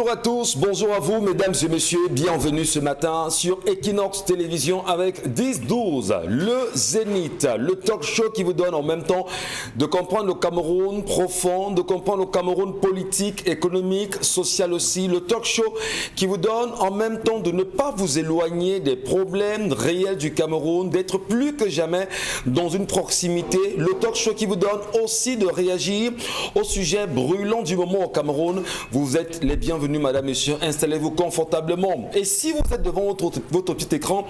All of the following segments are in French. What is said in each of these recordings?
Bonjour à tous, bonjour à vous mesdames et messieurs, bienvenue ce matin sur Equinox Télévision avec 10-12, le Zénith, le talk show qui vous donne en même temps de comprendre le Cameroun profond, de comprendre le Cameroun politique, économique, social aussi, le talk show qui vous donne en même temps de ne pas vous éloigner des problèmes réels du Cameroun, d'être plus que jamais dans une proximité, le talk show qui vous donne aussi de réagir au sujet brûlant du moment au Cameroun. Vous êtes les bienvenus, madame, messieurs. Installez-vous confortablement. Et si vous êtes devant votre petit écran,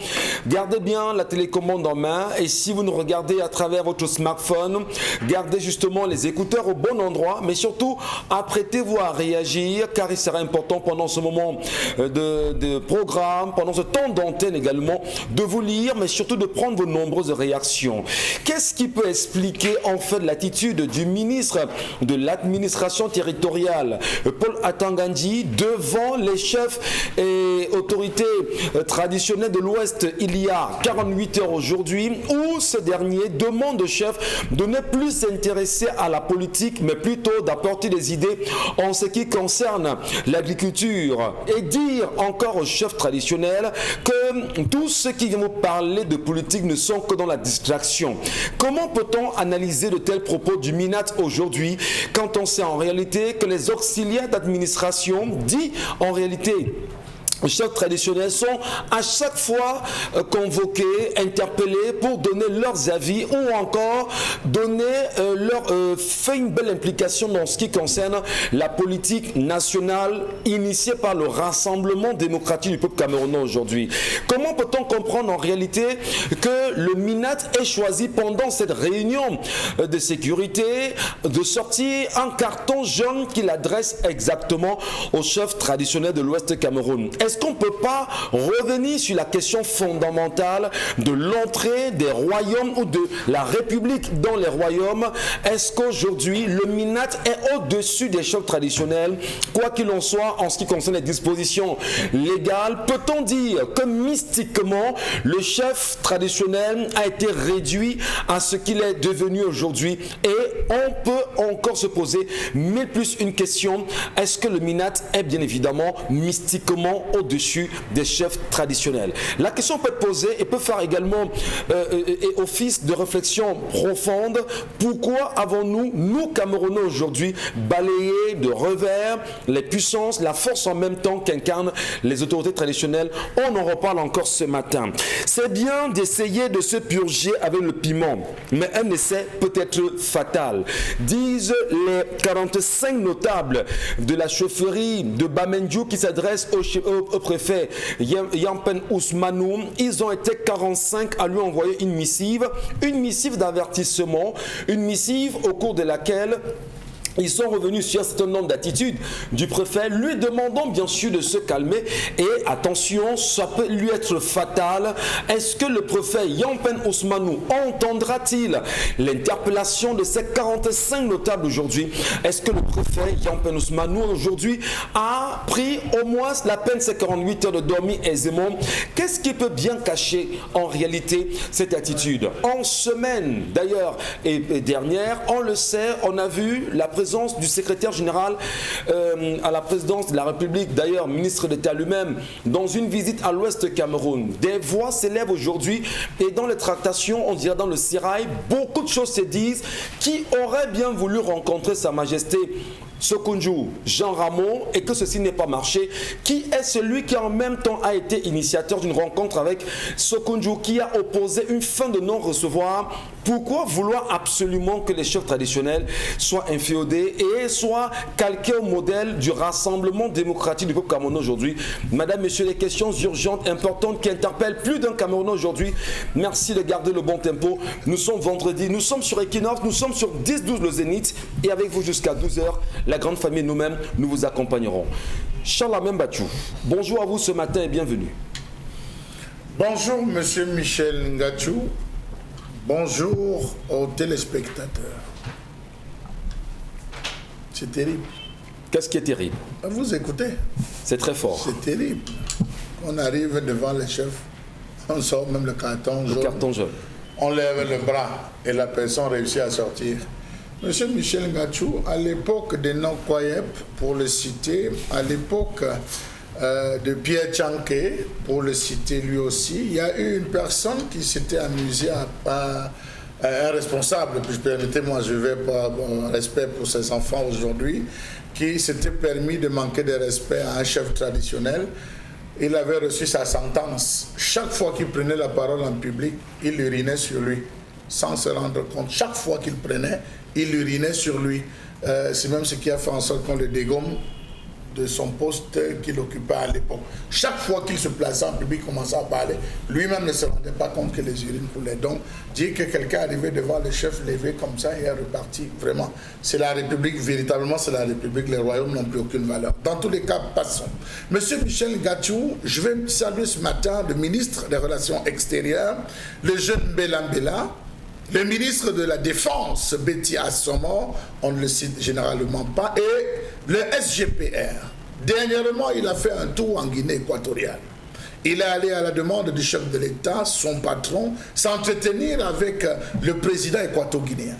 gardez bien la télécommande en main. Et si vous nous regardez à travers votre smartphone, gardez justement les écouteurs au bon endroit. Mais surtout, apprêtez-vous à réagir, car il sera important pendant ce moment de programme, pendant ce temps d'antenne également, de vous lire, mais surtout de prendre vos nombreuses réactions. Qu'est-ce qui peut expliquer en fait l'attitude du ministre de l'administration territoriale, Paul Atangandji, devant les chefs et autorités traditionnelles de l'Ouest il y a 48 heures aujourd'hui, où ce dernier demande au chef de ne plus s'intéresser à la politique, mais plutôt d'apporter des idées en ce qui concerne l'agriculture, et dire encore aux chefs traditionnels que tous ceux qui viennent vous parler de politique ne sont que dans la distraction. Comment peut-on analyser de tels propos du MINAT aujourd'hui quand on sait en réalité que les auxiliaires d'administration dit en réalité les chefs traditionnels sont à chaque fois convoqués, interpellés pour donner leurs avis ou encore donner fait une belle implication dans ce qui concerne la politique nationale initiée par le Rassemblement démocratique du peuple camerounais aujourd'hui. Comment peut-on comprendre en réalité que le MINAT ait choisi pendant cette réunion de sécurité de sortir un carton jaune qu'il adresse exactement aux chefs traditionnels de l'Ouest Cameroun? Est-ce qu'on ne peut pas revenir sur la question fondamentale de l'entrée des royaumes ou de la République dans les royaumes? Est-ce qu'aujourd'hui, le MINAT est au-dessus des chefs traditionnels? Quoi qu'il en soit, en ce qui concerne les dispositions légales, peut-on dire que mystiquement, le chef traditionnel a été réduit à ce qu'il est devenu aujourd'hui? Et on peut encore se poser mille plus une question. Est-ce que le MINAT est bien évidemment mystiquement au-dessus des chefs traditionnels? La question peut être posée et peut faire également office de réflexion profonde. Pourquoi avons-nous, nous Camerounais aujourd'hui, balayé de revers les puissances, la force en même temps qu'incarnent les autorités traditionnelles? On en reparle encore ce matin. C'est bien d'essayer de se purger avec le piment, mais un essai peut être fatal. Disent les 45 notables de la chefferie de Bamendiou qui s'adressent au préfet Yampen Ousmanou. Ils ont été 45 à lui envoyer une missive d'avertissement, une missive au cours de laquelle ils sont revenus sur un certain nombre d'attitudes du préfet, lui demandant bien sûr de se calmer. Et attention, ça peut lui être fatal. Est-ce que le préfet Yampen Ousmanou entendra-t-il l'interpellation de ces 45 notables aujourd'hui? Est-ce que le préfet Yampen Ousmanou aujourd'hui a pris au moins la peine de ces 48 heures de dormir aisément? Qu'est-ce qui peut bien cacher en réalité cette attitude? En semaine d'ailleurs et dernière, on le sait, on a vu la présence du secrétaire général à la présidence de la République, d'ailleurs ministre d'État lui-même, dans une visite à l'Ouest Cameroun. Des voix s'élèvent aujourd'hui et dans les tractations, on dirait dans le sérail, beaucoup de choses se disent. Qui aurait bien voulu rencontrer Sa Majesté Sokunju Jean Ramon et que ceci n'ait pas marché? Qui est celui qui en même temps a été initiateur d'une rencontre avec Sokunju, qui a opposé une fin de non-recevoir? Pourquoi vouloir absolument que les chefs traditionnels soient inféodés et soient calqués au modèle du Rassemblement démocratique du peuple camerounais aujourd'hui? Madame, messieurs, les questions urgentes, importantes qui interpellent plus d'un Camerounais aujourd'hui. Merci de garder le bon tempo. Nous sommes vendredi, nous sommes sur Equinox, nous sommes sur 10-12 le Zénith et avec vous jusqu'à 12h. La grande famille, nous-mêmes, nous vous accompagnerons. Charles Membachou, bonjour à vous ce matin et bienvenue. Bonjour Monsieur Michel Ngachou, bonjour aux téléspectateurs. C'est terrible. Qu'est-ce qui est terrible? Vous écoutez. C'est très fort. C'est terrible. On arrive devant les chefs, on sort même le carton jaune. Le carton jaune. On lève le bras et la personne réussit à sortir. Monsieur Michel Ngachou, à l'époque de Nkoyep, pour le citer, à l'époque de Pierre Tchanké, pour le citer lui aussi, il y a eu une personne qui s'était amusée à un responsable, puis permettez-moi, je vais pas avoir respect pour ses enfants aujourd'hui, qui s'était permis de manquer de respect à un chef traditionnel. Il avait reçu sa sentence. Chaque fois qu'il prenait la parole en public, il urinait sur lui, sans se rendre compte. Chaque fois qu'il prenait, il urinait sur lui. C'est même ce qui a fait en sorte qu'on le dégomme de son poste qu'il occupait à l'époque. Chaque fois qu'il se plaçait en public, commençait à parler, lui-même ne se rendait pas compte que les urines coulaient. Donc, dire que quelqu'un arrivait devant le chef levé comme ça et est reparti, vraiment, c'est la République, véritablement c'est la République, les royaumes n'ont plus aucune valeur. Dans tous les cas, passons. Monsieur Michel Ngachou, je vais saluer ce matin le ministre des Relations extérieures, le jeune Belambela, le ministre de la Défense, Betty Assomo, on ne le cite généralement pas, et le SGPR. Dernièrement, il a fait un tour en Guinée équatoriale. Il est allé à la demande du chef de l'État, son patron, s'entretenir avec le président équato-guinéen.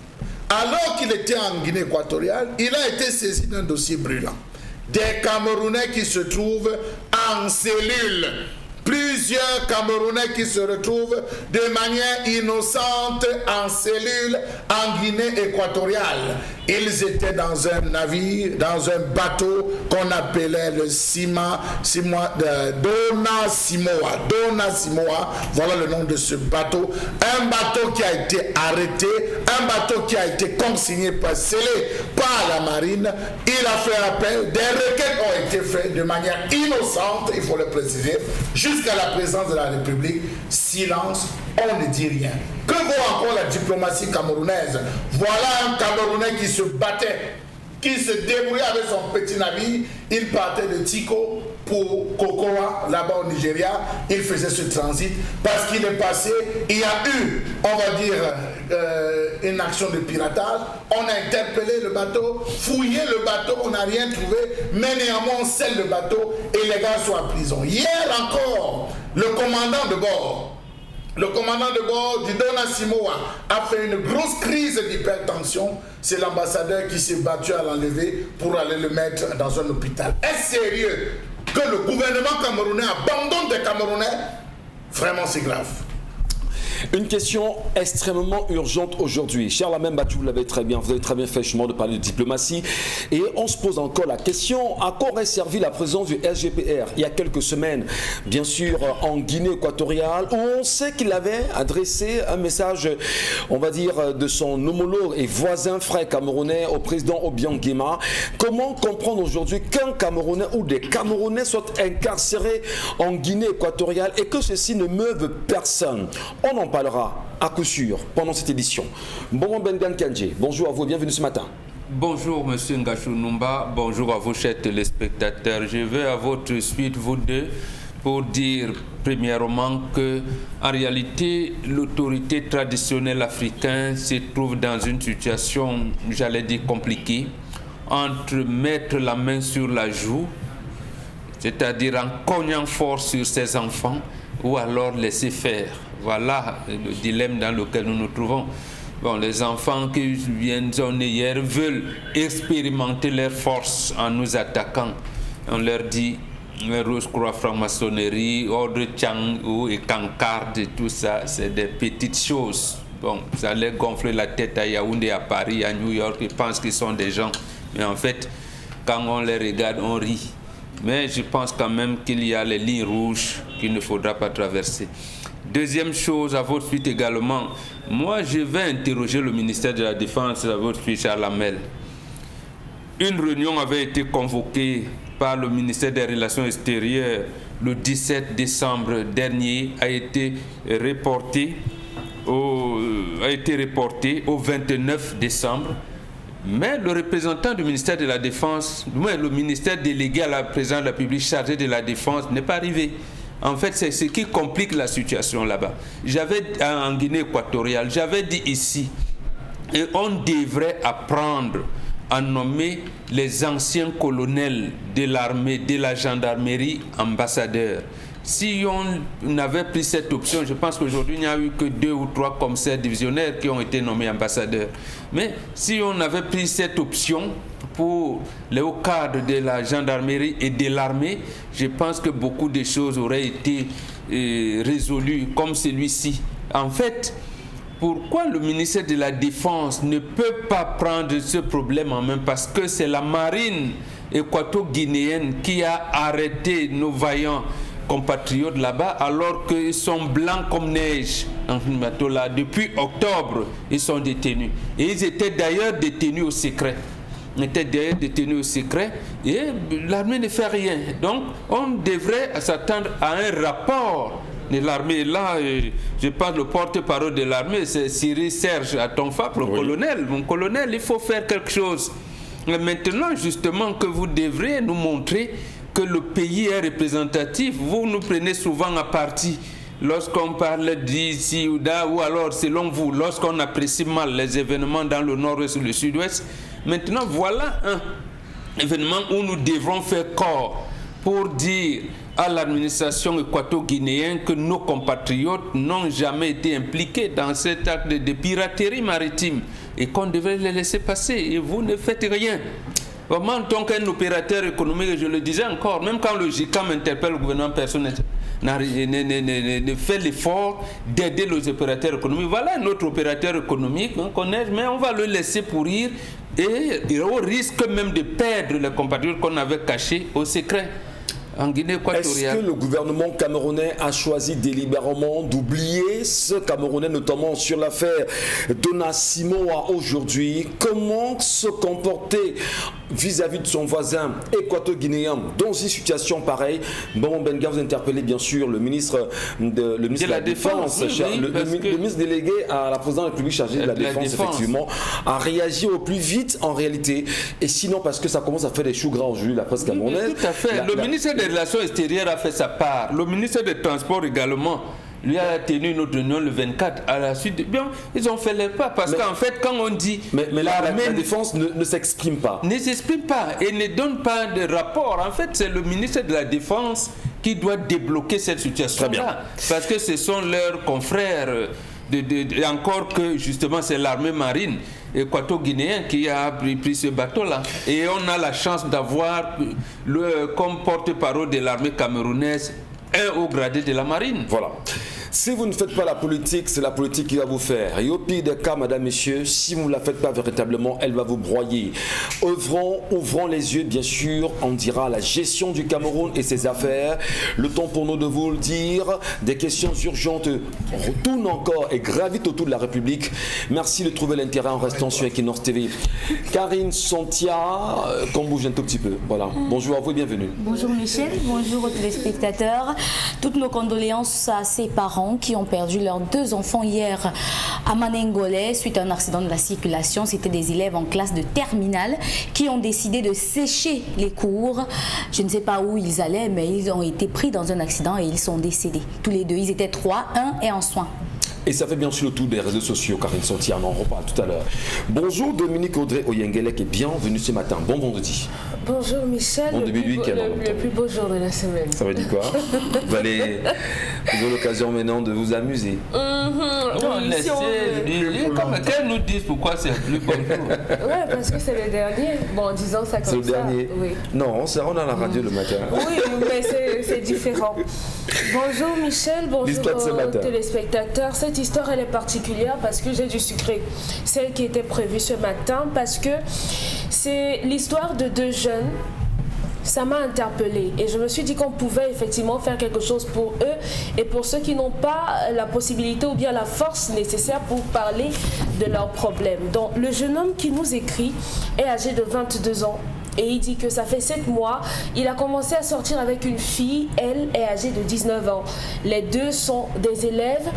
Alors qu'il était en Guinée équatoriale, il a été saisi d'un dossier brûlant. Des Camerounais qui se trouvent en cellule. Plusieurs Camerounais qui se retrouvent de manière innocente en cellule en Guinée équatoriale. Ils étaient dans un navire, dans un bateau qu'on appelait le Dona Simoa, voilà le nom de ce bateau. Un bateau qui a été arrêté, un bateau qui a été consigné, scellé par la marine. Il a fait appel, des requêtes ont été faites de manière innocente, il faut le préciser, jusqu'à la présence de la République. Silence, on ne dit rien. Que vaut encore la diplomatie camerounaise? Voilà un Camerounais qui se battait, qui se débrouillait avec son petit navire. Il partait de Tiko pour Kokoa, là-bas au Nigeria. Il faisait ce transit parce qu'il est passé. Il y a eu, on va dire, une action de piratage. On a interpellé le bateau, fouillé le bateau, on n'a rien trouvé. Mais néanmoins, on scelle le bateau et les gars sont en prison. Hier encore, le commandant de bord du Dona Simoa a fait une grosse crise d'hypertension. C'est l'ambassadeur qui s'est battu à l'enlever pour aller le mettre dans un hôpital. Est-ce sérieux que le gouvernement camerounais abandonne des Camerounais? Vraiment, c'est grave. Une question extrêmement urgente aujourd'hui. Cher Lamine Batchou, vous avez très bien fait chemin de parler de diplomatie. Et on se pose encore la question, à quoi aurait servi la présence du SGPR il y a quelques semaines, bien sûr en Guinée équatoriale, où on sait qu'il avait adressé un message, on va dire, de son homologue et voisin frère camerounais au président Obiang Nguema. Comment comprendre aujourd'hui qu'un Camerounais ou des Camerounais soient incarcérés en Guinée équatoriale et que ceci ne meuve personne? On en parlera à coup sûr pendant cette édition. Bon Bengan Kandje, bonjour à vous, bienvenue ce matin. Bonjour Monsieur Ngachou Numba, bonjour à vous chers téléspectateurs. Je vais à votre suite, vous deux, pour dire premièrement que en réalité l'autorité traditionnelle africaine se trouve dans une situation, j'allais dire compliquée, entre mettre la main sur la joue, c'est-à-dire en cognant fort sur ses enfants, ou alors laisser faire. Voilà le dilemme dans lequel nous nous trouvons. Bon, les enfants qui viennent hier veulent expérimenter leur force en nous attaquant. On leur dit Rose-Croix, franc-maçonnerie, ordre Tchang et Kankarde, et tout ça, c'est des petites choses. Bon, ça allait gonfler la tête à Yaoundé, à Paris, à New York, ils pensent qu'ils sont des gens. Mais en fait, quand on les regarde, on rit. Mais je pense quand même qu'il y a les lignes rouges qu'il ne faudra pas traverser. Deuxième chose, à votre suite également, moi je vais interroger le ministère de la Défense à votre suite, Charles Hamel. Une réunion avait été convoquée par le ministère des Relations extérieures le 17 décembre dernier, a été reportée au 29 décembre. Mais le représentant du ministère de la Défense, le ministère délégué à la présidence de la République chargé de la Défense n'est pas arrivé. En fait, c'est ce qui complique la situation là-bas. J'avais en Guinée équatoriale, j'avais dit ici, et on devrait apprendre à nommer les anciens colonels de l'armée, de la gendarmerie ambassadeurs. si on avait pris cette option, je pense qu'aujourd'hui, il n'y a eu que 2 ou 3 commissaires divisionnaires qui ont été nommés ambassadeurs. Mais si on avait pris cette option pour les hauts cadres de la gendarmerie et de l'armée, je pense que beaucoup de choses auraient été résolues comme celui-ci. En fait, pourquoi le ministère de la Défense ne peut pas prendre ce problème en main? Parce que c'est la marine équato-guinéenne qui a arrêté nos vaillants compatriotes là-bas, alors qu'ils sont blancs comme neige dans ce bateau-là. Depuis octobre, ils sont détenus. Et ils étaient d'ailleurs détenus au secret. Et l'armée ne fait rien. Donc, on devrait s'attendre à un rapport de l'armée. Là, je parle le porte-parole de l'armée, c'est Cyril Serge Atonfap, le colonel. Mon colonel, il faut faire quelque chose. Mais maintenant, justement, que vous devrez nous montrer que le pays est représentatif. Vous nous prenez souvent à partie lorsqu'on parle d'ici ou là, ou alors, selon vous, lorsqu'on apprécie mal les événements dans le nord-ouest ou le sud-ouest. Maintenant, voilà un événement où nous devrons faire corps pour dire à l'administration équato-guinéenne que nos compatriotes n'ont jamais été impliqués dans cet acte de piraterie maritime et qu'on devrait les laisser passer. Et vous ne faites rien. Vraiment, en tant qu'un opérateur économique, je le disais encore, même quand le GICAM interpelle le gouvernement, personne ne fait l'effort d'aider les opérateurs économiques. Voilà un autre opérateur économique qu'on connaît, mais on va le laisser pourrir et au risque même de perdre les compatriotes qu'on avait cachés au secret. En Guinée équatoriale. Est-ce que le gouvernement camerounais a choisi délibérément d'oublier ce Camerounais, notamment sur l'affaire Dona Simoa aujourd'hui? Comment se comporter vis-à-vis de son voisin équato-guinéen dans une situation pareille? Bon, Benga, vous interpellez bien sûr le ministre de la Défense, le ministre délégué à la présidente de la République chargée de la Défense, effectivement, a réagi au plus vite en réalité. Et sinon, parce que ça commence à faire des choux gras aujourd'hui, la presse camerounaise. Tout à fait. Le ministère des Relations extérieures a fait sa part. Le ministère des Transports également lui a tenu une autre réunion le 24 à la suite. Bien, ils ont fait les pas parce qu'en fait, quand on dit mais la défense ne s'exprime pas. Ne s'exprime pas et ne donne pas de rapport. En fait, c'est le ministère de la Défense qui doit débloquer cette situation-là. Parce que ce sont leurs confrères, encore que justement c'est l'armée marine équato-guinéen qui a pris ce bateau-là. Et on a la chance d'avoir comme porte-parole de l'armée camerounaise un haut gradé de la marine. Voilà. Si vous ne faites pas la politique, c'est la politique qui va vous faire. Et au pire des cas, madame, messieurs, si vous ne la faites pas véritablement, elle va vous broyer. Ouvrons les yeux, bien sûr, on dira la gestion du Cameroun et ses affaires. Le temps pour nous de vous le dire. Des questions urgentes retournent encore et gravitent autour de la République. Merci de trouver l'intérêt en restant sur Equinox TV. Karine Santia, qu'on bouge un tout petit peu. Voilà. Bonjour à vous et bienvenue. Bonjour Michel, bonjour aux téléspectateurs. Toutes nos condoléances à ses parents qui ont perdu leurs 2 enfants hier à Manengolais suite à un accident de la circulation. C'était des élèves en classe de terminale qui ont décidé de sécher les cours. Je ne sais pas où ils allaient, mais ils ont été pris dans un accident et ils sont décédés. Tous les 2, ils étaient 3, 1 est en soins. Et ça fait bien sûr le tour des réseaux sociaux, Karine Santia, on en reparle tout à l'heure. Bonjour Dominique Audrey Oyengelek et bienvenue ce matin. Bon vendredi. Bonjour Michel, bon début de week-end, le plus beau jour de la semaine. Ça veut dire quoi? Vous avez l'occasion maintenant de vous amuser. Qu'elle nous dise pourquoi c'est le plus beau jour. Ouais, parce que c'est le dernier. Bon, en disant ça comme ça. C'est le dernier. Oui. Non, on rentre à la radio le matin. Oui, mais c'est différent. Bonjour Michel, bonjour aux téléspectateurs. Cette histoire, elle est particulière parce que j'ai du sucré. Celle qui était prévue ce matin parce que c'est l'histoire de 2 jeunes. Ça m'a interpellée et je me suis dit qu'on pouvait effectivement faire quelque chose pour eux et pour ceux qui n'ont pas la possibilité ou bien la force nécessaire pour parler de leurs problèmes. Donc le jeune homme qui nous écrit est âgé de 22 ans. Et il dit que ça fait 7 mois, il a commencé à sortir avec une fille, elle est âgée de 19 ans. Les 2 sont des élèves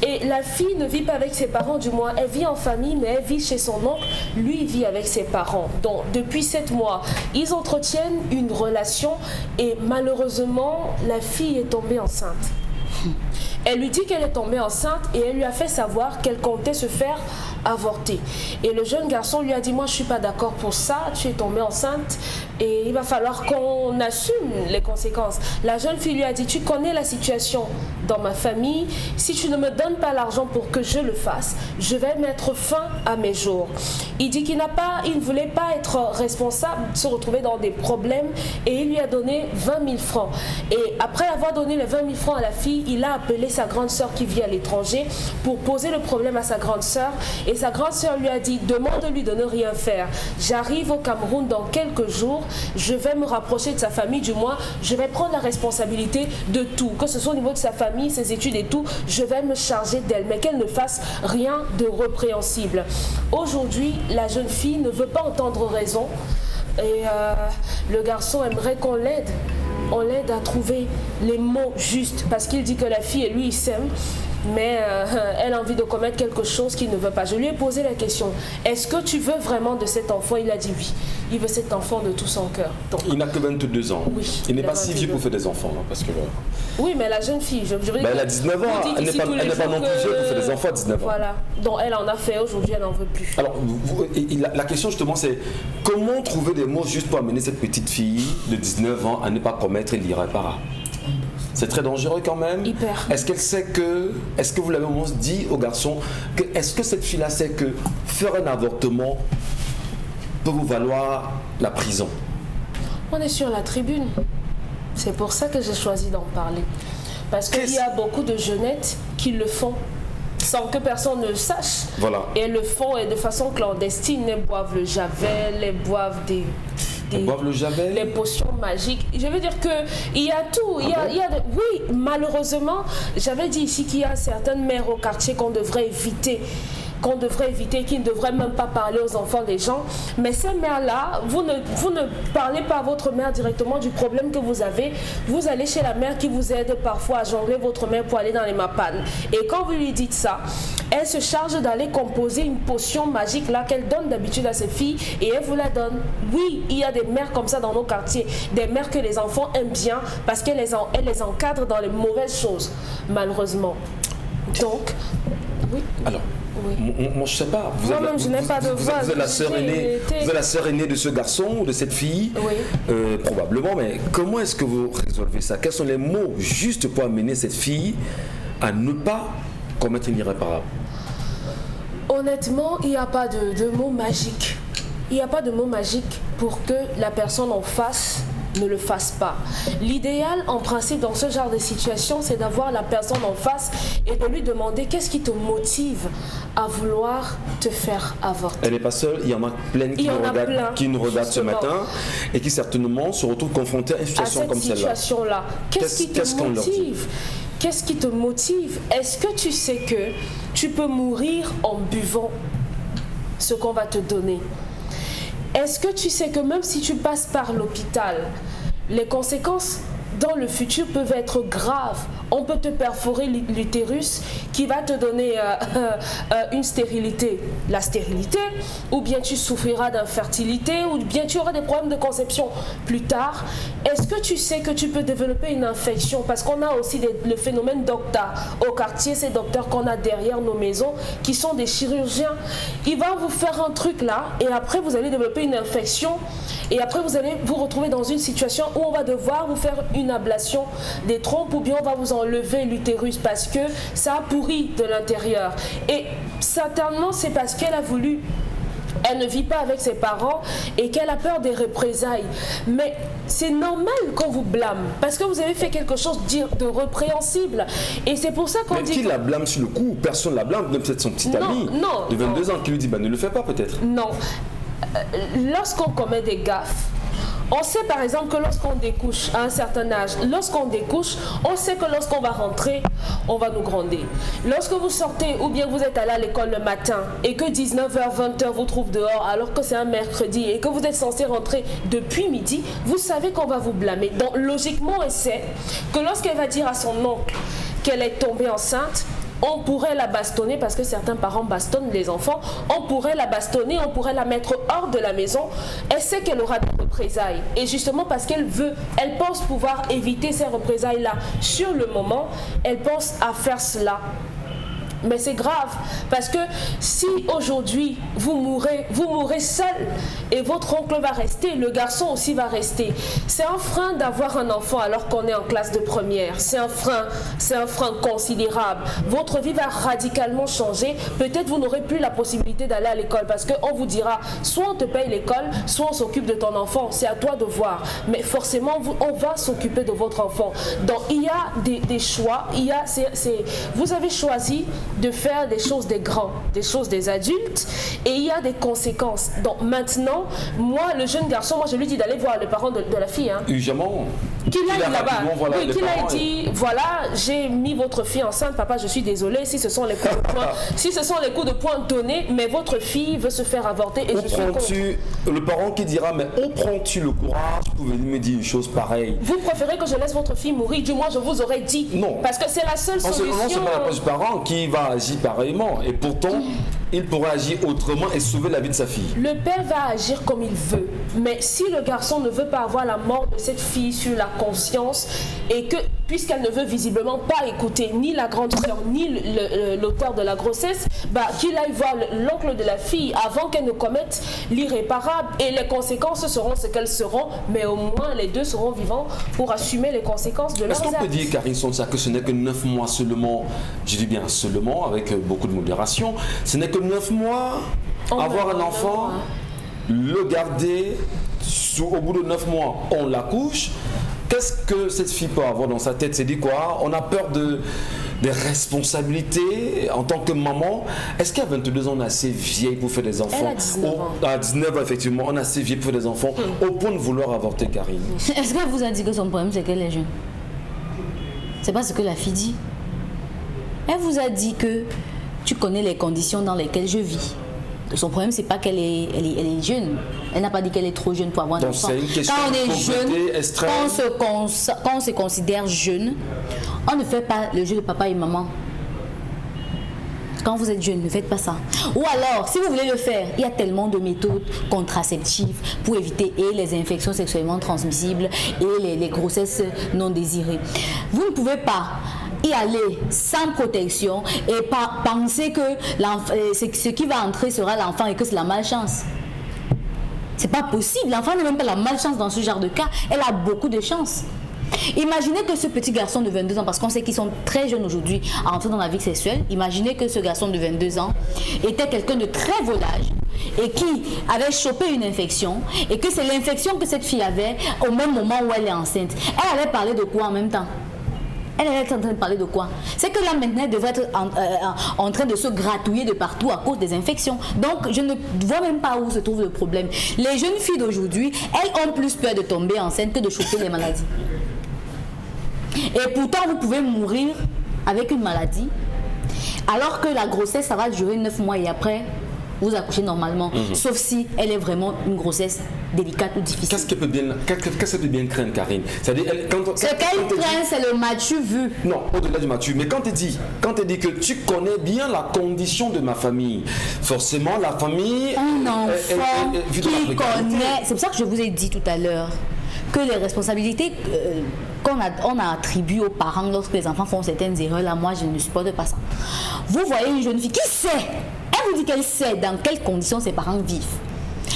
et la fille ne vit pas avec ses parents, du moins elle vit en famille, mais elle vit chez son oncle, lui il vit avec ses parents. Donc depuis 7 mois, ils entretiennent une relation et malheureusement, la fille est tombée enceinte. Elle lui dit qu'elle est tombée enceinte et elle lui a fait savoir qu'elle comptait se faire avorter. Et le jeune garçon lui a dit, moi je ne suis pas d'accord pour ça, tu es tombée enceinte Et il va falloir qu'on assume les conséquences. La jeune fille lui a dit, tu connais la situation dans ma famille, si tu ne me donnes pas l'argent pour que je le fasse, je vais mettre fin à mes jours. Il dit qu'il ne voulait pas être responsable, se retrouver dans des problèmes, et il lui a donné 20 000 francs. Et après avoir donné les 20 000 francs à la fille, il a appelé sa grande sœur qui vit à l'étranger pour poser le problème à sa grande sœur. Et sa grande sœur lui a dit, demande-lui de ne rien faire. J'arrive au Cameroun dans quelques jours, je vais me rapprocher de sa famille, du moins, je vais prendre la responsabilité de tout, que ce soit au niveau de sa famille, ses études et tout, je vais me charger d'elle, mais qu'elle ne fasse rien de répréhensible. Aujourd'hui, la jeune fille ne veut pas entendre raison et le garçon aimerait qu'on l'aide. On l'aide à trouver les mots justes parce qu'il dit que la fille et lui ils s'aiment, mais elle a envie de commettre quelque chose qu'il ne veut pas. Je lui ai posé la question, est-ce que tu veux vraiment de cet enfant? Il a dit oui, il veut cet enfant de tout son cœur. Donc, il n'a que 22 ans. Oui, il n'est pas si vieux pour faire des enfants. Hein, parce que, oui, mais la jeune fille, je veux dire, elle a 19 ans, elle n'est pas non plus vieille pour faire des enfants à 19 ans. Voilà, donc elle en a fait, aujourd'hui elle n'en veut plus. Alors, la question justement c'est, comment trouver des mots juste pour amener cette petite fille de 19 ans à ne pas commettre l'irréparable? C'est très dangereux quand même. Hyper. Est-ce que vous l'avez au moins dit au garçon, est-ce que cette fille-là sait que faire un avortement peut vous valoir la prison? On est sur la tribune. C'est pour ça que j'ai choisi d'en parler. Parce qu'il y a beaucoup de jeunettes qui le font sans que personne ne le sache. Voilà. Et le font et de façon clandestine. Elles boivent le javel, elles boivent boivent le javel, les potions magiques. Je veux dire qu'il y a tout. Oui, malheureusement, j'avais dit ici qu'il y a certaines mères au quartier qu'on devrait éviter, qui ne devraient même pas parler aux enfants des gens. Mais ces mères-là, vous ne parlez pas à votre mère directement du problème que vous avez. Vous allez chez la mère qui vous aide parfois à jongler votre mère pour aller dans les mapanes. Et quand vous lui dites ça, elle se charge d'aller composer une potion magique là qu'elle donne d'habitude à ses filles et elle vous la donne. Oui, il y a des mères comme ça dans nos quartiers, des mères que les enfants aiment bien parce qu'elles les encadrent dans les mauvaises choses, malheureusement. Donc, oui. Alors, oui. Moi, je ne sais pas. Vous êtes la sœur aînée, vous êtes la sœur aînée de ce garçon ou de cette fille, oui. Probablement. Mais comment est-ce que vous résolvez ça? Quels sont les mots justes pour amener cette fille à ne pas commettre une irréparable? Honnêtement, il n'y a pas de mots magiques. Il n'y a pas de mots magiques pour que la personne en face ne le fasse pas. L'idéal, en principe, dans ce genre de situation, c'est d'avoir la personne en face et de lui demander qu'est-ce qui te motive à vouloir te faire avorter. Elle n'est pas seule, il y en a plein qui nous regardent ce matin et qui certainement se retrouvent confrontés à une situation comme celle-là. À cette situation-là, qu'est-ce qui te motive? Qu'est-ce qui te motive? Est-ce que tu sais que tu peux mourir en buvant ce qu'on va te donner? Est-ce que tu sais que même si tu passes par l'hôpital, les conséquences dans le futur peuvent être graves? On peut te perforer l'utérus qui va te donner une stérilité. La stérilité, ou bien tu souffriras d'infertilité, ou bien tu auras des problèmes de conception plus tard. Est-ce que tu sais que tu peux développer une infection? Parce qu'on a aussi le phénomène docteur. Au quartier, ces docteurs qu'on a derrière nos maisons, qui sont des chirurgiens. Ils vont vous faire un truc là, et après vous allez développer une infection, et après vous allez vous retrouver dans une situation où on va devoir vous faire une ablation des trompes, ou bien on va vous enlever l'utérus parce que ça a pourri de l'intérieur. Et certainement c'est parce qu'elle a voulu, elle ne vit pas avec ses parents et qu'elle a peur des représailles. Mais c'est normal qu'on vous blâme parce que vous avez fait quelque chose de répréhensible. Et c'est pour ça qu'on dit... Mais qui la blâme sur le coup? Personne la blâme, même peut-être son petit ami de 22 ans qui lui dit ne le fais pas peut-être. Non. Lorsqu'on commet des gaffes, on sait par exemple que lorsqu'on découche à un certain âge, on sait que lorsqu'on va rentrer, on va nous gronder. Lorsque vous sortez ou bien vous êtes allé à l'école le matin et que 19h, 20h vous trouve dehors alors que c'est un mercredi et que vous êtes censé rentrer depuis midi, vous savez qu'on va vous blâmer. Donc logiquement, on sait que lorsqu'elle va dire à son oncle qu'elle est tombée enceinte, on pourrait la bastonner parce que certains parents bastonnent les enfants. On pourrait la bastonner, on pourrait la mettre hors de la maison. Elle sait qu'elle aura des représailles. Et justement parce qu'elle pense pouvoir éviter ces représailles-là sur le moment, elle pense à faire cela Mais c'est grave, parce que si aujourd'hui vous mourrez seul et votre oncle va rester, le garçon aussi va rester. C'est un frein d'avoir un enfant alors qu'on est en classe de première. C'est un frein considérable. Votre vie va radicalement changer. Peut-être vous n'aurez plus la possibilité d'aller à l'école parce qu'on vous dira, soit on te paye l'école, soit on s'occupe de ton enfant. C'est à toi de voir. Mais forcément, on va s'occuper de votre enfant. Donc il y a des choix. Vous avez choisi de faire des choses des grands, des choses des adultes, et il y a des conséquences. Donc maintenant, moi, le jeune garçon, je lui dis d'aller voir les parents de la fille. Évidemment. Qu'il aille là-bas. Voilà, oui, qu'il aille dit, voilà, j'ai mis votre fille enceinte, papa, je suis désolé si ce sont les coups de poing, coups de poing donnés, mais votre fille veut se faire avorter et je suis contre. Le parent qui dira, mais où prends-tu le courage pour venir me dire une chose pareille? Vous préférez que je laisse votre fille mourir? Du moins, je vous aurais dit. Non. Parce que c'est la seule solution. Non, c'est pas la place du parent qui va agir pareillement. Et pourtant, il pourrait agir autrement et sauver la vie de sa fille. Le père va agir comme il veut. Mais si le garçon ne veut pas avoir la mort de cette fille sur la conscience, et que, puisqu'elle ne veut visiblement pas écouter ni la grande sœur, ni l'auteur de la grossesse, qu'il aille voir l'oncle de la fille avant qu'elle ne commette l'irréparable. Et les conséquences seront ce qu'elles seront, mais au moins les deux seront vivants pour assumer les conséquences de leurs actes. Est-ce qu'on peut dire, Karine Sonsa, que ce n'est que 9 mois seulement, je dis bien seulement, avec beaucoup de modération, ce n'est que 9 mois, avoir un enfant, le garder, au bout de 9 mois, on l'accouche. Qu'est-ce que cette fille peut avoir dans sa tête? C'est dit quoi? On a peur des responsabilités en tant que maman. Est-ce qu'à 22 ans, on est assez vieille pour faire des enfants? Elle a 19 ans. À 19 ans, effectivement, on est assez vieille pour faire des enfants, au point de vouloir avorter, Karine. Est-ce qu'elle vous a dit que son problème, c'est qu'elle est jeune? C'est pas ce que la fille dit. Elle vous a dit que tu connais les conditions dans lesquelles je vis. Son problème, c'est pas qu'elle est jeune. Elle n'a pas dit qu'elle est trop jeune pour avoir un enfant. Quand on est jeune, quand on se considère jeune, on ne fait pas le jeu de papa et maman. Quand vous êtes jeune, ne faites pas ça. Ou alors, si vous voulez le faire, il y a tellement de méthodes contraceptives pour éviter les infections sexuellement transmissibles et les grossesses non désirées. Vous ne pouvez pas y aller sans protection et penser que ce qui va entrer sera l'enfant et que c'est la malchance. C'est pas possible. L'enfant n'a même pas la malchance dans ce genre de cas. Elle a beaucoup de chance. Imaginez que ce petit garçon de 22 ans, parce qu'on sait qu'ils sont très jeunes aujourd'hui à entrer dans la vie sexuelle, imaginez que ce garçon de 22 ans était quelqu'un de très volage et qui avait chopé une infection et que c'est l'infection que cette fille avait au même moment où elle est enceinte. Elle allait parler de quoi en même temps? Elle est en train de parler de quoi? C'est que là maintenant elle devrait être en train de se gratouiller de partout à cause des infections. Donc je ne vois même pas où se trouve le problème. Les jeunes filles d'aujourd'hui, elles ont plus peur de tomber enceinte que de choper les maladies. Et pourtant vous pouvez mourir avec une maladie alors que la grossesse ça va durer 9 mois et après vous accouchez normalement, sauf si elle est vraiment une grossesse délicate ou difficile. Qu'est-ce qu'elle peut bien craindre, Karine? C'est-à-dire, ce qu'elle craint, c'est le matu vu. Non, au-delà du matu. Mais quand elle dit que tu connais bien la condition de ma famille, forcément la famille... Un enfant qui connaît... C'est pour ça que je vous ai dit tout à l'heure que les responsabilités qu'on a attribuées aux parents lorsque les enfants font certaines erreurs, là, moi, je ne supporte pas ça. Vous voyez une jeune fille qui sait, elle vous dit qu'elle sait dans quelles conditions ses parents vivent.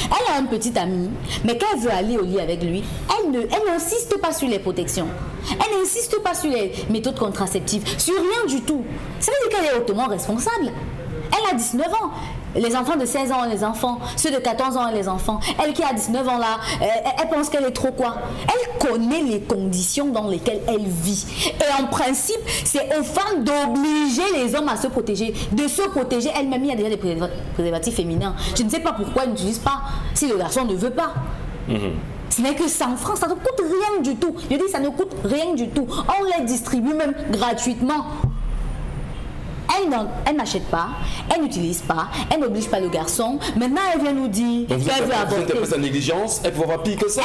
Elle a un petit ami, mais quand elle veut aller au lit avec lui, elle n'insiste pas sur les protections. Elle n'insiste pas sur les méthodes contraceptives, sur rien du tout. Ça veut dire qu'elle est hautement responsable. Elle a 19 ans. Les enfants de 16 ans ont les enfants, ceux de 14 ans ont les enfants. Elle qui a 19 ans là, elle pense qu'elle est trop quoi? Elle connaît les conditions dans lesquelles elle vit. Et en principe, c'est aux femmes d'obliger les hommes à se protéger, de se protéger elle-même. Il y a déjà des préservatifs féminins. Je ne sais pas pourquoi ils n'utilisent pas si le garçon ne veut pas. Ce n'est que 100 francs, ça ne coûte rien du tout. Je dis ça ne coûte rien du tout. On les distribue même gratuitement. Elle n'achète pas, elle n'utilise pas, elle n'oblige pas le garçon. Maintenant, elle vient nous dire qu'elle veut avorter. Vous sa négligence, elle peut avoir pire que ça.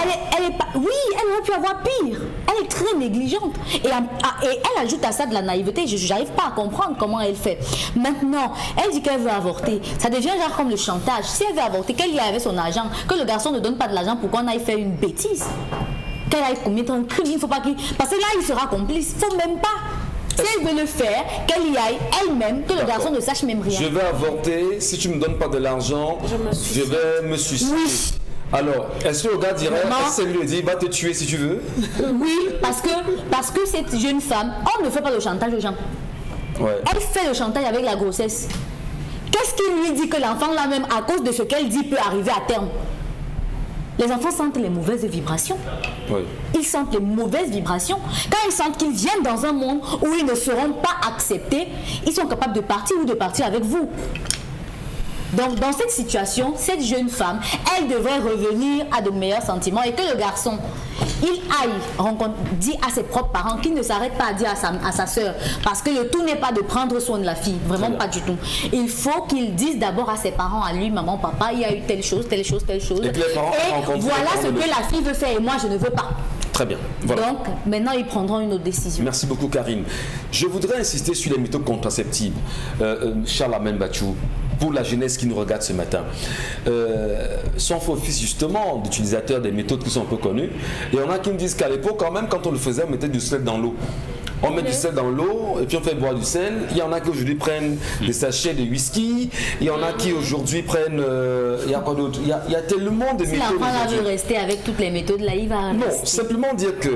Oui, elle aurait pu avoir pire. Elle est très négligente. Et elle ajoute à ça de la naïveté. Je n'arrive pas à comprendre comment elle fait. Maintenant, elle dit qu'elle veut avorter. Ça devient genre comme le chantage. Si elle veut avorter, qu'elle y aille avec son argent, que le garçon ne donne pas de l'argent pour qu'on aille faire une bêtise. Qu'elle aille commettre un crime, il ne faut pas qu'il... Parce que là, il sera complice. Il ne faut même pas. Si elle veut le faire, qu'elle y aille elle-même, que le garçon ne sache même rien. Je vais avorter, si tu ne me donnes pas de l'argent, je vais me suicider. Oui. Alors, est-ce que le gars dirait, est-ce que lui dit, va te tuer si tu veux? Oui, parce que cette jeune femme, on ne fait pas le chantage aux gens. Ouais. Elle fait le chantage avec la grossesse. Qu'est-ce qui lui dit que l'enfant là même, à cause de ce qu'elle dit, peut arriver à terme? Les enfants sentent les mauvaises vibrations. Oui. Ils sentent les mauvaises vibrations. Quand ils sentent qu'ils viennent dans un monde où ils ne seront pas acceptés, ils sont capables de partir ou de partir avec vous. Donc, dans cette situation, cette jeune femme, elle devrait revenir à de meilleurs sentiments et que le garçon, il aille dire à ses propres parents qu'il ne s'arrête pas à dire à sa soeur. Parce que le tout n'est pas de prendre soin de la fille, vraiment pas du tout. Il faut qu'il dise d'abord à ses parents, à lui, maman, papa, il y a eu telle chose, telle chose, telle chose. Et que les parents voilà ce que la fille veut faire et moi, je ne veux pas. Très bien. Voilà. Donc, maintenant, ils prendront une autre décision. Merci beaucoup, Karine. Je voudrais insister sur les méthodes contraceptives. Charles Amen Bachou, pour la jeunesse qui nous regarde ce matin, sont faux fils justement d'utilisateurs des méthodes qui sont un peu connues. Et on a qui me disent qu'à l'époque, quand même, quand on le faisait, on mettait du sel dans l'eau. On met du sel dans l'eau et puis on fait boire du sel. Il y en a qui aujourd'hui prennent des sachets de whisky. Il y en a qui aujourd'hui prennent. Il y a quoi d'autre? Il y a tellement de méthodes. Si l'enfant veut rester avec toutes les méthodes, là, il va. Non, simplement dire que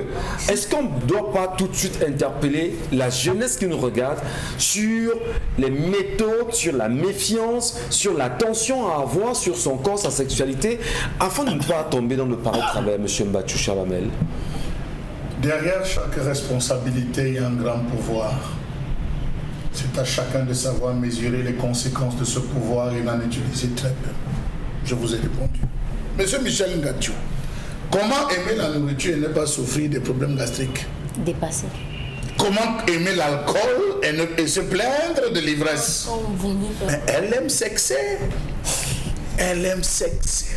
est-ce qu'on ne doit pas tout de suite interpeller la jeunesse qui nous regarde sur les méthodes, sur la méfiance, sur l'attention à avoir sur son corps, sa sexualité, afin de ne pas tomber dans le pareil-travers, M. Mbachou Chalamel? Derrière chaque responsabilité, il y a un grand pouvoir. C'est à chacun de savoir mesurer les conséquences de ce pouvoir et d'en utiliser très peu. Je vous ai répondu. Monsieur Michel Ngachou, comment aimer la nourriture et ne pas souffrir des problèmes gastriques? Dépassé. Comment aimer l'alcool et se plaindre de l'ivresse? Mais elle aime sexer. Elle aime sexer.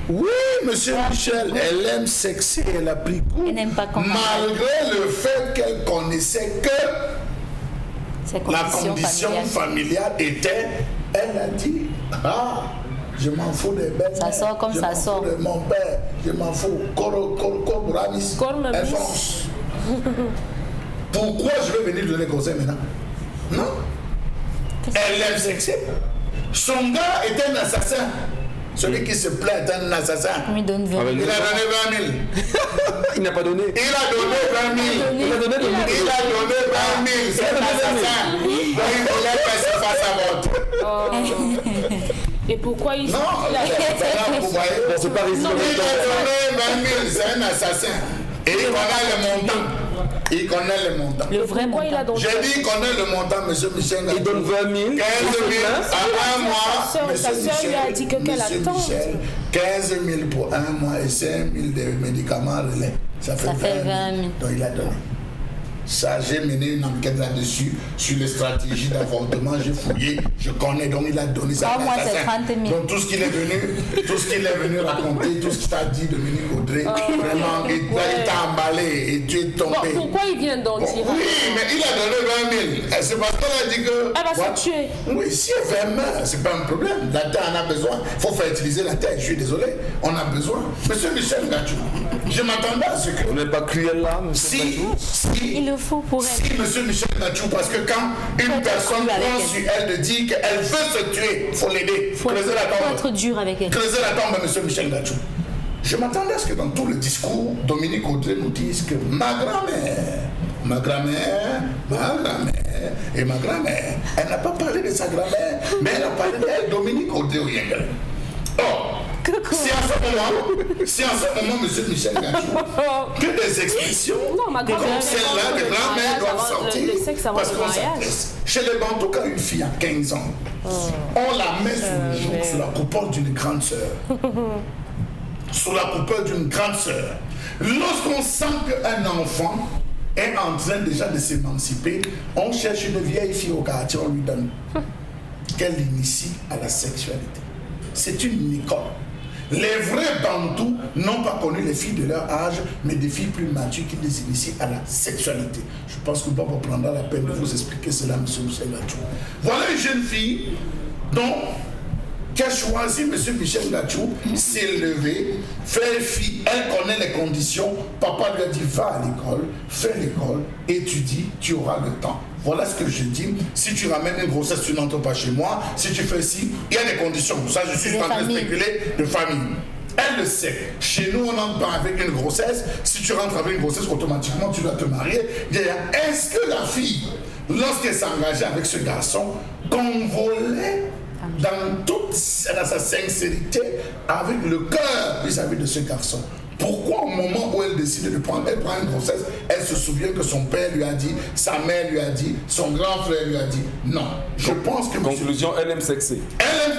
Oui, monsieur Michel, elle aime sexer, elle a pris goût. Elle n'aime pas malgré le fait qu'elle connaissait que la condition familiale était, elle a dit, je m'en fous des belles. Ça sort comme ça sort. De mon père, je m'en fous. Elle fonce. Pourquoi je vais venir donner conseil maintenant? Non. Elle aime sexer. Son gars est un assassin. Celui qui se plaint est un assassin. Il a donné 20 000. Il n'a pas donné. Il a donné 20 000. Il a donné 20 000. Il a donné 20 000. C'est un assassin. Donc il voulait faire ça face à votre. Et pourquoi il... Non, c'est pas résistant. Il a donné 20 000. C'est un assassin. Et il connaît le montant. Il connaît le montant. Le vrai montant. J'ai dit qu'il connaît le montant, monsieur Michel. Il donne 20 000. 15 000 à un mois. Sa soeur lui a dit que qu'elle attend. 15 000 pour un mois et 5 000 de médicaments relais. Ça fait 20 000. Donc il a donné. Ça, j'ai mené une enquête là-dessus, sur les stratégies d'avortement, j'ai fouillé, je connais, donc il a donné ça. Moi, c'est 30 000. Donc tout ce qu'il est venu raconter, tout ce qu'il t'a dit, Dominique Audrey, vraiment, il t'a emballé et tu es tombé. Bon, pourquoi il vient d'en dire? Oui, mais il a donné 20 000. C'est parce qu'elle a dit que... Elle va se tuer. Oui, si elle fait meurt, c'est pas un problème. La terre en a besoin. Il faut faire utiliser la terre, je suis désolé. On a besoin. Monsieur Michel Ngachou, je m'attendais à ce que... Vous n'êtes pas cruel là, monsieur Il le faut pour elle. Si monsieur Michel Ngachou, parce que quand une personne prend sur elle de dire qu'elle veut se tuer, il faut l'aider. Creuser la tombe. Il faut être dur avec elle. Creuser la tombe, monsieur Michel Ngachou. Je m'attendais à ce que dans tout le discours, Dominique Audrey nous dise que ma grand-mère, et ma grand-mère, elle n'a pas parlé de sa grand-mère, mais elle a parlé d'elle, Dominique Audrey Oyengale. Or, si en ce moment, monsieur Michel Ngachou, que des expressions comme celle-là, de grand-mère doivent sortir, parce qu'on s'intéresse. Chez les Bantous, quand une fille a 15 ans, on la met sous la coupole d'une grande sœur. Sous la coupole d'une grande sœur. Lorsqu'on sent qu'un enfant est en train déjà de s'émanciper, on cherche une vieille fille au quartier, on lui donne qu'elle l'initie à la sexualité. C'est une école. Les vrais Bantous n'ont pas connu les filles de leur âge, mais des filles plus matures qui les initient à la sexualité. Je pense que Bob prendra la peine de vous expliquer cela, monsieur Michel Ngachou. Voilà une jeune fille dont qui a choisi M. Michel Ngachou, s'est levé, fait fi, elle connaît les conditions, papa lui a dit va à l'école, fais l'école, étudie, tu auras le temps. Voilà ce que je dis. Si tu ramènes une grossesse, tu n'entres pas chez moi. Si tu fais ci, il y a des conditions. Pour ça, je suis en train de spéculer de famille. Elle le sait. Chez nous, on n'entre pas avec une grossesse. Si tu rentres avec une grossesse, automatiquement, tu dois te marier. Est-ce que la fille, lorsqu'elle s'engageait avec ce garçon, convolait dans sa sincérité, avec le cœur vis-à-vis de ce garçon? Pourquoi au moment où elle décide de prendre, elle prend une grossesse, elle se souvient que son père lui a dit, sa mère lui a dit, son grand frère lui a dit non. Je pense que... Conclusion, elle aime sexer.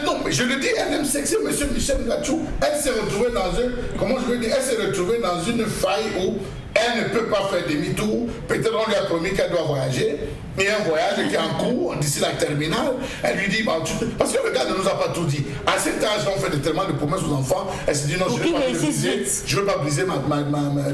Non, mais je le dis, elle aime sexer, M. Michel Ngachou. Elle s'est retrouvée dans elle s'est retrouvée dans une faille où elle ne peut pas faire demi-tour. Peut-être on lui a promis qu'elle doit voyager. Il y a un voyage qui est en cours d'ici la terminale. Elle lui dit, parce que le gars ne nous a pas tout dit. À cet âge, on fait tellement de promesses aux enfants. Elle se dit, non, je ne veux pas briser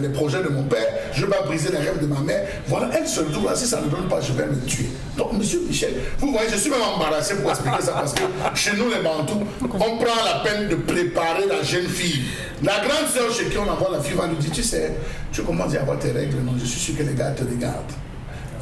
les projets de mon père. Je ne veux pas briser les rêves de ma mère. Voilà, elle se retrouve là. Si ça ne donne pas, je vais me tuer. Donc, monsieur Michel, vous voyez, je suis même embarrassé pour expliquer ça parce que chez nous, les Bantous, on prend la peine de préparer la jeune fille. La grande sœur chez qui on envoie la fille va lui dire, tu sais, tu commences à avoir tes règles. Non, je suis sûr que les gars te regardent.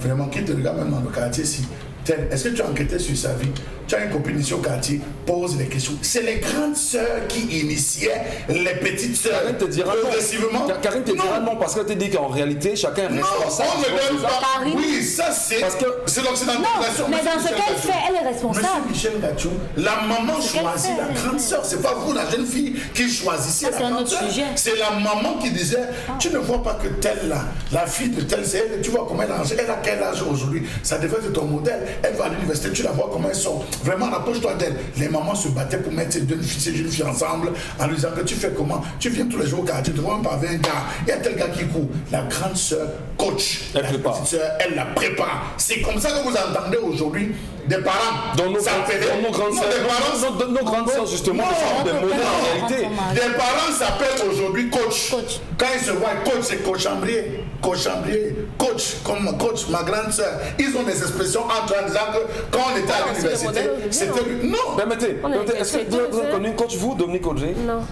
Vraiment, qui te regarde même dans le quartier si. Est-ce que tu as enquêté sur sa vie? Tu as une copine ici au quartier, pose les questions. C'est les grandes sœurs qui initiaient les petites sœurs. Karine te dira progressivement. Karine te dira non, parce qu'elle te dit qu'en réalité, chacun est responsable. Non, on ne donne pas. Oui, ça c'est l'occidentalisation. Mais dans ce qu'elle fait, elle est responsable. Monsieur Michel Ngachou, la maman choisit la grande sœur. C'est pas vous, la jeune fille, qui choisissez la grande sœur. C'est la maman qui disait, tu ne vois pas que telle là, la fille de telle, tu vois comment elle a quel âge aujourd'hui? Ça devait être ton modèle. Elle va à l'université, tu la vois comment elle sort. Vraiment, rapproche-toi d'elle. Les mamans se battaient pour mettre ces jeunes filles ensemble en lui disant que tu fais comment? Tu viens tous les jours au quartier, tu te vois même pas avec un gars. Il y a tel gars qui court. La grande sœur coach. La petite sœur, elle la prépare. C'est comme ça que vous entendez aujourd'hui des parents. Dans nos grandes sœurs, justement, des modèles en réalité. Des parents s'appellent aujourd'hui coach. Quand ils se voient, coach, c'est coach-chambrier. Coach, comme coach, ma grande sœur. Ils ont des expressions entre eux en disant que quand on était à l'université, c'était lui. Non. Permettez, est-ce que vous avez connu une coach, vous, Dominique Audrey? Non.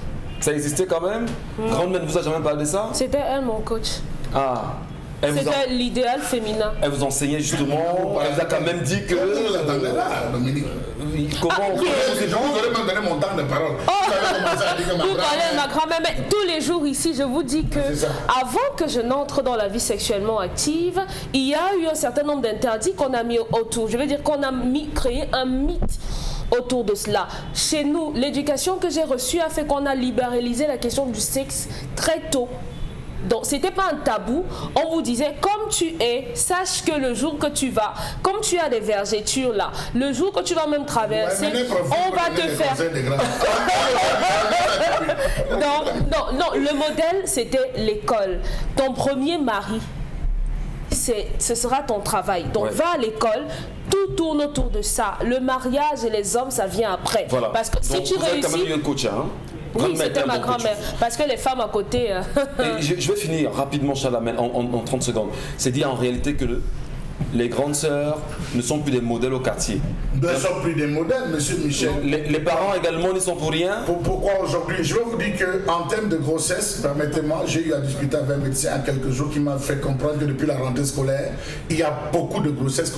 Ça existait quand même? Grande mère ne vous a jamais parlé de ça? C'était elle, mon coach. Ah. C'était l'idéal féminin. Elle vous enseignait justement, elle vous a quand même dit que... Vous attendez là, Dominique. Comment vous allez me donner mon temps de parole. Vous parlez de ma grand-mère, mais tous les jours ici, je vous dis que avant que je n'entre dans la vie sexuellement active, il y a eu un certain nombre d'interdits qu'on a mis autour. Je veux dire qu'on a créé un mythe autour de cela. Chez nous, l'éducation que j'ai reçue a fait qu'on a libéralisé la question du sexe très tôt. Donc, c'était pas un tabou. On vous disait, comme tu es, sache que le jour que tu vas, comme tu as des vergetures là, le jour que tu vas même traverser, on va te faire... Non, le modèle, c'était l'école. Ton premier mari, ce sera ton travail. Donc, va à l'école. Tout tourne autour de ça. Le mariage et les hommes, ça vient après. Voilà. Parce que si tu vous avez quand même eu un coach, hein? Oui, c'était ma grand-mère. Parce que les femmes à côté... Je vais finir rapidement, Chalamel, en 30 secondes. C'est dire en réalité que les grandes sœurs ne sont plus des modèles au quartier. Ne sont plus des modèles, monsieur Michel. Les parents également ne sont pour rien. Pourquoi aujourd'hui? Je vais vous dire qu'en termes de grossesse, permettez-moi, j'ai eu à discuter avec un médecin il y a quelques jours qui m'a fait comprendre que depuis la rentrée scolaire, il y a beaucoup de grossesses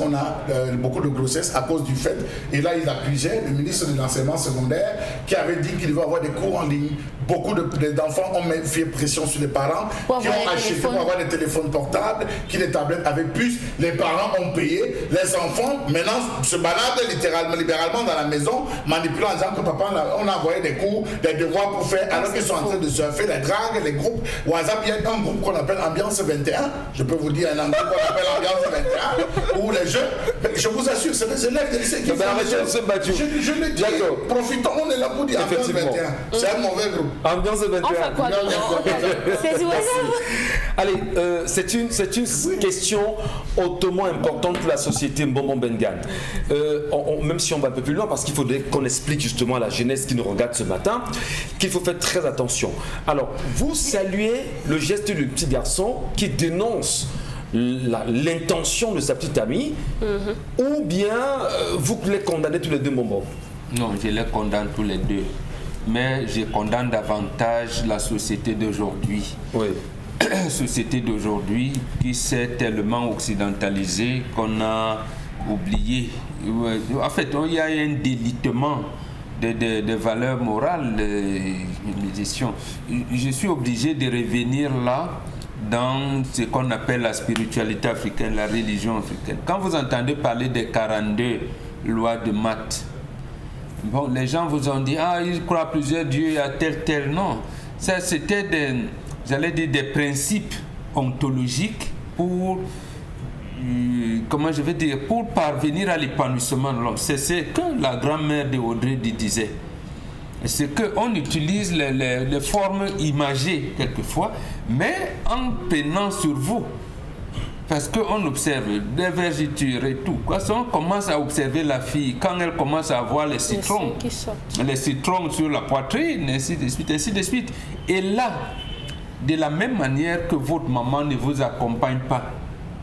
à cause du fait. Et là, il accusait le ministre de l'enseignement secondaire qui avait dit qu'il devait avoir des cours en ligne. Beaucoup d'enfants ont fait pression sur les parents qui ont acheté pour avoir des téléphones portables, des tablettes avec puces. Les parents ont payé. Les enfants, maintenant, se baladent libéralement dans la maison, manipulant en disant que papa, on a envoyé des cours, des devoirs pour faire, alors qu'ils sont en train de surfer, les dragues, les groupes. WhatsApp, il y a un groupe qu'on appelle Ambiance 21. Je peux vous dire un groupe qu'on appelle Ambiance 21, où les jeunes, je vous assure, c'est des élèves de lycée qui font. Je le dis, profitons, on est là pour dire Ambiance 21. C'est un mauvais groupe. Ambiance 21. Enfin, quoi, allez, c'est une question hautement importante pour la société Mbombo Mbengan. Même si on va un peu plus loin, parce qu'il faudrait qu'on explique justement à la jeunesse qui nous regarde ce matin qu'il faut faire très attention. Alors, vous saluez le geste du petit garçon qui dénonce l'intention de sa petite amie, ou bien vous les condamnez tous les deux, Mbombo? Non, je les condamne tous les deux. Mais je condamne davantage la société d'aujourd'hui. Oui. Société d'aujourd'hui qui s'est tellement occidentalisée qu'on a oublié. En fait, il y a un délitement de valeurs morales. Je suis obligé de revenir là dans ce qu'on appelle la spiritualité africaine, la religion africaine. Quand vous entendez parler des 42 lois de Math, bon, les gens vous ont dit, ah, ils croient à plusieurs dieux, il y a tel. Non, ça c'était des principes ontologiques pour, pour parvenir à l'épanouissement de l'homme. C'est ce que la grand-mère de Audrey disait. C'est qu'on utilise les formes imagées quelquefois, mais en peinant sur vous. Parce qu'on observe des vergetures et tout. Quand on commence à observer la fille, quand elle commence à avoir les citrons sur la poitrine, ainsi de suite. Et là, de la même manière que votre maman ne vous accompagne pas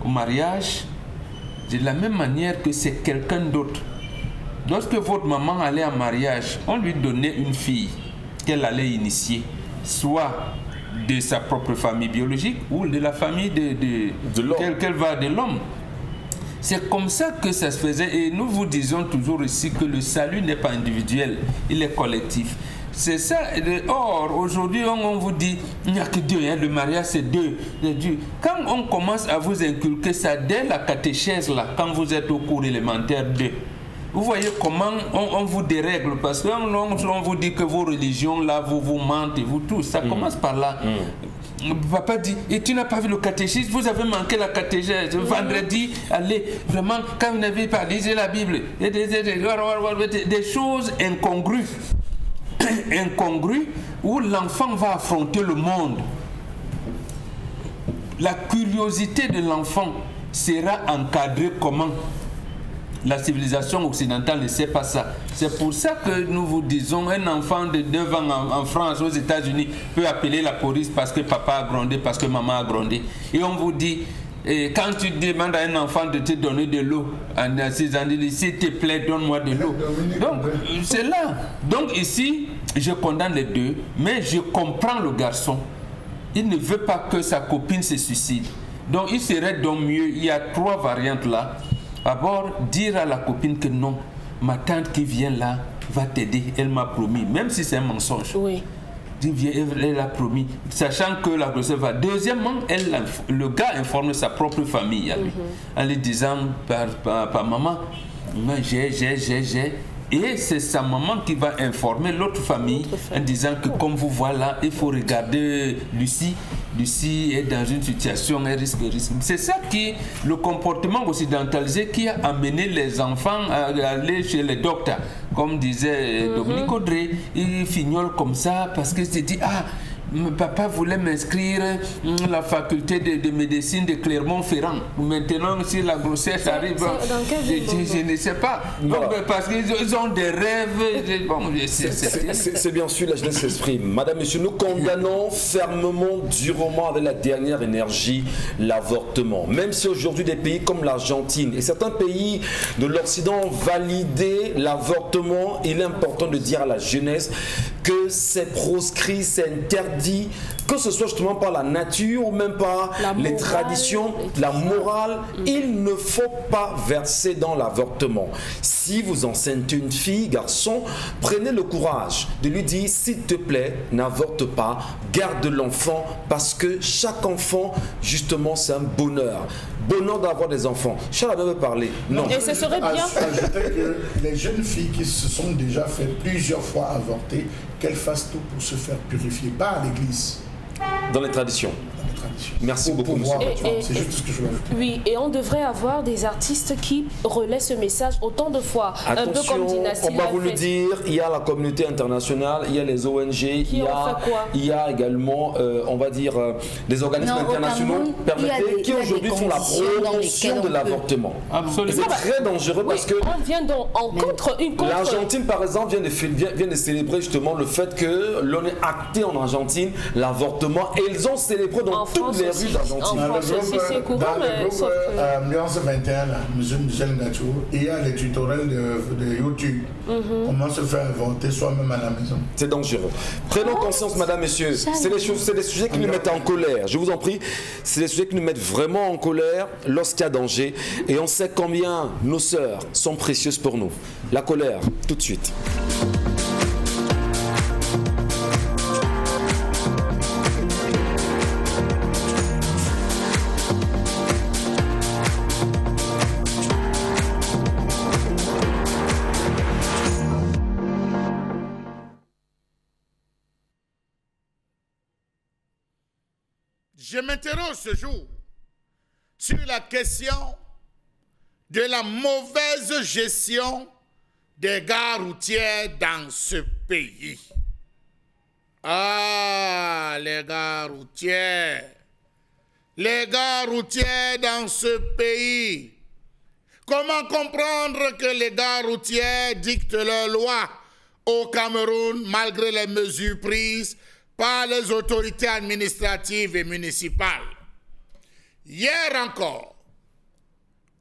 au mariage, de la même manière que c'est quelqu'un d'autre. Lorsque votre maman allait en mariage, on lui donnait une fille qu'elle allait initier, soit de sa propre famille biologique ou de la famille de l'homme. C'est comme ça que ça se faisait, et nous vous disons toujours ici que le salut n'est pas individuel, il est collectif. C'est ça. Or, aujourd'hui, on vous dit, il n'y a que Dieu, le mariage c'est Dieu. Quand on commence à vous inculquer ça dès la catéchèse, là, quand vous êtes au cours élémentaire 2, vous voyez comment on vous dérègle, parce qu'on vous dit que vos religions, là, vous mentez, vous tous. Ça commence par là. Papa dit, et tu n'as pas vu le catéchisme, vous avez manqué la catéchèse. Vendredi, allez, vraiment, quand vous n'avez pas lisé la Bible, des choses incongrues. Où l'enfant va affronter le monde. La curiosité de l'enfant sera encadrée comment? La civilisation occidentale ne sait pas ça. C'est pour ça que nous vous disons, un enfant de 9 ans en France, aux États-Unis, peut appeler la police parce que papa a grondé, parce que maman a grondé. Et on vous dit, quand tu demandes à un enfant de te donner de l'eau, à 6 ans, il dit, s'il te plaît, donne-moi de l'eau. Donc, c'est là. Donc ici, je condamne les deux, mais je comprends le garçon. Il ne veut pas que sa copine se suicide. Donc, il serait donc mieux, il y a 3 variantes là. D'abord, dire à la copine que non, ma tante qui vient là va t'aider, elle m'a promis, même si c'est un mensonge. Oui. Elle a promis, sachant que la grossesse va. Deuxièmement, le gars informe sa propre famille à lui, en lui disant par maman, j'ai. Et c'est sa maman qui va informer l'autre famille en disant que comme vous voyez là, il faut regarder Lucie. Lucie est dans une situation, elle risque. C'est ça qui, le comportement occidentalisé qui a amené les enfants à aller chez les docteurs. Comme disait Dominique Audrey, il fignole comme ça parce qu'il s'est dit, ah, papa voulait m'inscrire à la faculté de médecine de Clermont-Ferrand. Maintenant, si la grossesse arrive, je ne sais pas. Donc, parce qu'ils ont des rêves. Bon, c'est bien sûr la jeunesse s'exprime. Madame, Monsieur, nous condamnons fermement, durement, avec la dernière énergie, l'avortement. Même si aujourd'hui des pays comme l'Argentine et certains pays de l'Occident ont validé l'avortement, il est important de dire à la jeunesse que c'est proscrit, c'est interdit, que ce soit justement par la nature ou même par les traditions, la morale. Il ne faut pas verser dans l'avortement. Si vous enceintez une fille, garçon, prenez le courage de lui dire, s'il te plaît, n'avorte pas, garde l'enfant, parce que chaque enfant, justement, c'est un bonheur. Bonheur d'avoir des enfants. Charles avait parlé. Non. Et ce serait bien. Ajouter que les jeunes filles qui se sont déjà fait plusieurs fois avorter, qu'elles fassent tout pour se faire purifier, pas à l'église. Dans les traditions. Merci beaucoup, monsieur. C'est juste ce que je veux ajouter. Oui, et on devrait avoir des artistes qui relaient ce message autant de fois. Attention, un peu comme Dynastie. on va vous le dire, il y a la communauté internationale, il y a les ONG, il y a également, on va dire, des organismes internationaux qui aujourd'hui font la promotion de l'avortement. Absolument. C'est très dangereux parce que on vient en contre une contre. L'Argentine, par exemple, vient de célébrer justement le fait que l'on ait acté en Argentine l'avortement, et ils ont célébré donc toutes les rues d'Argentine. Dans le groupe Ambiance 21, là, M. Michel Ngachou, il y a les tutoriels de YouTube. Comment se faire voter soi-même à la maison. C'est dangereux. Prenons conscience, madame, messieurs. C'est des sujets qui nous mettent en colère. Je vous en prie, c'est des sujets qui nous mettent vraiment en colère lorsqu'il y a danger. Et on sait combien nos sœurs sont précieuses pour nous. La colère, tout de suite. Je m'interroge ce jour sur la question de la mauvaise gestion des gares routières dans ce pays. Ah, les gares routières. Les gares routières dans ce pays. Comment comprendre que les gares routières dictent leurs lois au Cameroun malgré les mesures prises par les autorités administratives et municipales? Hier encore,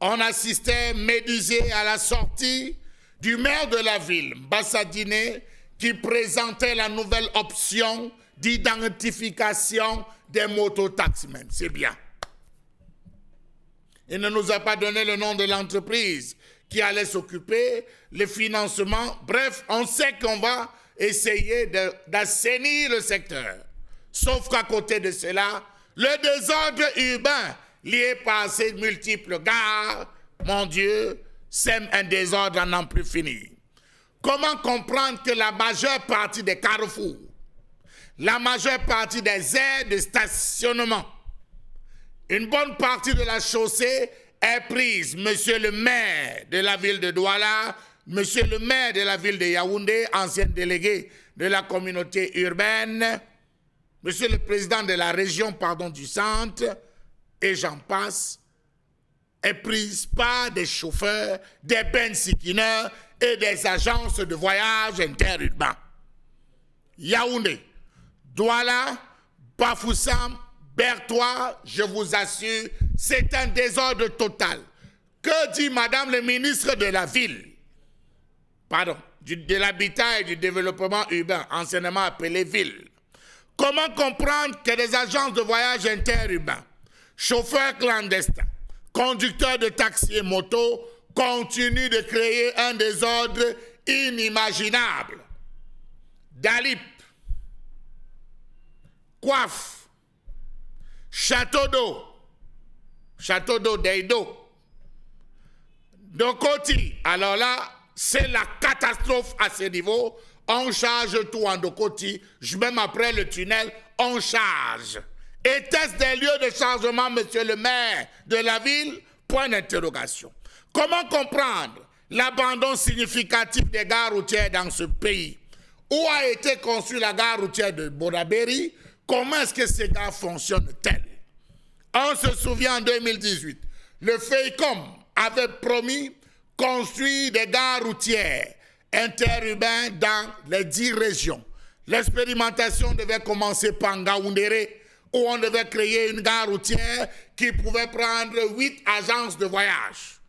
on assistait médusé à la sortie du maire de la ville, Bassadine, qui présentait la nouvelle option d'identification des mototaximens. C'est bien. Il ne nous a pas donné le nom de l'entreprise qui allait s'occuper, le financement. Bref, on sait qu'on va essayer d'assainir le secteur. Sauf qu'à côté de cela, le désordre urbain lié par ces multiples gares, mon Dieu, sème un désordre à n'en plus finir. Comment comprendre que la majeure partie des carrefours, la majeure partie des aires de stationnement, une bonne partie de la chaussée est prise, monsieur le maire de la ville de Douala, monsieur le maire de la ville de Yaoundé, ancien délégué de la communauté urbaine, monsieur le président de la région, du centre, et j'en passe, est prise par des chauffeurs, des bensikineurs et des agences de voyage interurbains. Yaoundé, Douala, Bafoussam, Bertois, je vous assure, c'est un désordre total. Que dit madame le ministre de la ville, de l'habitat et du développement urbain, anciennement appelé ville? Comment comprendre que des agences de voyage interurbains, chauffeurs clandestins, conducteurs de taxis et motos continuent de créer un désordre inimaginable? Dalip, Coiffe, Château d'eau d'Eido, Dokoti. Alors là, c'est la catastrophe à ce niveau. On charge tout en Dokoti. Même après le tunnel, on charge. Était-ce des lieux de chargement, monsieur le maire de la ville? Point d'interrogation. Comment comprendre l'abandon significatif des gares routières dans ce pays? Où a été construite la gare routière de Borabéry? Comment est-ce que ces gares fonctionnent-elles? On se souvient en 2018, le FEICOM avait promis construire des gares routières interurbaines dans les 10 régions. L'expérimentation devait commencer par Ngaoundéré, où on devait créer une gare routière qui pouvait prendre 8 agences de voyage.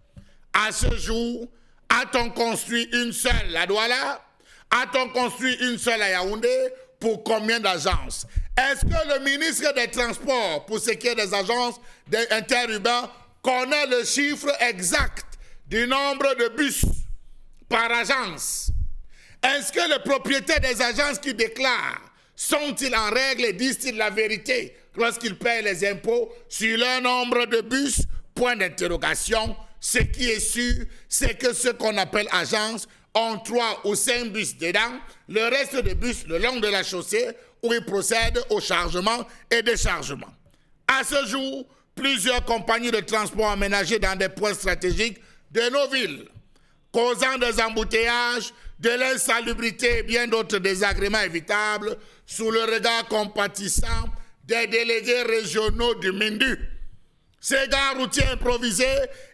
À ce jour, a-t-on construit une seule à Douala? A-t-on construit une seule à Yaoundé? Pour combien d'agences? Est-ce que le ministre des Transports, pour ce qui est des agences interurbains, connaît le chiffre exact du nombre de bus par agence? Est-ce que les propriétaires des agences qui déclarent sont-ils en règle et disent-ils la vérité lorsqu'ils paient les impôts sur leur nombre de bus? Point d'interrogation. Ce qui est sûr, c'est que ce qu'on appelle agence ont 3 ou 5 bus dedans, le reste des bus le long de la chaussée où ils procèdent au chargement et déchargement. À ce jour, plusieurs compagnies de transport aménagées dans des points stratégiques de nos villes, causant des embouteillages, de l'insalubrité et bien d'autres désagréments évitables sous le regard compatissant des délégués régionaux du Mindu. Ces gares routières improvisées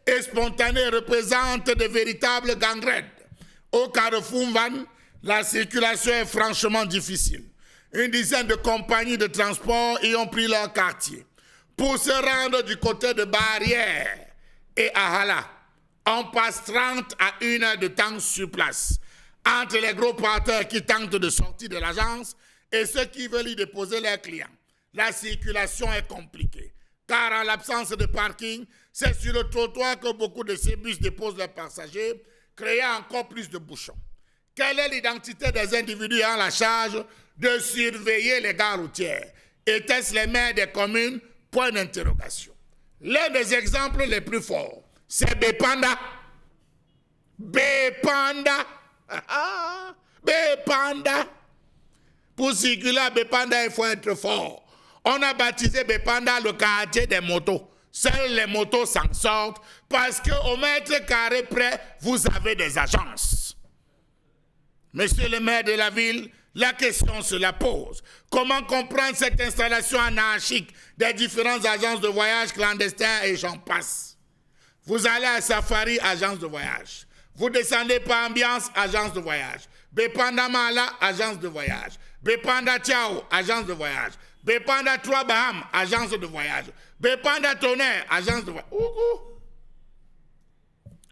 et spontanées représentent de véritables gangrènes. Au carrefour Van, la circulation est franchement difficile. Une dizaine de compagnies de transport y ont pris leur quartier. Pour se rendre du côté de Barrière et à Hala, on passe 30 à 1 heure de temps sur place. Entre les gros porteurs qui tentent de sortir de l'agence et ceux qui veulent y déposer leurs clients, la circulation est compliquée. Car en l'absence de parking, c'est sur le trottoir que beaucoup de ces bus déposent leurs passagers, créant encore plus de bouchons. Quelle est l'identité des individus en la charge de surveiller les gares routières? Étaient-ce les maires des communes? Point d'interrogation. L'un des exemples les plus forts, c'est Bepanda. Bepanda. Bepanda. Pour circuler à Bepanda, il faut être fort. On a baptisé Bepanda le quartier des motos. Seules les motos s'en sortent parce qu'au mètre carré près, vous avez des agences. Monsieur le maire de la ville, la question se la pose. Comment comprendre cette installation anarchique des différentes agences de voyage clandestins et j'en passe? Vous allez à Safari, agence de voyage. Vous descendez par Ambiance, agence de voyage. Bepanda Mala, agence de voyage. Bepanda Tiao, agence de voyage. Bepanda Trois Baham, agence de voyage. Bepanda Tonnerre, agence de voyage.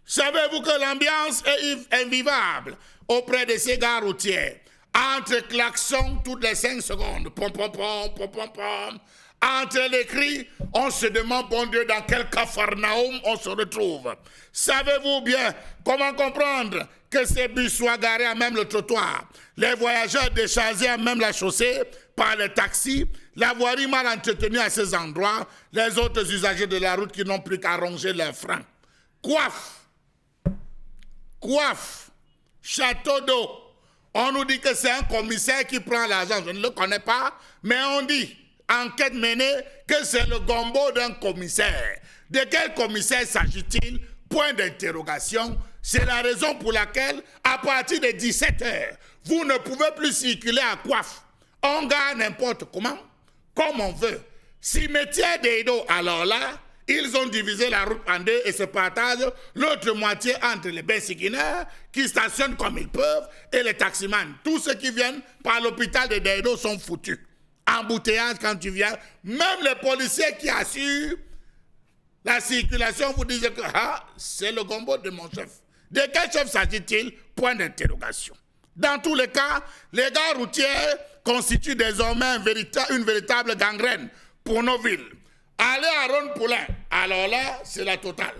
Savez-vous que l'ambiance est invivable auprès de ces gares routières? Entre klaxons toutes les 5 secondes, pom pom pom, pom pom pom. Entre les cris, on se demande, bon Dieu, dans quel capharnaüm on se retrouve. Savez-vous bien comment comprendre que ces bus soient garés à même le trottoir, les voyageurs déchargés à même la chaussée par les taxis, la voirie mal entretenue à ces endroits, les autres usagers de la route qui n'ont plus qu'à ronger leurs freins? Coiffe, château d'eau. On nous dit que c'est un commissaire qui prend l'argent. Je ne le connais pas, mais on dit, enquête menée, que c'est le gombo d'un commissaire. De quel commissaire s'agit-il? Point d'interrogation. C'est la raison pour laquelle, à partir de 17h, vous ne pouvez plus circuler à Coiffe. On gagne n'importe comment, comme on veut. Cimetière d'Edo, alors là, ils ont divisé la route en deux et se partagent l'autre moitié entre les bensikineurs qui stationnent comme ils peuvent et les taximans. Tous ceux qui viennent par l'hôpital de Deido sont foutus. Embouteillage quand tu viens. Même les policiers qui assurent la circulation vous disent que c'est le gombo de mon chef. De quel chef s'agit-il? Point d'interrogation. Dans tous les cas, les gares routières constituent désormais une véritable gangrène pour nos villes. Allez à Rhône-Poulain, alors là, c'est la totale.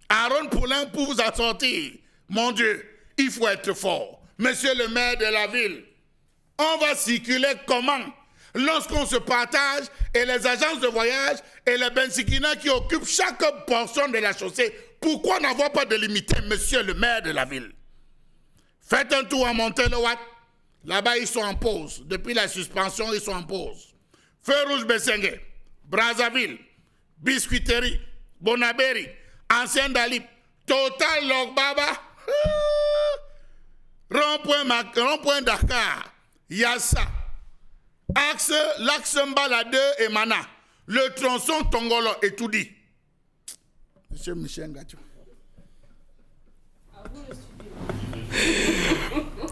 À Rhône-Poulain, pour vous en sortir, mon Dieu, il faut être fort. Monsieur le maire de la ville, on va circuler comment? Lorsqu'on se partage et les agences de voyage et les bensikinas qui occupent chaque portion de la chaussée, pourquoi n'avoir pas délimité, monsieur le maire de la ville? Faites un tour à Montéloat. Là-bas, ils sont en pause. Depuis la suspension, ils sont en pause. Feu rouge Bessengue, Brazzaville, Biscuiterie, Bonaberi, Ancien Dalip, Total Logbaba, Rond-Point Dakar, Yassa, l'axe Mbala 2 et Mana, le tronçon Tongolo et tout dit. Monsieur Michel Gatio.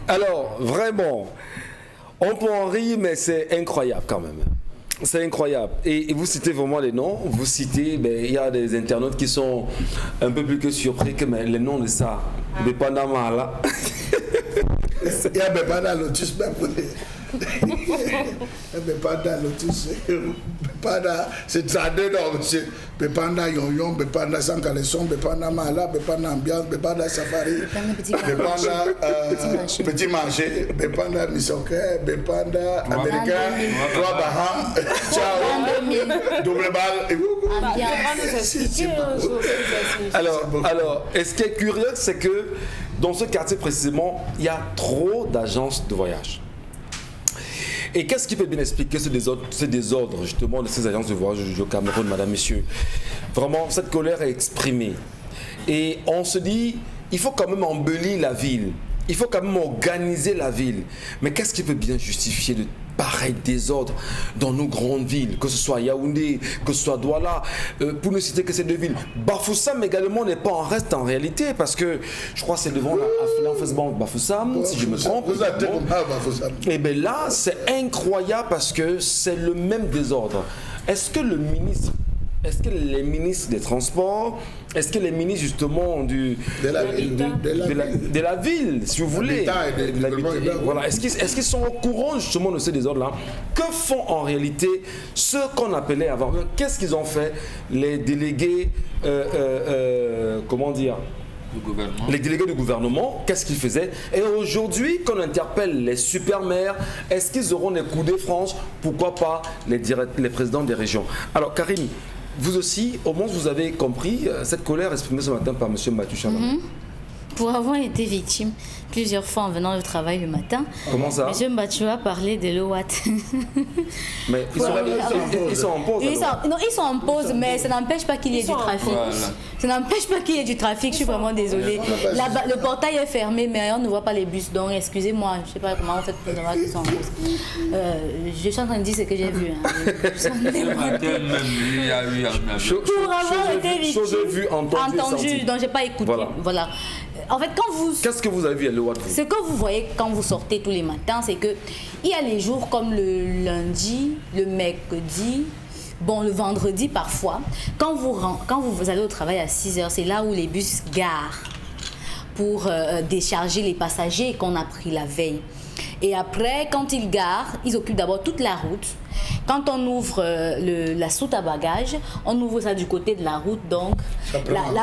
Alors, vraiment, on peut en rire, mais c'est incroyable quand même. C'est incroyable. Et vous citez vraiment les noms. Vous citez, il y a des internautes qui sont un peu plus que surpris que les noms de ça. Bepanda Mala. Il y a Bepanda Lotus, Bepanda Lotus, Bepanda, c'est traduit dans monsieur. Bepanda Yon-Yon, Bepanda Sans Caleçon, Bepanda Mala, Bepanda Ambiance, Bepanda Safari, Bepanda Petit Marché, Bepanda Missoké, Bepanda Américain, Trois Baham, Ciao, Double Balle. Alors, et ce qui est curieux, c'est que dans ce quartier précisément, il y a trop d'agences de voyage. Et qu'est-ce qui peut bien expliquer ce désordre justement de ces agences de voyage au Cameroun, madame, messieurs? Vraiment, cette colère est exprimée. Et on se dit, il faut quand même embellir la ville. Il faut quand même organiser la ville. Mais qu'est-ce qui peut bien justifier de pareil désordre dans nos grandes villes, que ce soit Yaoundé, que ce soit Douala, pour ne citer que ces deux villes. Bafoussam également n'est pas en reste en réalité, parce que je crois que c'est devant la Bank Bafoussam, si je me trompe. Et bien là, c'est incroyable parce que c'est le même désordre. est-ce que le ministre, est-ce que les ministres des Transports, est-ce que les ministres justement de la ville, si vous voulez, voilà, est-ce qu'ils sont au courant justement de ces désordres-là? Que font en réalité ceux qu'on appelait avant? Qu'est-ce qu'ils ont fait, les délégués, comment dire, les délégués du gouvernement, qu'est-ce qu'ils faisaient? Et aujourd'hui, quand on interpelle les super-maires, est-ce qu'ils auront des coups de France? Pourquoi pas les présidents des régions? Alors Karim, vous aussi, au moins vous avez compris cette colère exprimée ce matin par M. Mathieu Chalama. Pour avoir été victime plusieurs fois en venant au travail le matin. Comment ça? M. Mathieu a parlé de l'OAT. Mais ils sont en pause. Non, ils sont en pause, mais ça n'empêche pas qu'il y ait du trafic. Voilà. Ça n'empêche pas qu'il y ait du trafic, je suis vraiment désolée. Le portail est fermé, mais on ne voit pas les bus, donc excusez-moi, je ne sais pas comment on fait pour savoir qu'ils sont en pause. Je suis en train de dire ce que j'ai vu. Pour avoir été victime, entendu, donc je n'ai pas écouté. Voilà. En fait, qu'est-ce que vous avez vu à l'OAT? Ce que vous voyez quand vous sortez tous les matins, c'est que il y a les jours comme le lundi, le mercredi, le vendredi parfois. Quand vous allez au travail à 6h, c'est là où les bus garent pour décharger les passagers qu'on a pris la veille. Et après, quand ils garent, ils occupent d'abord toute la route. Quand on ouvre la soute à bagages, on ouvre ça du côté de la route, donc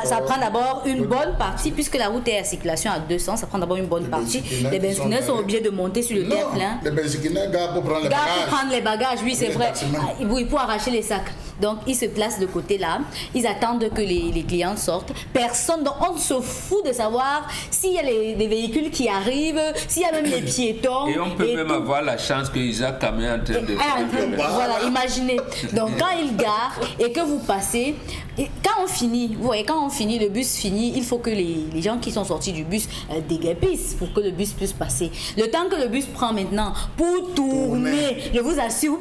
ça prend d'abord une bonne partie, puisque la route est à circulation à 200, ça prend d'abord une bonne partie. Les benzineurs sont obligés de monter sur le terre-plein. Les benzineurs gardent pour prendre les bagages. Pour prendre les bagages, oui, c'est vrai. Oui, pour arracher les sacs. Donc, ils se placent de côté là, ils attendent que les clients sortent. Personne, donc on se fout de savoir s'il y a des véhicules qui arrivent, s'il y a même les piétons. Et on peut même avoir la chance que Isaac Kamé est en train de... Voilà, imaginez. Donc, quand il gare et que vous passez, quand on finit, vous voyez, quand on finit, le bus finit, il faut que les gens qui sont sortis du bus déguerpissent pour que le bus puisse passer. Le temps que le bus prend maintenant pour tourner, je vous assure,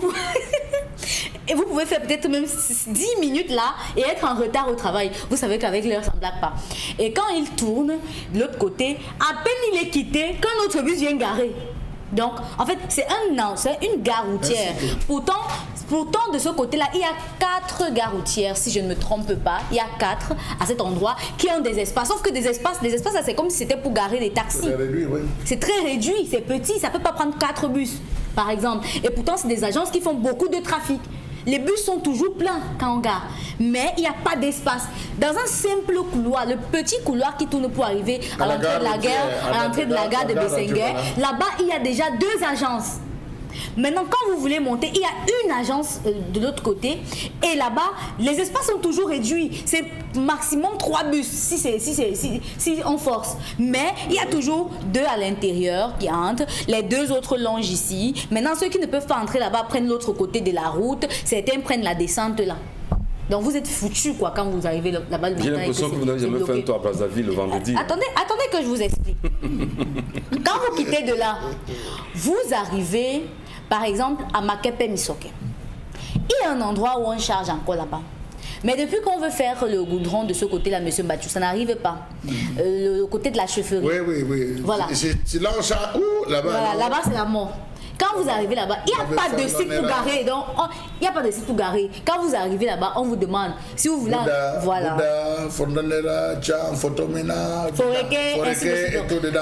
et vous pouvez faire peut-être même 10 minutes là et être en retard au travail. Vous savez qu'avec l'heure, ça ne blague pas. Et quand il tourne de l'autre côté, à peine il est quitté, qu'un autre bus vient garer. Donc, en fait, c'est une gare routière. Pourtant, de ce côté-là, il y a 4 gares routières, si je ne me trompe pas. Il y a 4 à cet endroit qui ont des espaces. Sauf que des espaces, c'est comme si c'était pour garer des taxis. C'est très réduit, c'est petit, ça ne peut pas prendre 4 bus, par exemple. Et pourtant, c'est des agences qui font beaucoup de trafic. Les bus sont toujours pleins quand on gare, mais il n'y a pas d'espace. Dans un simple couloir, le petit couloir qui tourne pour arriver à l'entrée de la gare de Bessenguer, là-bas, il y a déjà 2 agences. Maintenant, quand vous voulez monter, il y a une agence de l'autre côté et là-bas, les espaces sont toujours réduits. C'est maximum 3 bus si on force. Mais il y a toujours 2 à l'intérieur qui entrent. Les 2 autres longent ici. Maintenant, ceux qui ne peuvent pas entrer là-bas prennent l'autre côté de la route. Certains prennent la descente là. Donc vous êtes foutus quoi quand vous arrivez là-bas le matin. J'ai l'impression que vous n'avez jamais fait un tour à Brazzaville le vendredi. Attendez que je vous explique. Quand vous quittez de là, vous arrivez par exemple à Makepe Misoke. Il y a un endroit où on charge encore là-bas. Mais depuis qu'on veut faire le goudron de ce côté-là, M. Mathieu, ça n'arrive pas. Le côté de la chaufferie. Oui. Voilà. C'est là où on charge. Là-bas. Voilà, là-bas c'est la mort. Quand vous arrivez là-bas, il n'y a pas de site pour garer. Donc, il n'y a pas de site pour garer. Quand vous arrivez là-bas, on vous demande si vous voulez. Voilà. Fondanera, Tcham, Fotomena, Foreke, et tout dedans.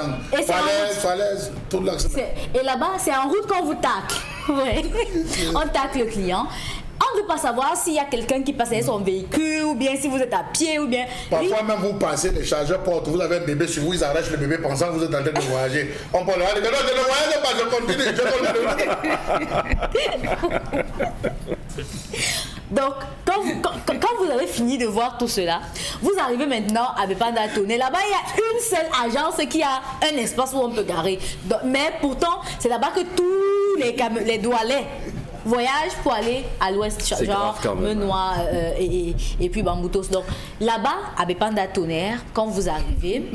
Falaise, tout l'axe. Et là-bas, c'est en route qu'on vous tacle. Ouais. On tacle le client. On ne veut pas savoir s'il y a quelqu'un qui passe avec son véhicule ou bien si vous êtes à pied ou bien... Parfois même vous passez, les chargeurs portent, vous avez un bébé sur vous, ils arrachent le bébé pensant que vous êtes en train de voyager. On peut le dire, non, je ne voyage pas, je continue. Donc, quand vous avez fini de voir tout cela, vous arrivez maintenant à Bepanda Toné. Là-bas, il y a une seule agence qui a un espace où on peut garer. Donc, mais pourtant, c'est là-bas que tous les doualets voyage pour aller à l'ouest, genre Menoir et puis Bamboutos. Donc là-bas, à Bepanda Tonnerre, quand vous arrivez,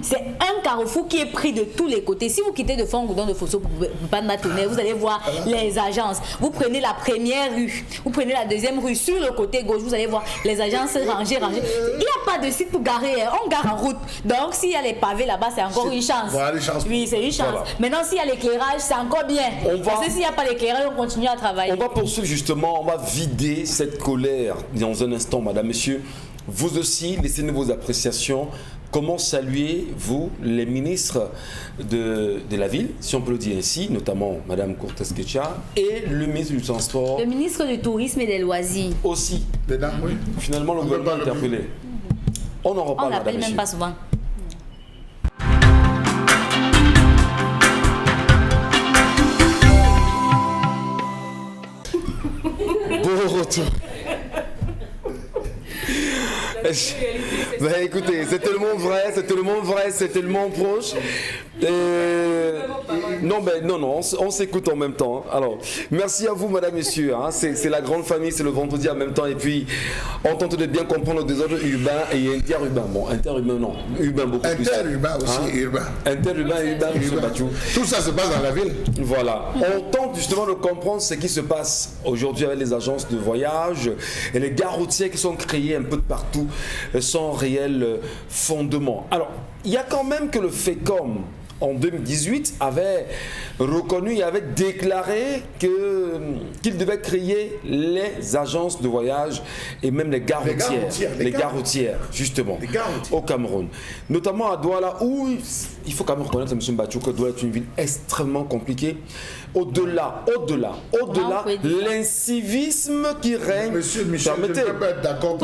c'est un carrefour qui est pris de tous les côtés. Si vous quittez de Fongoudon de Fosso pour Bepanda Tonnerre, vous allez voir les agences. Vous prenez la première rue, vous prenez la deuxième rue, sur le côté gauche, vous allez voir les agences rangées. Il n'y a pas de site pour garer, on gare en route. Donc s'il y a les pavés là-bas, c'est encore une chance. Voilà, les chances. Oui, c'est une chance. Voilà. Maintenant, s'il y a l'éclairage, c'est encore bien. Parce que s'il n'y a pas l'éclairage, on continue continuer à travailler. On va poursuivre justement, on va vider cette colère dans un instant, madame, monsieur. Vous aussi, laissez-nous vos appréciations. Comment saluez-vous les ministres de la ville, si on peut le dire ainsi, notamment madame Cortez-Quechua et le ministre du Transport? Le ministre du Tourisme et des Loisirs. Aussi. Dedans, oui. Finalement, le gouvernement est interpellé. On en reparle, On madame, l'appelle monsieur. même pas souvent. Bon retour. Ben, écoutez, c'est tellement vrai, c'est tellement proche. Non, on s'écoute en même temps. Alors, merci à vous, madame, messieurs. Hein. C'est la grande famille, c'est le vendredi en même temps. Et puis, on tente de bien comprendre le désordre urbain et interurbain. Bon, interurbain, non. Urbain, beaucoup plus. Interurbain aussi, Hein? urbain. Interurbain et urbain, monsieur Bachou. Tout ça se passe dans la ville. Voilà. On tente justement de comprendre ce qui se passe aujourd'hui avec les agences de voyage et les gares routières qui sont créées un peu de partout sans réel fondement. Alors, il y a quand même que le FECOM, en 2018, avait reconnu et avait déclaré qu'il devait créer les agences de voyage et même les gares routières. Les gares routières, justement, au Cameroun. Notamment à Douala, où il faut quand même reconnaître, M. Mbachou, que Douala est une ville extrêmement compliquée. Au-delà, l'incivisme qui règne. Monsieur Michel, je ne peux pas être d'accord.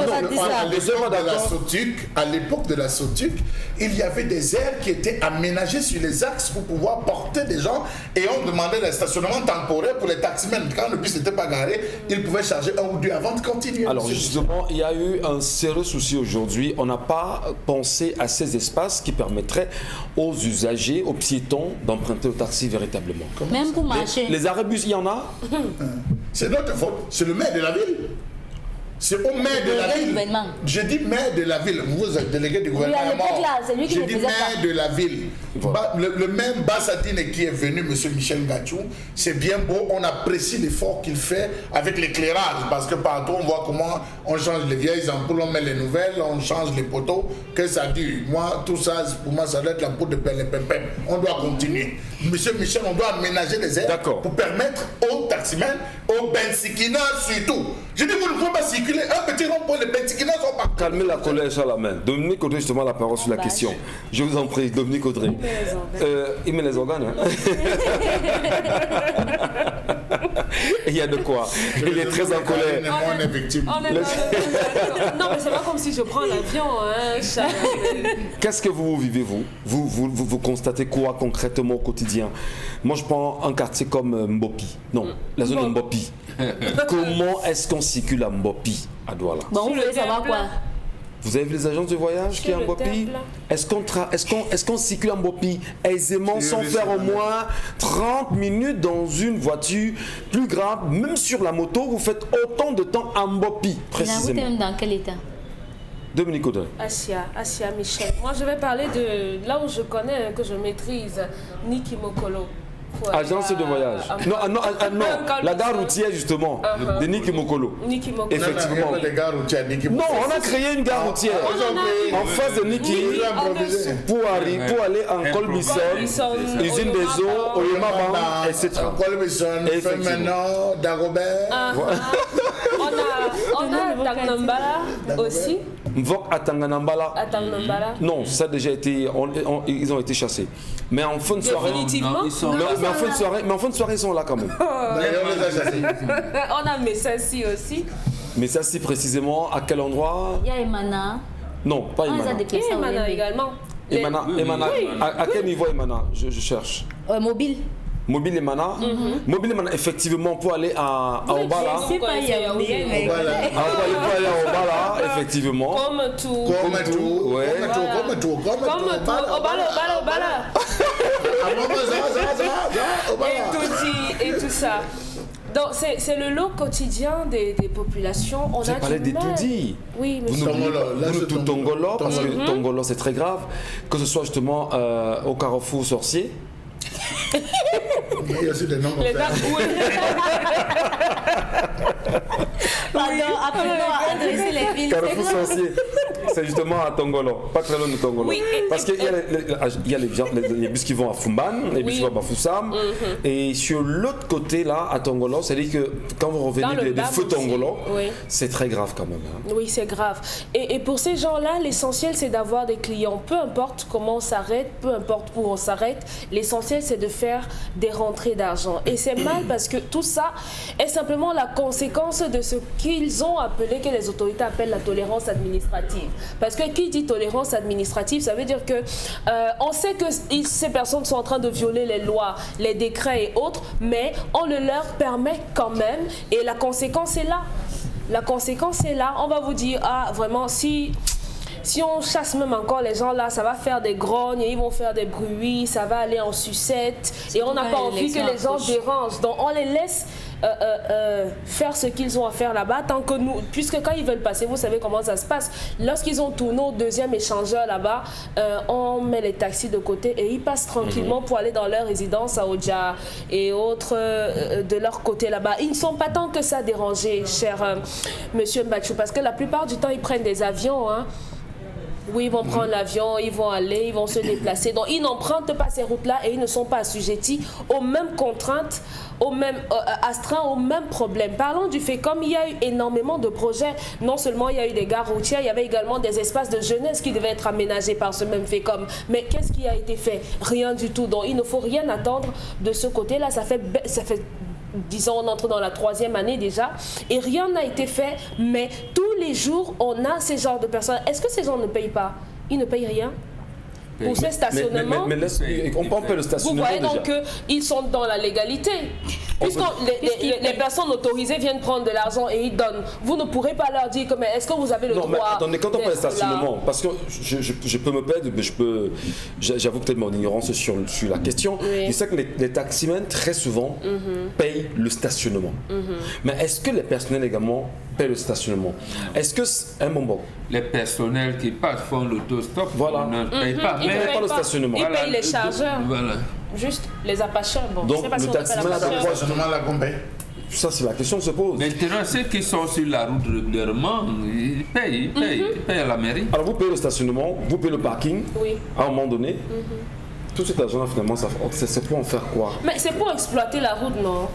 À l'époque de la SOTUC, il y avait des aires qui étaient aménagées sur les axes pour pouvoir porter des gens et on demandait le stationnement temporaire pour les taximens. Quand le bus n'était pas garé, ils pouvaient charger un ou deux avant de continuer. Alors justement, il y a eu un sérieux souci aujourd'hui. On n'a pas pensé à ces espaces qui permettraient aux usagers, aux piétons d'emprunter le taxi véritablement. Même pour marcher. Les arrêts bus, il y en a. C'est notre faute. C'est le maire de la ville. C'est au maire de la ville. Je dis maire de la ville. Vous êtes délégué du gouvernement. Je dis maire de la ville. Voilà. Le même Bassadine qui est venu, M. Michel Gachou, c'est bien beau. On apprécie l'effort qu'il fait avec l'éclairage. Parce que partout, on voit comment on change les vieilles ampoules, on met les nouvelles, on change les poteaux. Que ça dure. Moi, tout ça, pour moi, ça doit être la poudre de pépin. On doit continuer. Monsieur Michel, on doit aménager les aires pour permettre aux taximens, aux bensikinas surtout. Je dis, vous ne pouvez pas circuler. Un petit rond pour les bensikinas sont pas. Calmez la colère sur la main. Dominique Audrey, justement, la parole sur la question. Je vous en prie, Dominique Audrey. Il met les organes. Hein? Il y a de quoi. Il est très en colère. On est victime. Non, mais c'est pas comme si je prends l'avion. Hein, qu'est-ce que vous vivez, vous constatez quoi concrètement au quotidien? Moi, je prends un quartier comme Mbopi. Non, la zone de Mbopi. Comment est-ce qu'on circule à Mbopi, à Douala? Bon, vous voulez savoir quoi? Vous avez vu les agences de voyage qui sont en Mbopi? Est-ce qu'on circule en Mbopi aisément sans faire au moins 30 minutes dans une voiture plus grave? Même sur la moto, vous faites autant de temps à Mbopi, précisément. La route est dans quel état? Dominique Audrey. Asia Michel. Moi, je vais parler de là où je connais, que je maîtrise, Niki Mokolo. Agence de voyage. Non, la gare routière justement, de Niki Mokolo. Effectivement. Non, on a créé une gare routière en face de Niki pour aller en Colbison, usine des eaux, Oyemaban, etc. Colbison, Femenon, Dagobert. On a Tangnambala aussi. Mvok à Tanganambala. Non, ça a déjà été. Ils ont été chassés. Mais en fin de soirée. Définitivement. Mais en fin de soirée, ils sont là quand même. On a Messassi aussi. Messassi précisément, à quel endroit? Il y a Emana. Non, pas Emana. Il y a Emana également. Emana. À quel niveau Emana? Je cherche. Mobile. Mobile Emana. Mobile Emana, effectivement, pour aller à Obala. Je sais pas, il y a pour aller à Obala, effectivement. Comme tout. Obala. Et tout ça. Donc c'est le lot quotidien des populations. On a parlé des Toudi. Oui, mais vous nous tout Tongolo, parce que Tongolo c'est très grave. Que ce soit justement au Carrefour Sorcier. Il y a aussi des noms comme ça. Pardon, apprenons à adresser les villes. Carrefour Sorcier. c'est justement à Tongolo, pas très loin de Tongolo. Oui, parce qu'il y a les bus qui vont à Fumban, les bus qui vont à Bafoussam. Et sur l'autre côté, là, à Tongolo, c'est-à-dire que quand vous revenez des feux Tongolo, c'est très grave quand même. Hein. Oui, c'est grave. Et pour ces gens-là, l'essentiel, c'est d'avoir des clients. Peu importe comment on s'arrête, peu importe où on s'arrête, l'essentiel, c'est de faire des rentrées d'argent. Et c'est mal parce que tout ça est simplement la conséquence de ce qu'ils ont appelé, que les autorités appellent la tolérance administrative. Parce que qui dit tolérance administrative, ça veut dire que on sait que ces personnes sont en train de violer les lois, les décrets et autres, mais on le leur permet quand même. Et la conséquence est là. La conséquence est là. On va vous dire, ah, vraiment, si on chasse même encore les gens là, ça va faire des grognes, ils vont faire des bruits, ça va aller en sucette. Et on n'a pas envie que les gens dérangent. Donc on les laisse faire ce qu'ils ont à faire là-bas, tant que nous, puisque quand ils veulent passer, vous savez comment ça se passe. Lorsqu'ils ont tourné au deuxième échangeur là-bas, on met les taxis de côté et ils passent tranquillement pour aller dans leur résidence à Oja et autres de leur côté là-bas. Ils ne sont pas tant que ça dérangés, cher monsieur Mbachou, parce que la plupart du temps, ils prennent des avions, hein. Oui, ils vont prendre l'avion, ils vont aller, ils vont se déplacer. Donc, ils n'empruntent pas ces routes-là et ils ne sont pas assujettis aux mêmes contraintes, aux mêmes astreints, aux mêmes problèmes. Parlons du FECOM, il y a eu énormément de projets. Non seulement il y a eu des gares routières, il y avait également des espaces de jeunesse qui devaient être aménagés par ce même FECOM. Mais qu'est-ce qui a été fait? Rien du tout. Donc, il ne faut rien attendre de ce côté-là. Ça fait disons, on entre dans la 3e année déjà, et rien n'a été fait, mais tous les jours, on a ces genres de personnes. Est-ce que ces gens ne payent pas? Ils ne payent rien pour ce stationnement. Mais on peut le stationnement. Vous voyez donc qu'ils sont dans la légalité. Puisque les personnes autorisées viennent prendre de l'argent et ils donnent. Vous ne pourrez pas leur dire que, mais est-ce que vous avez le droit? Non, mais attendez, quand on parle de stationnement, parce que je peux me perdre, mais j'avoue peut-être mon ignorance sur la question. Oui. Je sais que les taximens, très souvent, payent le stationnement. Mais est-ce que les personnels également payent le stationnement? Est-ce que un bonbon? Les personnels qui font l'autostop, voilà, ne payent pas. Ils ne payent pas le stationnement. Ils payent les chargeurs. Voilà. Juste les apacheurs. Bon, donc le taximan la combien? Ça, c'est la question que se pose. Maintenant, ceux qui sont sur la route régulièrement, ils payent à la mairie. Alors, vous payez le stationnement, vous payez le parking, à un moment donné. Tout cet argent-là, finalement, c'est pour en faire quoi? Mais c'est pour exploiter la route, non?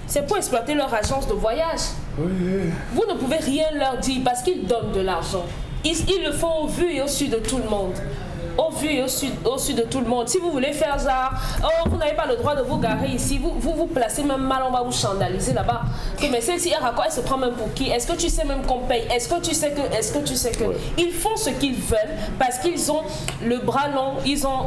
C'est pour exploiter leur agence de voyage. Oui. Vous ne pouvez rien leur dire parce qu'ils donnent de l'argent. Ils le font au vu et au su de tout le monde. Au vu et au su de tout le monde. Si vous voulez faire genre, oh, vous n'avez pas le droit de vous garer ici, vous placez même mal, on va vous scandaliser là-bas. Mais celle-ci, elle se prend même pour qui? Est-ce que tu sais même qu'on paye? Est-ce que tu sais que ouais. Ils font ce qu'ils veulent parce qu'ils ont le bras long, ils ont,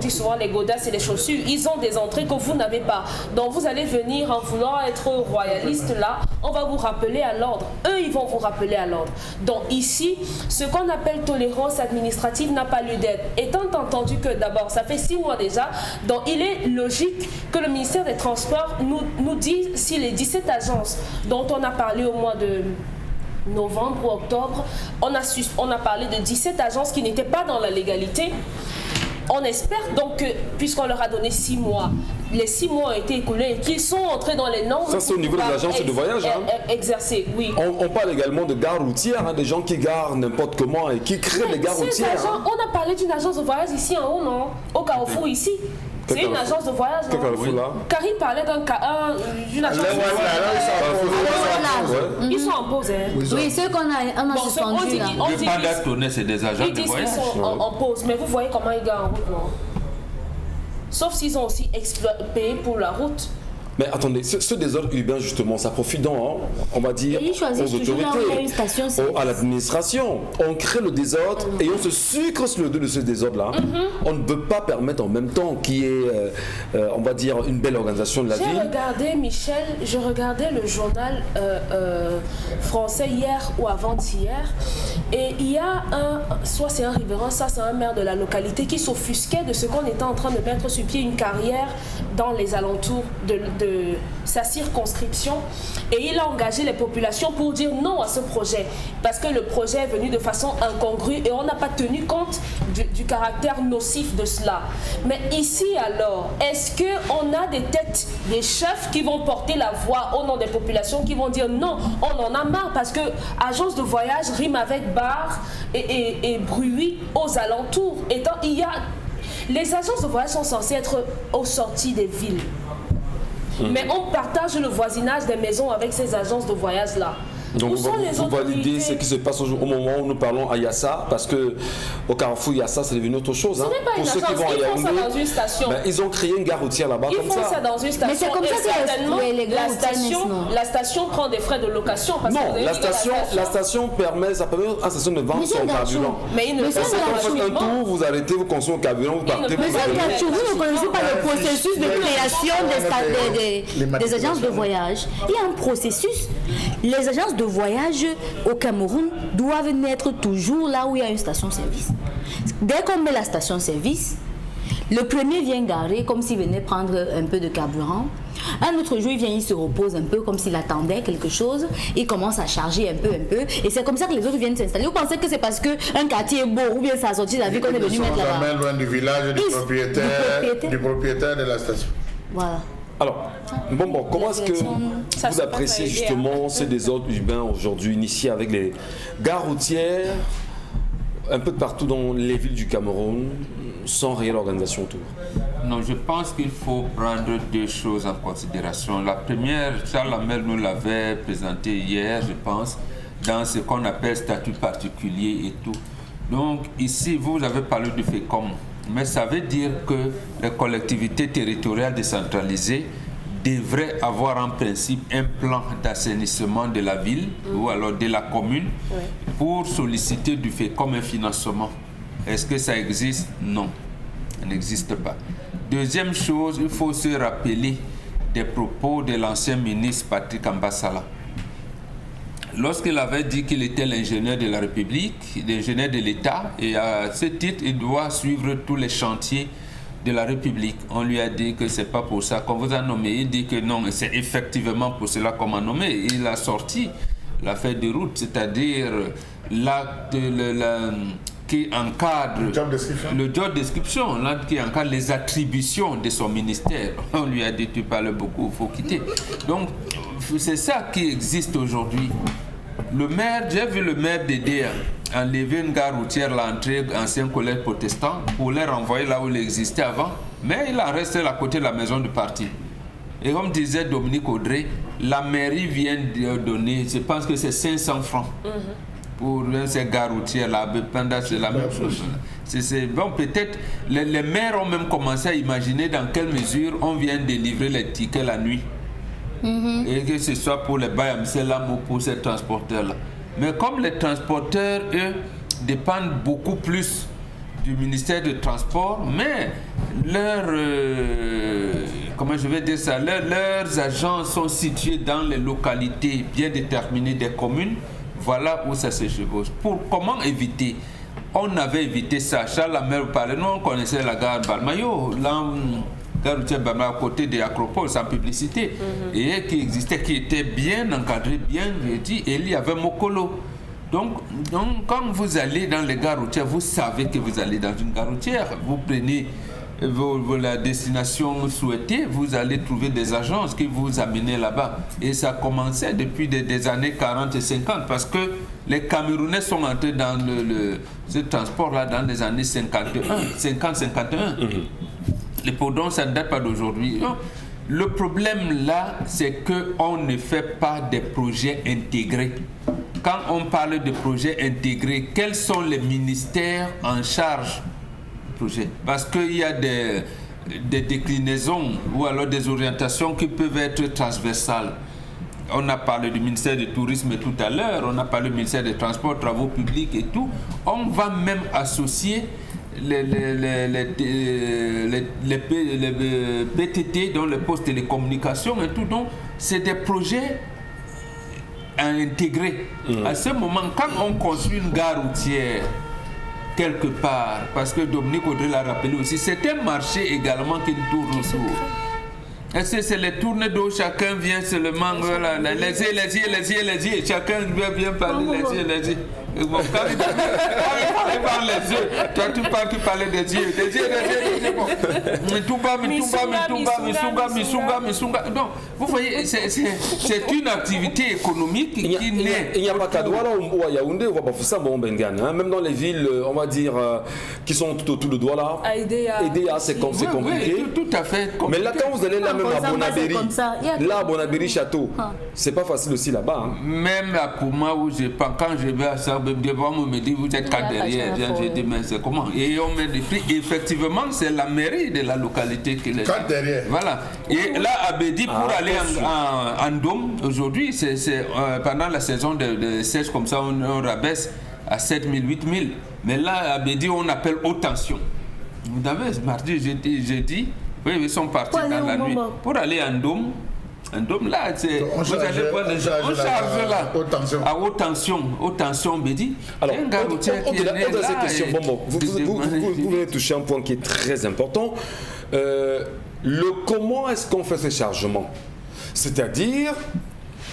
souvent les godasses et les chaussures, ils ont des entrées que vous n'avez pas. Donc vous allez venir en voulant être royaliste là, on va vous rappeler à l'ordre. Eux, ils vont vous rappeler à l'ordre. Donc ici, ce qu'on appelle tolérance administrative n'a pas lieu d'être. Étant entendu que d'abord, ça fait 6 mois déjà, donc il est logique que le ministère des Transports nous dise si les 17 agences dont on a parlé au mois de novembre ou octobre, on a parlé de 17 agences qui n'étaient pas dans la légalité. On espère donc que, puisqu'on leur a donné 6 mois, les 6 mois ont été écoulés et qu'ils sont entrés dans les normes. Ça, c'est au niveau de l'agence de voyage. Exercer, oui. On parle également de gares routières, des gens qui garent n'importe comment et qui créent des gares routières. On a parlé d'une agence de voyage ici en haut, non? Au Carrefour, ici. C'est une agence de voyage, non? Karim parlait d'une agence de voyage. Ils sont en pause, hein? Oui, ceux qu'on a suspendus là. Le mandat tourné, c'est des agents de voyage. Ils disent qu'ils sont en pause, mais vous voyez comment ils gagnent en route, non? Sauf s'ils ont aussi payé pour la route. Mais attendez, ce désordre urbain, justement, ça profite donc, on va dire, aux autorités, à l'administration. On crée le désordre et on se sucre sur le dos de ce désordre-là. On ne peut pas permettre en même temps qu'il y ait, on va dire, une belle organisation de la ville. J'ai regardé, Michel, je regardais le journal français hier ou avant-hier, et il y a soit c'est un riverain, ça c'est un maire de la localité qui s'offusquait de ce qu'on était en train de mettre sur pied, une carrière dans les alentours de sa circonscription, et il a engagé les populations pour dire non à ce projet parce que le projet est venu de façon incongrue et on n'a pas tenu compte du caractère nocif de cela. Mais ici alors, est-ce qu'on a des têtes, des chefs qui vont porter la voix au nom des populations, qui vont dire non, on en a marre, parce que agence de voyage rime avec bar et bruit aux alentours. Les agences de voyage sont censées être aux sorties des villes. Mais on partage le voisinage des maisons avec ces agences de voyage-là. Donc vous validez ce qui se passe au moment où nous parlons à Yassa, parce que au Carrefour Yassa c'est devenu autre chose. Ce n'est pas une agence, ils font ça dans une station. Ben, ils ont créé une gare routière là-bas comme ça. Ils font ça dans une station. Mais c'est comme ça que la station prend des frais de location. Parce non, la station permet à la station de vendre son carburant. Mais ils ne font pas un tour, vous arrêtez, vous consommez le carburant, vous partez. Mais vous ne connaissez pas le processus de création des agences de voyage. Il y a un processus. Les agences de voyage au Cameroun doivent naître toujours là où il y a une station-service. Dès qu'on met la station-service, le premier vient garer comme s'il venait prendre un peu de carburant. Un autre jour, il vient, il se repose un peu comme s'il attendait quelque chose. Il commence à charger un peu. Et c'est comme ça que les autres viennent s'installer. Vous pensez que c'est parce qu'un quartier est beau ou bien ça a sorti de la vie qu'on est venu mettre là-bas? Jamais loin du village du propriétaire de la station. Voilà. Alors, comment est-ce que vous appréciez justement ces désordres urbains aujourd'hui initiés avec les gares routières un peu de partout dans les villes du Cameroun sans réelle organisation autour? Non, je pense qu'il faut prendre deux choses en considération. La première, Charles Lamel nous l'avait présenté hier, je pense, dans ce qu'on appelle statut particulier et tout. Donc ici, vous avez parlé du FECOM. Mais ça veut dire que les collectivités territoriales décentralisées devraient avoir en principe un plan d'assainissement de la ville ou alors de la commune pour solliciter du fait comme un financement. Est-ce que ça existe? Non, ça n'existe pas. Deuxième chose, il faut se rappeler des propos de l'ancien ministre Patrick Ambassala. Lorsqu'il avait dit qu'il était l'ingénieur de la République, l'ingénieur de l'État, et à ce titre, il doit suivre tous les chantiers de la République. On lui a dit que c'est pas pour ça qu'on vous a nommé. Il dit que non, c'est effectivement pour cela qu'on m'a nommé. Il a sorti la feuille de route, c'est-à-dire l'acte qui encadre le job description, l'acte qui encadre les attributions de son ministère. On lui a dit tu parles beaucoup, il faut quitter. Donc c'est ça qui existe aujourd'hui. Le maire, j'ai vu le maire d'aider à enlever une gare routière, l'entrée ancien collège protestant, pour les renvoyer là où il existait avant, mais il en reste à côté de la maison du parti. Et comme disait Dominique Audrey, la mairie vient de donner, je pense que c'est 500 francs pour ces gares routières là, c'est la même chose. Bon, peut-être les maires ont même commencé à imaginer dans quelle mesure on vient de livrer les tickets la nuit. Et que ce soit pour les Bayamselam ou pour ces transporteurs-là. Mais comme les transporteurs, eux, dépendent beaucoup plus du ministère du Transport, mais leurs agences sont situées dans les localités bien déterminées des communes, voilà où ça se chevauche. Comment éviter? On avait évité ça. Charles Lamel parlait, nous on connaissait la gare Balmayo, à côté des Acropoles, sans publicité, et qui existait, qui était bien encadré, bien dit, et il y avait Mokolo. Donc, quand vous allez dans les gares routières, vous savez que vous allez dans une gare routière, vous prenez la destination souhaitée, vous allez trouver des agences qui vous amènent là-bas. Et ça commençait depuis des années 40 et 50, parce que les Camerounais sont entrés dans ce transport-là dans les années 50-51. Donc ça ne date pas d'aujourd'hui. Le problème là, c'est qu'on ne fait pas des projets intégrés. Quand on parle de projets intégrés, quels sont les ministères en charge du projet? Parce qu'il y a des déclinaisons ou alors des orientations qui peuvent être transversales. On a parlé du ministère du Tourisme tout à l'heure, on a parlé du ministère des Transports, Travaux publics et tout. On va même associer les PTT, dans les postes de télécommunications et tout. Donc, c'est des projets à intégrer. À ce moment, quand on construit une gare routière quelque part, parce que Dominique Audrey l'a rappelé aussi, c'est un marché également qui tourne autour. Est-ce que c'est les tournées d'eau, chacun vient seulement, voilà, les yeux, chacun vient parler, les yeux. Bon, quand il parle les yeux, toi tu parles qu'il parlait des yeux. Des yeux. Bon. Misunga. Donc, vous voyez, c'est une activité économique qui naît. Il n'y a pas qu'à Douala ou à Yaoundé, on voit pas ça, bon, Bengane. Hein. Même dans les villes, on va dire, qui sont tout autour de Douala, Edea, c'est compliqué. Oui, tout à fait. Mais là, quand vous allez là, même à Bonabéry, là, à Bonabéry Château, c'est pas facile aussi là-bas. Hein. Même à Pouma, où je pense, quand je vais à ça, devant on me dit, vous êtes quatre derrière. Je dis, mais c'est comment? Et on met des prix. Effectivement, c'est la mairie de la localité qui les. Quatre derrière. Voilà. Et là, à Bédi, pour aller en Dôme, aujourd'hui, c'est pendant la saison de sèche comme ça, on rabaisse à 7 000, 8 000. Mais là, à Bédi, on appelle haute tension. Vous savez, mardi, jeudi, oui, ils sont partis dans la nuit. Pour aller en Dôme, là, vous allez voir on charge là, à haute tension, Bédi. Alors, au-delà de ces questions, vous venez toucher un point qui est très important. Comment est-ce qu'on fait ces chargements? C'est-à-dire,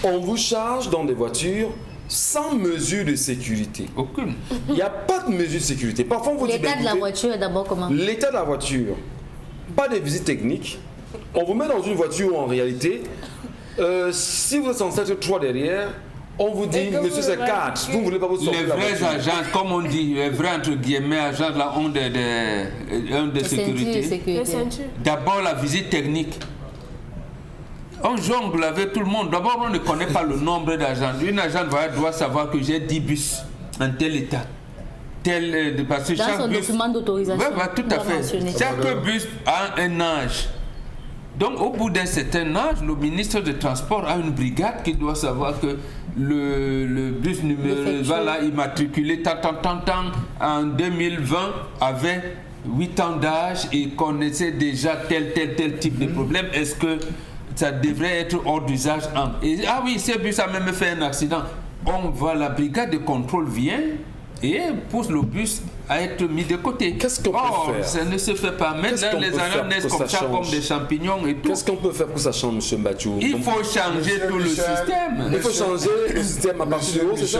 on vous charge dans des voitures sans mesure de sécurité. Aucune. Il n'y a pas de mesure de sécurité. Parfois, on vous dit... L'état de la voiture est d'abord comment? L'état de la voiture, pas de visite technique. On vous met dans une voiture où, en réalité, si vous êtes censé être 3 derrière, on vous dit, monsieur, c'est 4. Vous ne voulez pas vous sortir les la vrais voiture. agents, comme on dit, les vrais entre guillemets agents là ont des sécurités. D'abord la visite technique. On jongle avec tout le monde. D'abord, on ne connaît pas le nombre d'agents. Une agent doit savoir que j'ai 10 bus en tel état. Parce que dans chaque son bus, document d'autorisation. Oui, tout à fait. Chaque bus a un âge. Donc, au bout d'un certain âge, le ministre des Transports a une brigade qui doit savoir que le bus immatriculé en 2020 avait 8 ans d'âge et connaissait déjà tel type de problème. Est-ce que ça devrait être hors d'usage? Ah oui, ce bus a même fait un accident. La brigade de contrôle vient et pousse le bus à être mis de côté. Qu'est-ce qu'on peut faire? Ça ne se fait pas. Maintenant, les agents naissent comme ça, comme des champignons et tout. Qu'est-ce qu'on peut faire pour que ça change, M. Mbachou? Il faut changer tout le système. Il faut changer le système à partir de haut, c'est ça?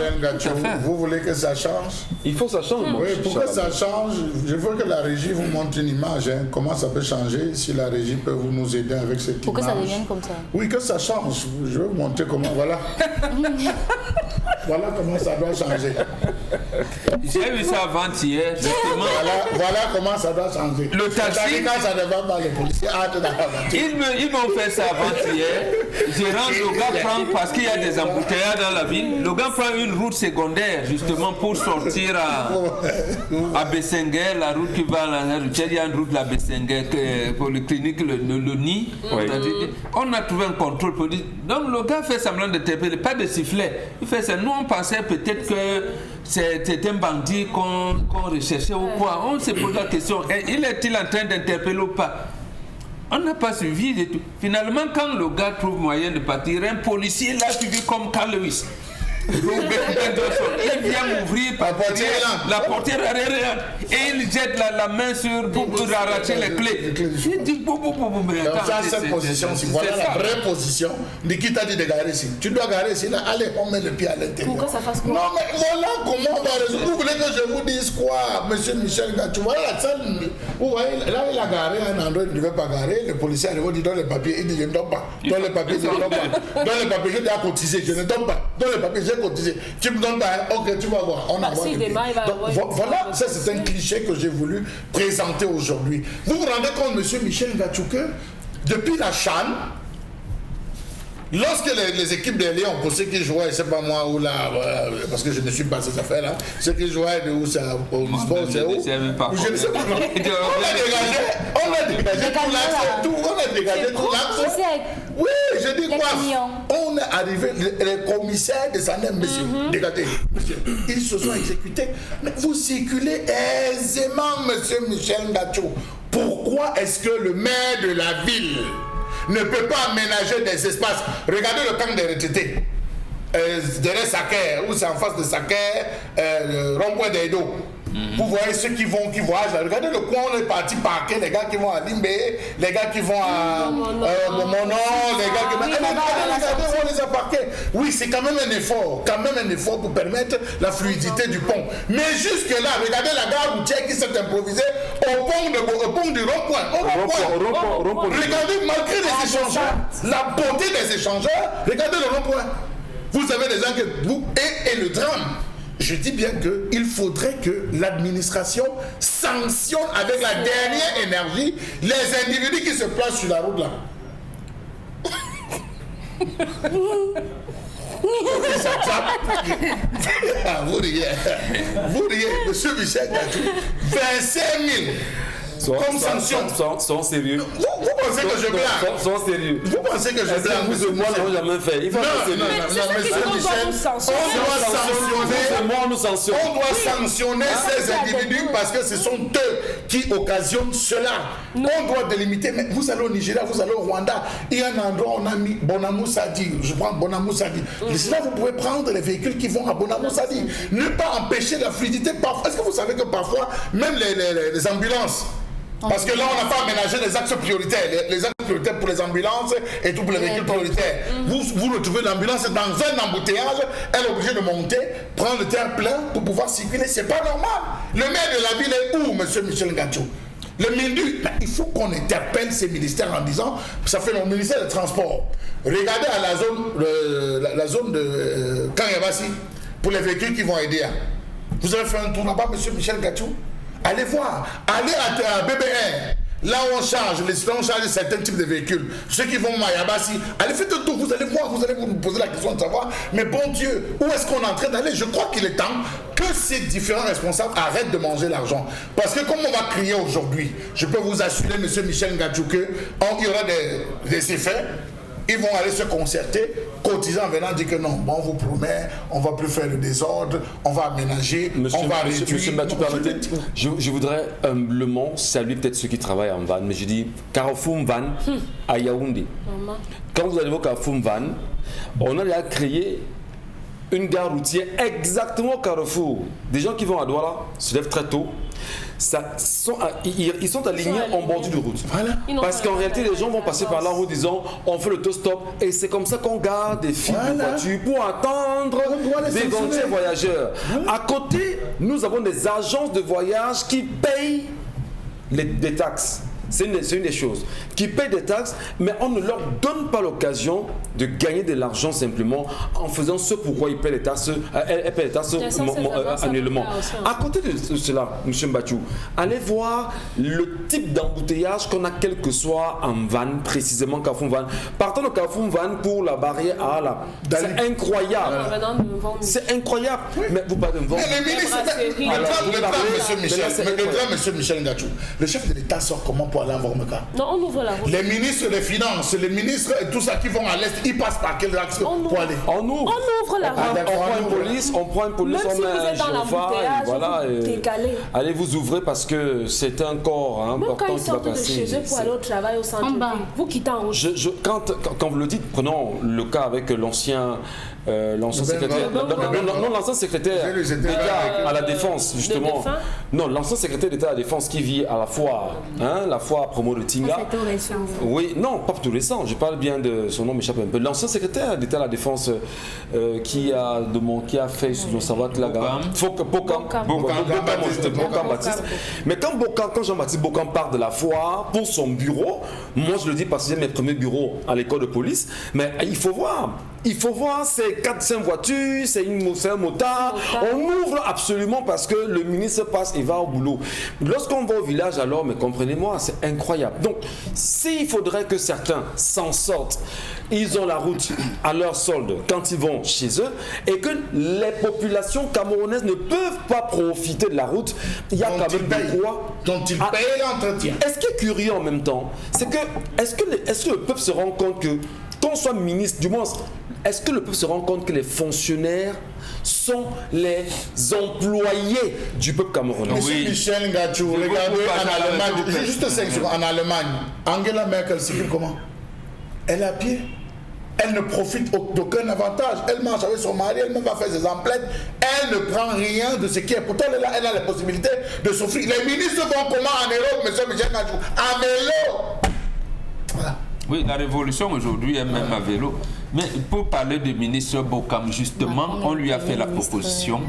Vous voulez que ça change? Il faut que ça change. Oui, pour que ça change, je veux que la régie vous montre une image. Hein. Comment ça peut changer? Si la régie peut vous nous aider avec cette image. Pour que ça devienne comme ça. Oui, que ça change. Je vais vous montrer comment. Voilà. Voilà comment ça doit changer. J'ai vu ça avant-hier, justement. Voilà comment ça doit changer. Le taxi. Quand ça ne va pas, les policiers entrent dans la voiture. Ils m'ont fait ça avant-hier. Je rentre, le gars prend, parce qu'il y a des embouteillages dans la ville, le gars prend une route secondaire, justement, pour sortir à Bessenguer, la route qui va à la routière. Il y a une route à Bessenguer, pour le clinique, le nid. Oui. On a trouvé un contrôle police. Donc le gars fait semblant d'interpeller, pas de sifflet. Il fait ça. Nous, on pensait peut-être que c'était un bandit qu'on recherchait ou quoi. On s'est posé la question, il est-il en train d'interpeller ou pas? On n'a pas suivi de tout. Finalement, quand le gars trouve moyen de partir, un policier l'a suivi comme Carl Lewis. Il vient m'ouvrir la portière arrière et il jette la main pour arracher les clés. Je dis dans cette position, voilà la vraie position de qui t'a dit de garer ici. Tu dois garer ici, là, allez, on met le pied à l'intérieur. Pourquoi ça fasse quoi? Non, mais voilà comment on va résoudre. Vous voulez que je vous dise quoi, monsieur Michel Ngachou? Voilà la salle. Vous voyez, là, il a garé à un endroit où il ne devait pas garer. Le policier arrive, il dit donne les papiers. Il dit je ne donne pas. Donne les papiers, je ne donne pas. Donne les papiers, j'ai déjà cotisé, je ne donne pas. Donne les papiers, j'ai cotisé. Tu me donnes pas, ok, tu vas voir. On a voilà, ça c'est un cliché que j'ai voulu présenter aujourd'hui. Vous vous rendez compte, monsieur Michel Ngachou, que depuis la CHAN, lorsque les équipes des Lions, pour ceux qui jouaient, c'est pas moi ou là, parce que je ne suis pas ces affaires-là, ceux qui jouaient de où c'est au sport, c'est où? Je ne sais pas. On a dégagé tout l'axe. Oui, je dis quoi? On est arrivé, les commissaires de Sanem, monsieur, dégagez, monsieur, ils se sont exécutés. Mais vous circulez aisément, monsieur Michel Ngachou. Pourquoi est-ce que le maire de la ville ne peut pas aménager des espaces? Regardez le camp des retraités. Derrière Saker, ou c'est en face de Saker, rond-point d'Edo. Vous voyez ceux qui voyagent là. Regardez le coin, on est parti parquer, les gars qui vont à Limbe, les gars qui vont à Monon, les gars qui vont... Regardez où on les a parqués. Oui, c'est quand même un effort pour permettre la fluidité du pont. Mais jusque-là, regardez la gare routière qui s'est improvisée au pont du rond-point. Regardez, malgré les échangeurs, la beauté des échangeurs, regardez le rond-point. Vous avez des gens que vous... Et le drame, je dis bien qu'il faudrait que l'administration sanctionne avec la dernière énergie les individus qui se placent sur la route là. Vous riez, monsieur Michel Gadjou, 25 000 comme sanction. Sont sérieux. Vous pensez que je blague? Sont sérieux. Vous pensez que je blague? Vous et moi, nous n'avons jamais fait. Il faut monsieur Michel, on doit sanctionner ces individus parce que ce sont eux qui occasionnent cela. On doit délimiter. Mais vous allez au Nigeria, vous allez au Rwanda. Il y a un endroit où on a mis Bonamou Sadi. Je prends Bonamou Sadi. Là, vous pouvez prendre les véhicules qui vont à Bonamou Sadi. Ne pas empêcher la fluidité. Est-ce que vous savez que parfois, même les ambulances, parce que là, on n'a pas aménagé les axes prioritaires. Les axes prioritaires pour les ambulances et tout pour les véhicules prioritaires. Vous retrouvez l'ambulance dans un embouteillage, elle est obligée de monter, prendre le terre plein pour pouvoir circuler. C'est pas normal. Le maire de la ville est où, monsieur Michel Gadjou? Le MINDU, il faut qu'on interpelle ces ministères en disant, ça fait le ministère des Transports. Regardez à la zone de Kanyabasi, pour les véhicules qui vont aider. Vous avez fait un tour là-bas, monsieur Michel Gadjou? Allez voir, allez à BBR, là où on charge certains types de véhicules, ceux qui vont à Mayabasi, allez faites un tour, vous allez voir, vous allez vous poser la question de savoir, mais bon Dieu, où est-ce qu'on est en train d'aller? Je crois qu'il est temps que ces différents responsables arrêtent de manger l'argent. Parce que comme on va crier aujourd'hui, je peux vous assurer, monsieur Michel Gadjou, qu'il y aura des effets. Ils vont aller se concerter, cotisant, venant dire que non, bon, on vous promet, on ne va plus faire le désordre, on va aménager, on va réduire. Monsieur Batou, permettez, je voudrais humblement saluer peut-être ceux qui travaillent en van, mais je dis Carrefour Van à Yaoundé. Quand vous allez au Carrefour Van, on a déjà créé une gare routière exactement au Carrefour. Des gens qui vont à Douala se lèvent très tôt. Ils sont alignés en bordure de route. Voilà. Parce qu'en réalité, les gens vont passer par là en disant on fait le stop et c'est comme ça qu'on garde des fils de voitures pour attendre d'éventuels voyageurs. À côté, nous avons des agences de voyage qui payent des taxes. C'est une des choses. Qui payent des taxes, mais on ne leur donne pas l'occasion de gagner de l'argent simplement en faisant ce pourquoi ils paient les taxes, annuellement. À côté de cela, M. Mbachou, allez voir le type d'embouteillage qu'on a quel que soit en van, précisément Carrefour Van. Partons de Carrefour Van pour la barrière à Ala. C'est incroyable. C'est incroyable. Mais vous parlez de vent. Mais les ministres, M. Michel Gadjou, le chef de l'État sort comment pour aller en Vormeka? Non, on ouvre la route. Les ministres des Finances, les ministres et tout ça qui vont à l'Est, ils passent par quel axe pour aller? On ouvre la route. On prend une police, on met un gyrophare, voilà. Allez vous ouvrir parce que c'est un corps important qui va passer. Même quand ils sortent de chez eux pour aller au travail au centre, vous quittez en route. Quand vous le dites, prenons le cas avec l'ancien secrétaire, l'ancien secrétaire d'État à la Défense, justement. Non, l'ancien secrétaire d'État à la Défense qui vit à la fois, la fois promo de Tinga. C'est tout récent. Oui, non, pas tout récent, je parle bien de son nom, m'échappe un peu. L'ancien secrétaire d'État à la Défense qui a fait le savoir là-bas. Bocan Baptiste. Mais quand Jean-Baptiste Bocan part de la foire pour son bureau, moi je le dis parce que j'ai mes premiers bureaux à l'école de police, mais il faut voir, c'est 4-5 voitures, c'est un motard. On ouvre absolument parce que le ministre passe et va au boulot. Lorsqu'on va au village, alors, mais comprenez-moi, c'est incroyable. Donc, s'il faudrait que certains s'en sortent, ils ont la route à leur solde quand ils vont chez eux et que les populations camerounaises ne peuvent pas profiter de la route, il y a quand même de quoi. Dont ils payent l'entretien. Est-ce qui est curieux en même temps, c'est que est-ce que le peuple se rend compte que, qu'on soit ministre, du moins, est-ce que le peuple se rend compte que les fonctionnaires sont les employés du peuple camerounais? Monsieur Michel Gadjou, regardez en Allemagne, juste 5 secondes, en Allemagne, Angela Merkel circule comment? Elle est à pied. elle ne profite d'aucun avantage. Elle marche avec son mari, elle-même va faire ses emplettes, elle ne prend rien de ce qui est. Pourtant, elle a la possibilité de s'offrir. Les ministres vont comment en Europe, M. Michel Ngachou? À vélo. Voilà. Oui, la révolution aujourd'hui est même à vélo. Mais pour parler du ministre Bokam, justement, on lui a fait la proposition.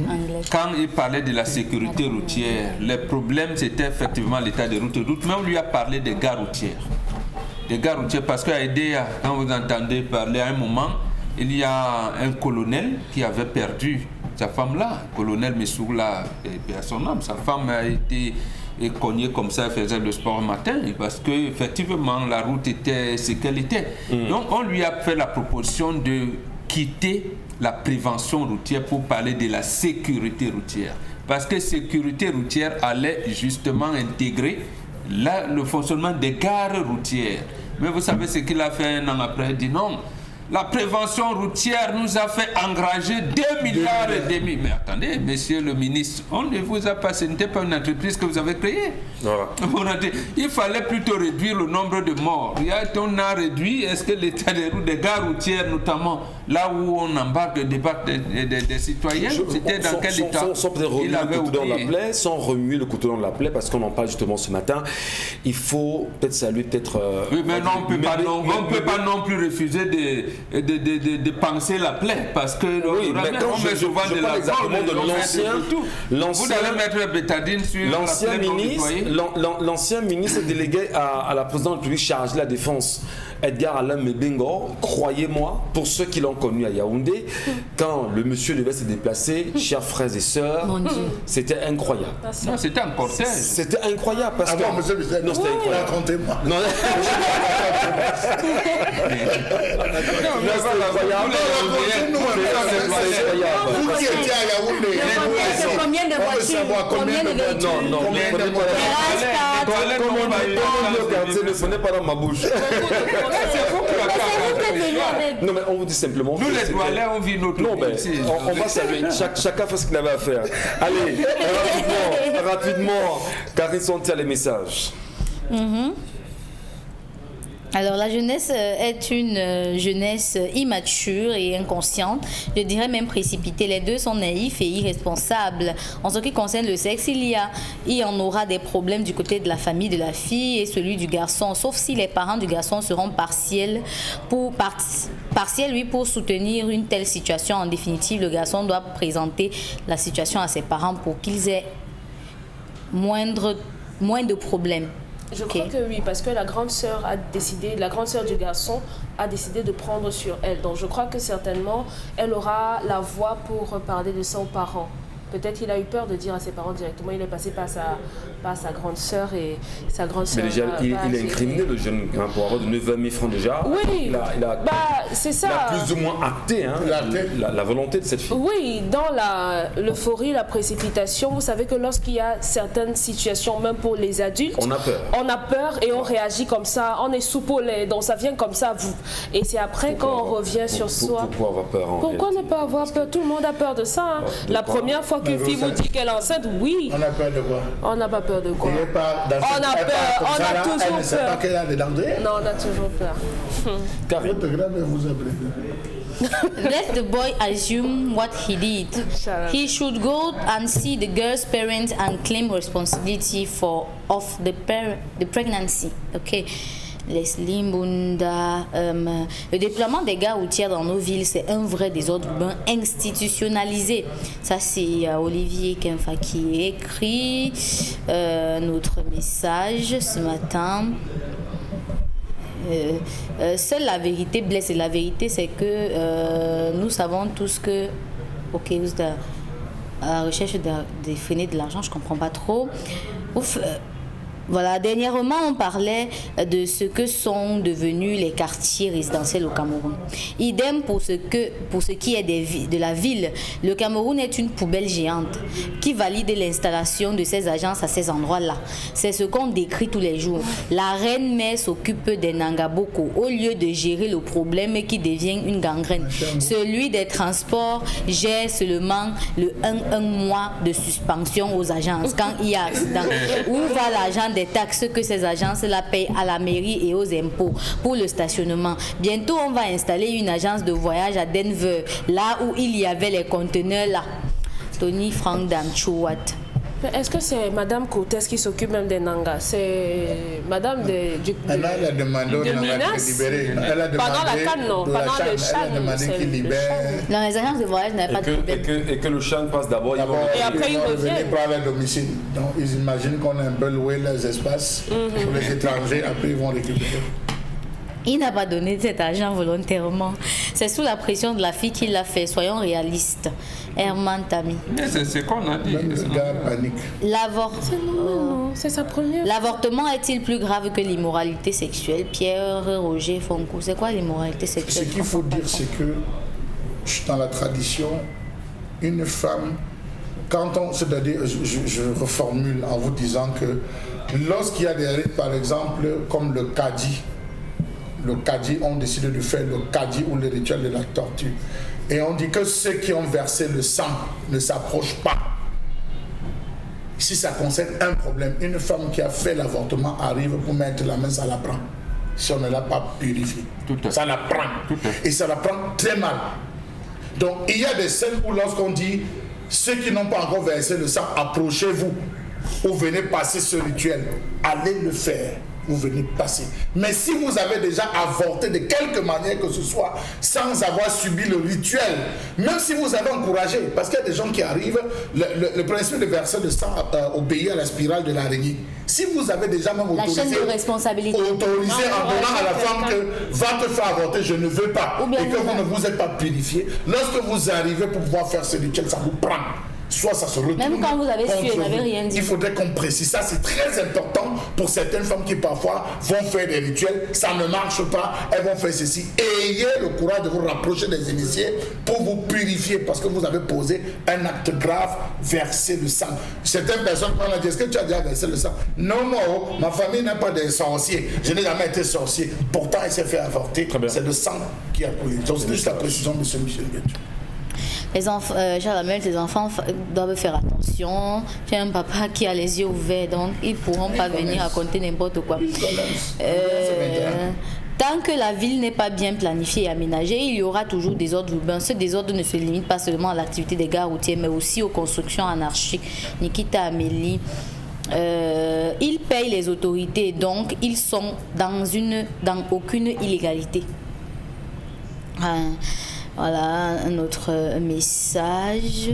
Quand il parlait de la sécurité routière, les problèmes c'était effectivement l'état des routes, mais on lui a parlé des gares routières. Des gares routières, parce qu'à Edea, quand vous entendez parler à un moment, il y a un colonel qui avait perdu sa femme là, colonel Messoula, et à son âme, sa femme a été cognée comme ça, elle faisait le sport le matin, parce qu'effectivement la route était ce qu'elle était. Donc on lui a fait la proposition de quitter la prévention routière pour parler de la sécurité routière. Parce que sécurité routière allait justement intégrer le fonctionnement des gares routières. Mais vous savez ce qu'il a fait un an après? Il dit non. La prévention routière nous a fait engager 2 milliards et demi. Mais attendez, monsieur le ministre, on ne vous a pas, ce n'était pas une entreprise que vous avez créée. Voilà. Il fallait plutôt réduire le nombre de morts. On a réduit, est-ce que l'état des routes, des gares routières notamment, là où on embarque des citoyens, c'était dans quel état? Sans peut-être remuer le couteau dans la plaie, sans remuer le couteau dans la plaie, parce qu'on en parle justement ce matin, il faut peut-être saluer, peut-être... oui, mais non, on ne peut pas non plus refuser de penser la plaie, parce que oui, mais quand on met souvent de la vous allez mettre bétadine sur l'ancien ministre délégué à la présidente de la République chargée de la défense, Edgar Alain Mbengo, croyez-moi, pour ceux qui l'ont connu à Yaoundé, quand le monsieur devait se déplacer, chers frères et sœurs, c'était incroyable. Non, c'était un cortège. C'était incroyable parce que... monsieur Michel, non, c'était incroyable. Racontez-moi. Non, c'était incroyable. Vous qui étiez à Yaoundé, combien de voitures? Combien de véhicules? Non, ne prenez pas dans ma bouche. Non, mais on vous dit simplement. Nous, les Doualais, on vit notre vie. Non, mais on va saluer. Chacun fait ce qu'il avait à faire. Allez, rapidement, Karine Sonti a les messages. Alors la jeunesse est une jeunesse immature et inconsciente, je dirais même précipitée. Les deux sont naïfs et irresponsables. En ce qui concerne le sexe, il y en aura des problèmes du côté de la famille de la fille et celui du garçon, sauf si les parents du garçon seront partiels pour soutenir une telle situation. En définitive, le garçon doit présenter la situation à ses parents pour qu'ils aient moins de problèmes. Je crois que oui, parce que la grande sœur du garçon a décidé de prendre sur elle. Donc je crois que certainement, elle aura la voix pour parler de ça aux parents. Peut-être qu'il a eu peur de dire à ses parents directement, il est passé par sa grande sœur et sa grande sœur. Mais déjà, il a incriminé le jeune pour avoir donné 20 000 francs déjà. Oui, c'est ça. Il a plus ou moins acté la volonté de cette fille. Oui, dans l'euphorie, la précipitation, vous savez que lorsqu'il y a certaines situations, même pour les adultes, on a peur. On a peur et on réagit comme ça, on est soupolé, donc ça vient comme ça, vous. Et c'est après quand on revient sur soi. Pourquoi avoir peur? Pourquoi ne pas avoir peur? Tout le monde a peur de ça. Hein. La première fois qu'une fille vous dit qu'elle est enceinte, oui. On a peur de quoi? On n'a pas peur de quoi? On a peur, on a toujours peur. Elle ne sait pas qu'elle a des dangers? Non, on a toujours peur. Votre grave vous appelez. Let the boy assume what he did. He should go and see the girl's parents and claim responsibility of the pregnancy. Okay. Leslie Mbunda, le déploiement des gares routières dans nos villes, c'est un vrai désordre urbain institutionnalisé. Ça, c'est Olivier Kemfa qui écrit notre message ce matin. Seule la vérité blesse, et la vérité, c'est que nous savons tous que, ok, vous êtes à la recherche de freiner de l'argent, je comprends pas trop. Ouf. Voilà, dernièrement, on parlait de ce que sont devenus les quartiers résidentiels au Cameroun. Idem pour ce qui est de la ville. Le Cameroun est une poubelle géante qui valide l'installation de ces agences à ces endroits-là. C'est ce qu'on décrit tous les jours. La reine mère s'occupe des Nangaboko au lieu de gérer le problème qui devient une gangrène. Celui des transports gère seulement le 1 mois de suspension aux agences quand il y a accident. Où va l'argent des taxes que ces agences-là payent à la mairie et aux impôts pour le stationnement. Bientôt, on va installer une agence de voyage à Denver, là où il y avait les conteneurs là. Tony Frank Damchouat. Est-ce que c'est Madame Cortez qui s'occupe même des Nangas? C'est Madame elle a demandé aux Nangas de libérer. Elle a demandé pendant la canne, non. Pendant le Chan. Elle a demandé qu'il libère. Dans les agences de voyage, n'avait pas de problème. Et que le Chan passe d'abord. Et après, ils reviennent. Pour leur domicile. Donc, ils imaginent qu'on a un peu loué leurs espaces pour les étrangers. Après, ils vont récupérer. Il n'a pas donné cet argent volontairement. C'est sous la pression de la fille qu'il l'a fait. Soyons réalistes. Herman Tami. C'est ce qu'on a dit. Même le gars panique. C'est sa première. L'avortement est-il plus grave que l'immoralité sexuelle? Pierre Roger Fonco. C'est quoi l'immoralité sexuelle? Ce qu'il faut dire, c'est que dans la tradition, une femme, c'est-à-dire, je reformule en vous disant que lorsqu'il y a des rites, par exemple, comme le Kadi, on décide de faire le Kadi ou le rituel de la torture. Et on dit que ceux qui ont versé le sang ne s'approchent pas. Si ça concerne un problème, une femme qui a fait l'avortement arrive pour mettre la main, ça la prend. Si on ne l'a pas purifiée, ça la prend. Et ça la prend très mal. Donc il y a des scènes où lorsqu'on dit ceux qui n'ont pas encore versé le sang, approchez-vous ou venez passer ce rituel, allez le faire. Vous venez passer. Mais si vous avez déjà avorté de quelque manière que ce soit, sans avoir subi le rituel, même si vous avez encouragé, parce qu'il y a des gens qui arrivent, le principe de verser le sang obéit à la spirale de l'araignée. Si vous avez déjà même autorisé, la chaîne de responsabilité. Autorisé en donnant à la femme que va te faire avorter, je ne veux pas, et que vous ne vous êtes pas purifié, lorsque vous arrivez pour pouvoir faire ce rituel, ça vous prend. Soit ça se retourne. Même quand vous avez su, vous n'avez rien dit. Il faudrait qu'on précise ça. C'est très important pour certaines femmes qui parfois vont faire des rituels. Ça ne marche pas. Elles vont faire ceci. Ayez le courage de vous rapprocher des initiés pour vous purifier parce que vous avez posé un acte grave, verser le sang. Certaines personnes vont dire, est-ce que tu as déjà versé le sang? Non, non, ma famille n'a pas de sorciers. Je n'ai jamais été sorcier. Pourtant, elle s'est fait avorter. C'est le sang qui a coulé. Donc, c'est juste la précision de ce Michel Guettu. Les enfants, les enfants doivent faire attention. J'ai un papa qui a les yeux ouverts, donc ils ne pourront pas venir raconter n'importe quoi. Tant que la ville n'est pas bien planifiée et aménagée, il y aura toujours des ordres urbains. Ce désordre ne se limite pas seulement à l'activité des gares routières, mais aussi aux constructions anarchiques. Nikita Amélie. Ils payent les autorités, donc ils sont dans aucune illégalité. Voilà un autre message.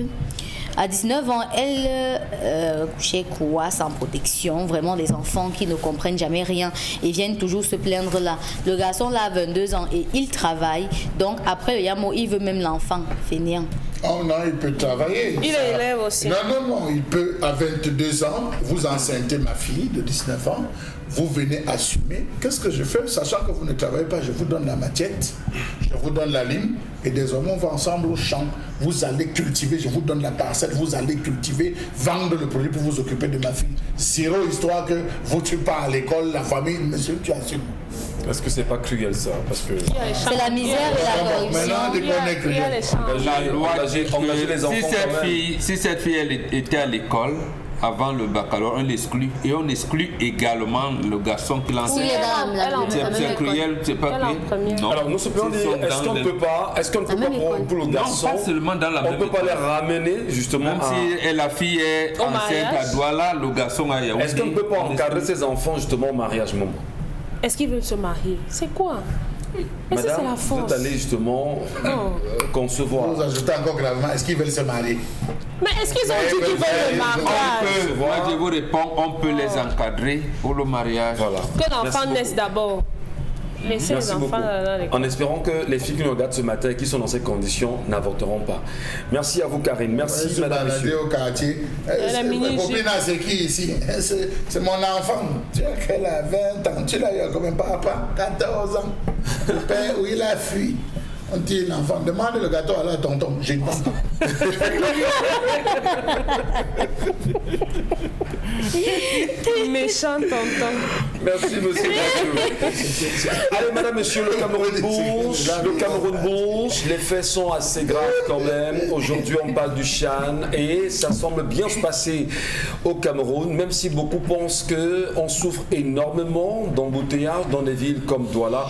À 19 ans, elle couchait quoi sans protection, vraiment des enfants qui ne comprennent jamais rien et viennent toujours se plaindre là. Le garçon là a 22 ans et il travaille, donc après le Yamo, il veut même l'enfant, fainéant. Oh non, il peut travailler. Il est élève aussi. Non, il peut, à 22 ans, vous enceintez ma fille de 19 ans, vous venez assumer. Qu'est-ce que je fais? Sachant que vous ne travaillez pas, je vous donne la matiette, je vous donne la lime, et désormais on va ensemble au champ. Vous allez cultiver, je vous donne la parcelle, vous allez cultiver, vendre le produit pour vous occuper de ma fille. Zéro histoire que vous tu pars à l'école, la famille, monsieur, tu assumes. Est-ce que c'est pas cruel ça? Parce que c'est la misère et la corruption. La loi dit engager les enfants si cette fille elle était à l'école avant le baccalauréat, on l'exclut et on exclut également le garçon qui l'enseigne. C'est cruel, c'est pas cruel. Non. Alors nous se demandons, est-ce qu'on ne peut pas pour le garçon, non, pas seulement dans la on ne peut pas les ramener justement. Même si la fille est enceinte à Douala, le garçon à Yaoundé. Est-ce qu'on ne peut pas encadrer ses enfants justement au mariage, maman? Est-ce qu'ils veulent se marier? C'est quoi? Madame, c'est la force. vous êtes allée justement concevoir. Vous ajoutez encore gravement, est-ce qu'ils veulent se marier? Mais est-ce qu'ils ont dit qu'ils veulent le mariage? Moi je vous réponds, on peut les encadrer pour le mariage. Voilà. Que l'enfant naisse d'abord. Laissez les enfants dans l'école. En espérant que les filles qui nous regardent ce matin et qui sont dans ces conditions n'avorteront pas. Merci à vous, Karine. Merci, madame, monsieur. Au quartier. Ma copine, c'est qui ici? C'est mon enfant. Tu as qu'elle a 20 ans. Tu l'as eu comme un papa, 14 ans. Le père, où il a fui. On dit l'enfant, demande le gâteau à la tonton. J'ai pas. Méchant tonton. Merci, monsieur. Allez, madame, monsieur, le Cameroun bouge. Le Cameroun bouge. Les faits sont assez graves quand même. Aujourd'hui, on parle du Chan et ça semble bien se passer au Cameroun, même si beaucoup pensent qu'on souffre énormément d'embouteillages dans des villes comme Douala.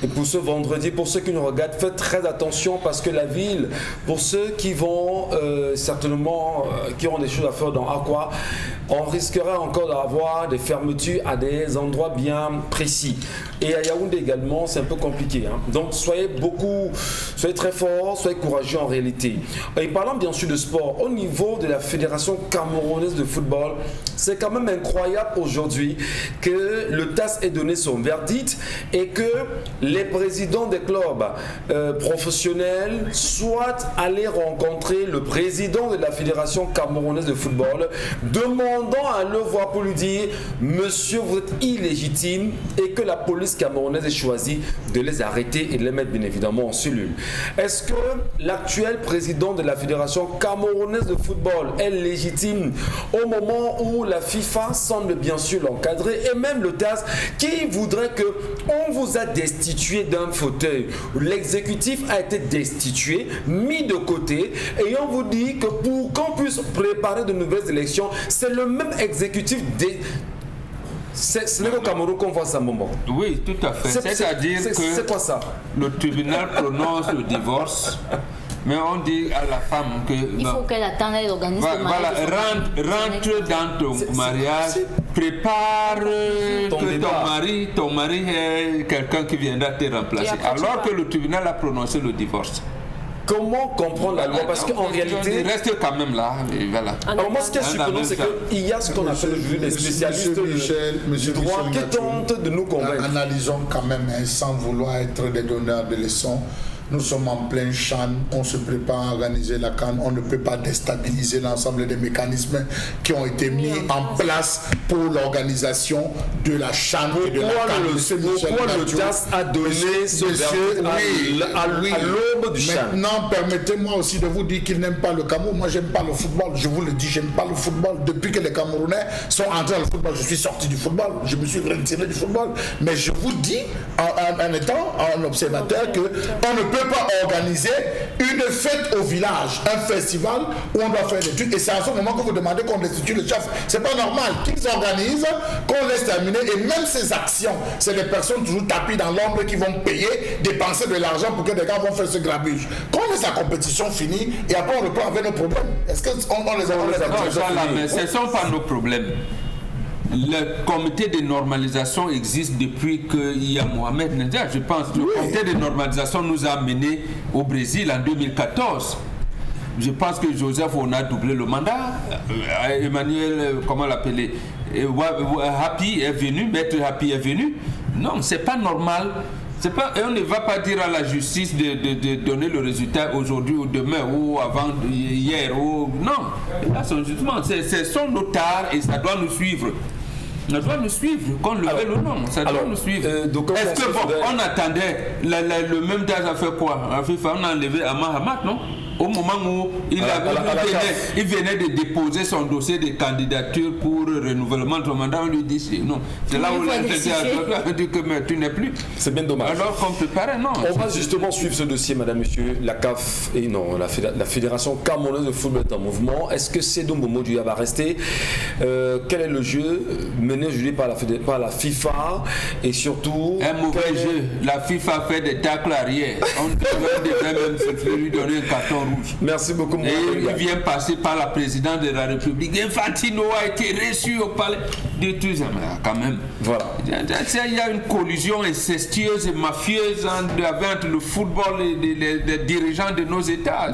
Et pour ce vendredi, pour ceux qui nous regardent, faites très attention parce que la ville, pour ceux qui vont certainement, qui ont des choses à faire dans Aqua, on risquera encore d'avoir des fermetures à des endroits bien précis. Et à Yaoundé également, c'est un peu compliqué. Hein. Donc soyez très forts, soyez courageux en réalité. Et parlant bien sûr de sport, au niveau de la Fédération camerounaise de football, c'est quand même incroyable aujourd'hui que le TAS ait donné son verdict et que les présidents des clubs professionnels soient allés rencontrer le président de la Fédération camerounaise de football, demandant à le voir pour lui dire « Monsieur, vous êtes illégitime » et que la police camerounaise ait choisi de les arrêter et de les mettre bien évidemment en cellule. Est-ce que l'actuel président de la Fédération camerounaise de football est légitime au moment où la FIFA semble bien sûr l'encadrer et même le TAS qui voudrait que on vous a destitué d'un fauteuil. L'exécutif a été destitué, mis de côté et on vous dit que pour qu'on puisse préparer de nouvelles élections, c'est le même exécutif ce n'est au Cameroun qu'on voit ça, moment. Oui, tout à fait. C'est-à-dire que c'est quoi ça? Le tribunal prononce le divorce, mais on dit à la femme que... Il faut qu'elle attende l'organisme de mariage. Voilà, rentre dans ton mariage, prépare que ton mari est quelqu'un qui viendra te remplacer. Alors que le tribunal a prononcé le divorce. Comment comprendre la loi? Parce qu'en réalité... Il reste quand même là. Et voilà. Alors moi, ce qui est surprenant, c'est qu'il y a ce qu'on appelle les spécialistes du droit qui tentent de nous convaincre. Analysons quand même, hein, sans vouloir être des donneurs de leçons. Nous sommes en plein Chan, on se prépare à organiser la CAN, on ne peut pas déstabiliser l'ensemble des mécanismes qui ont été mis en place pour l'organisation de la Chan et de la CAN. Pourquoi le TAS a donné ce verdict à l'aube du Chan? Maintenant, permettez-moi aussi de vous dire qu'il n'aime pas le Cameroun. Moi, j'aime pas le football. Je vous le dis, j'aime pas le football. Depuis que les Camerounais sont entrés dans le football, je suis sorti du football. Je me suis retiré du football. Mais je vous dis, en étant un observateur, que on ne peut pas organiser une fête au village, un festival où on doit faire des trucs. Et c'est à ce moment que vous demandez qu'on destitue le chef. C'est pas normal qu'ils organisent, qu'on laisse terminer. Et même ces actions, c'est des personnes toujours tapées dans l'ombre qui vont payer, dépenser de l'argent pour que des gars vont faire ce grabuge. Quand on laisse la compétition finie et après on reprend avec nos problèmes. Est-ce qu'on les a mais ce ne sont pas nos problèmes. Le comité de normalisation existe depuis qu'il y a Mohamed Nadia. Je pense que le comité de normalisation nous a amenés au Brésil en 2014. Je pense que Joseph, on a doublé le mandat. Emmanuel, comment l'appeler, Happy est venu, Maître Happy est venu. Non, c'est pas normal. Et on ne va pas dire à la justice de donner le résultat aujourd'hui ou demain ou avant hier. Non, là, c'est son notard et ça doit nous suivre. Ça doit nous suivre, qu'on le veuille ou non, ça doit nous suivre. Est-ce que on attendait le même DAS a fait quoi? On a enlevé Amahamat, non? Au moment où il venait de déposer son dossier de candidature pour renouvellement de son mandat, on lui dit non. C'est là où on dit que tu n'es plus. C'est bien dommage. Alors qu'on préparait, non. On va justement suivre ce dossier, madame, monsieur. La CAF et non, la Fédération camerounaise de football est en mouvement. Est-ce que Seydou Momo Douya va rester? Quel est le jeu mené aujourd'hui par la FIFA? Et surtout... Un mauvais jeu. La FIFA fait des tacles arrière. On devrait même lui donner un carton rouge. Merci beaucoup. Et il vient passer par la présidente de la République. Infantino a été reçu au palais de tout ça. Quand même. Voilà. Il y a une collusion incestueuse et mafieuse entre le football et les dirigeants de nos États.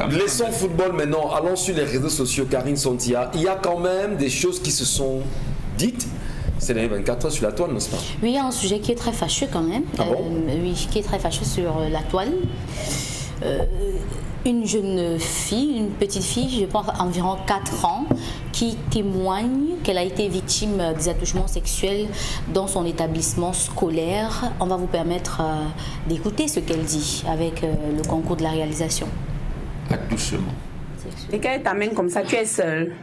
Laissons football maintenant. Allons sur les réseaux sociaux. Karine Sontia. Il y a quand même des choses qui se sont dites. C'est les 24 heures sur la toile, n'est-ce pas? Oui, il y a un sujet qui est très fâcheux quand même. Ah bon? Oui, qui est très fâcheux sur la toile. Une jeune fille, une petite fille, je pense environ 4 ans, qui témoigne qu'elle a été victime des attouchements sexuels dans son établissement scolaire. On va vous permettre d'écouter ce qu'elle dit avec le concours de la réalisation. Attouchement. Et qu'elle t'amène comme ça, tu es seule.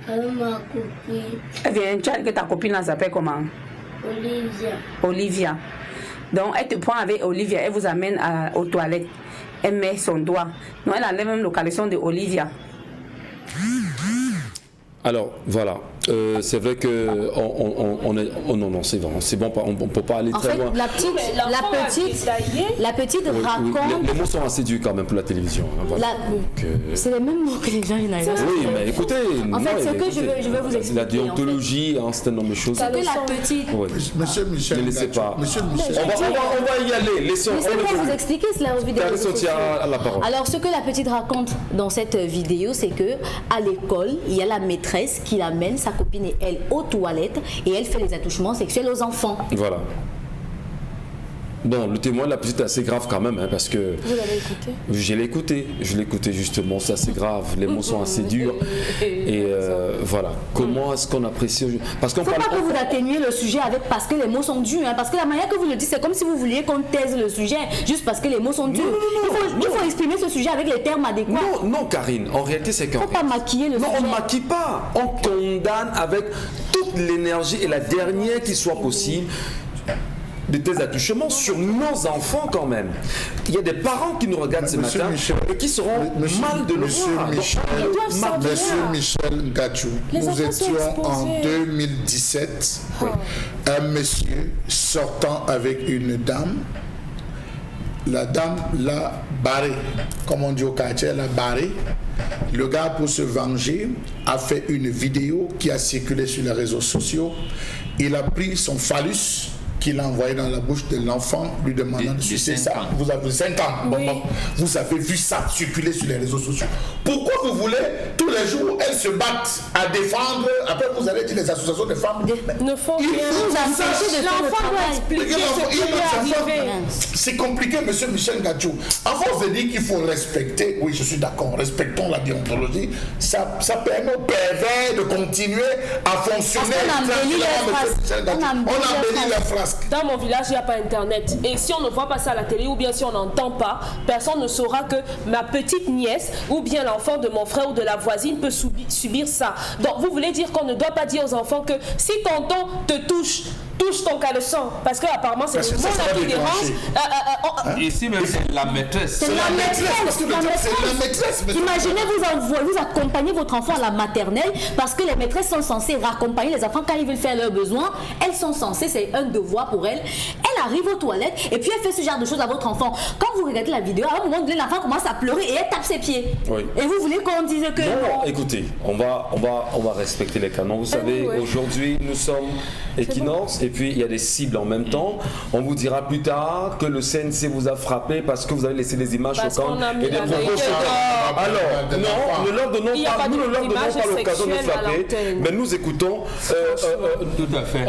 Ma copine. Eh bien, tu as dit que ta copine s'appelle comment? Olivia. Olivia. Donc, elle te prend avec Olivia, elle vous amène aux toilettes. Elle met son doigt. Non, elle a la même localisation de Olivia. Alors, voilà. C'est vrai que on est... Oh non, c'est bon, on ne peut pas aller En très fait, loin. la petite raconte... Les mots sont assez durs quand même pour la télévision. Hein, voilà. C'est les mêmes mots que les gens n'arrivent pas. Oui, mais écoutez... En fait, ce que je veux vous expliquer... La déontologie, un certain nombre de choses. Ce que la petite... Oui. Monsieur Michel, ne laissez pas. Monsieur Michel, on va y aller. Laissez-moi vous expliquer cela aux vidéos. À la parole. Alors, ce que la petite raconte dans cette vidéo, c'est que à l'école, il y a la maîtresse qui amène sa copine et elle aux toilettes et elle fait les attouchements sexuels aux enfants. Voilà. Bon, le témoin de la petite est assez grave quand même, hein, parce que... Vous l'avez écouté? Je l'ai écouté justement, c'est assez grave, les mots sont assez durs. Et voilà, comment est-ce qu'on apprécie... Parce qu'on faut parle... pas que vous atténuez le sujet avec parce que les mots sont durs, hein, parce que la manière que vous le dites, c'est comme si vous vouliez qu'on taise le sujet juste parce que les mots sont durs. Il faut exprimer ce sujet avec les termes adéquats. Non, Karine, en réalité c'est qu'en... Faut pas maquiller le sujet. Non, on ne maquille pas, on condamne avec toute l'énergie et la dernière qui soit possible de tes attouchements sur nos enfants quand même. Il y a des parents qui nous regardent ce matin et qui seront mal de le voir. Monsieur Michel Ngachou, nous étions en 2017, un monsieur sortant avec une dame. La dame l'a barré, comme on dit au quartier, elle l'a barré. Le gars, pour se venger, a fait une vidéo qui a circulé sur les réseaux sociaux. Il a pris son phallus qu'il a envoyé dans la bouche de l'enfant, lui demandant de sucer ça. Vous avez 5 ans. Oui. Vous avez vu ça circuler sur les réseaux sociaux. Pourquoi vous voulez, tous les jours, elles se battent à défendre, après vous allez dire les associations de femmes ne font rien. L'enfant doit expliquer ce qui lui est arrivé. C'est compliqué, monsieur Michel Ngachou. À force de dire qu'il faut respecter, oui, je suis d'accord, respectons la déontologie, ça permet aux pervers de continuer à fonctionner. On embellit la phrase. Dans mon village, il n'y a pas internet. Et si on ne voit pas ça à la télé ou bien si on n'entend pas, personne ne saura que ma petite nièce ou bien l'enfant de mon frère ou de la voisine peut subir ça. Donc vous voulez dire qu'on ne doit pas dire aux enfants que si tonton te touche ton caleçon, parce que apparemment c'est le mot qui dérange. Ici même c'est la maîtresse. C'est la maîtresse. Imaginez vous accompagnez votre enfant à la maternelle parce que les maîtresses sont censées raccompagner les enfants quand ils veulent faire leurs besoins. Elles sont censées, c'est un devoir pour elles. Elle arrive aux toilettes et puis elle fait ce genre de choses à votre enfant. Quand vous regardez la vidéo, à un moment donné, l'enfant commence à pleurer et elle tape ses pieds. Oui. Et vous voulez qu'on dise que... Non, écoutez, on va respecter les canons. Vous savez, aujourd'hui, nous sommes Equinox et puis il y a des cibles en même temps. On vous dira plus tard que le CNC vous a frappé parce que vous avez laissé des images choquantes et des propos choquants. Alors, non, ne leur donnons pas l'occasion de frapper, mais nous écoutons. Tout à fait.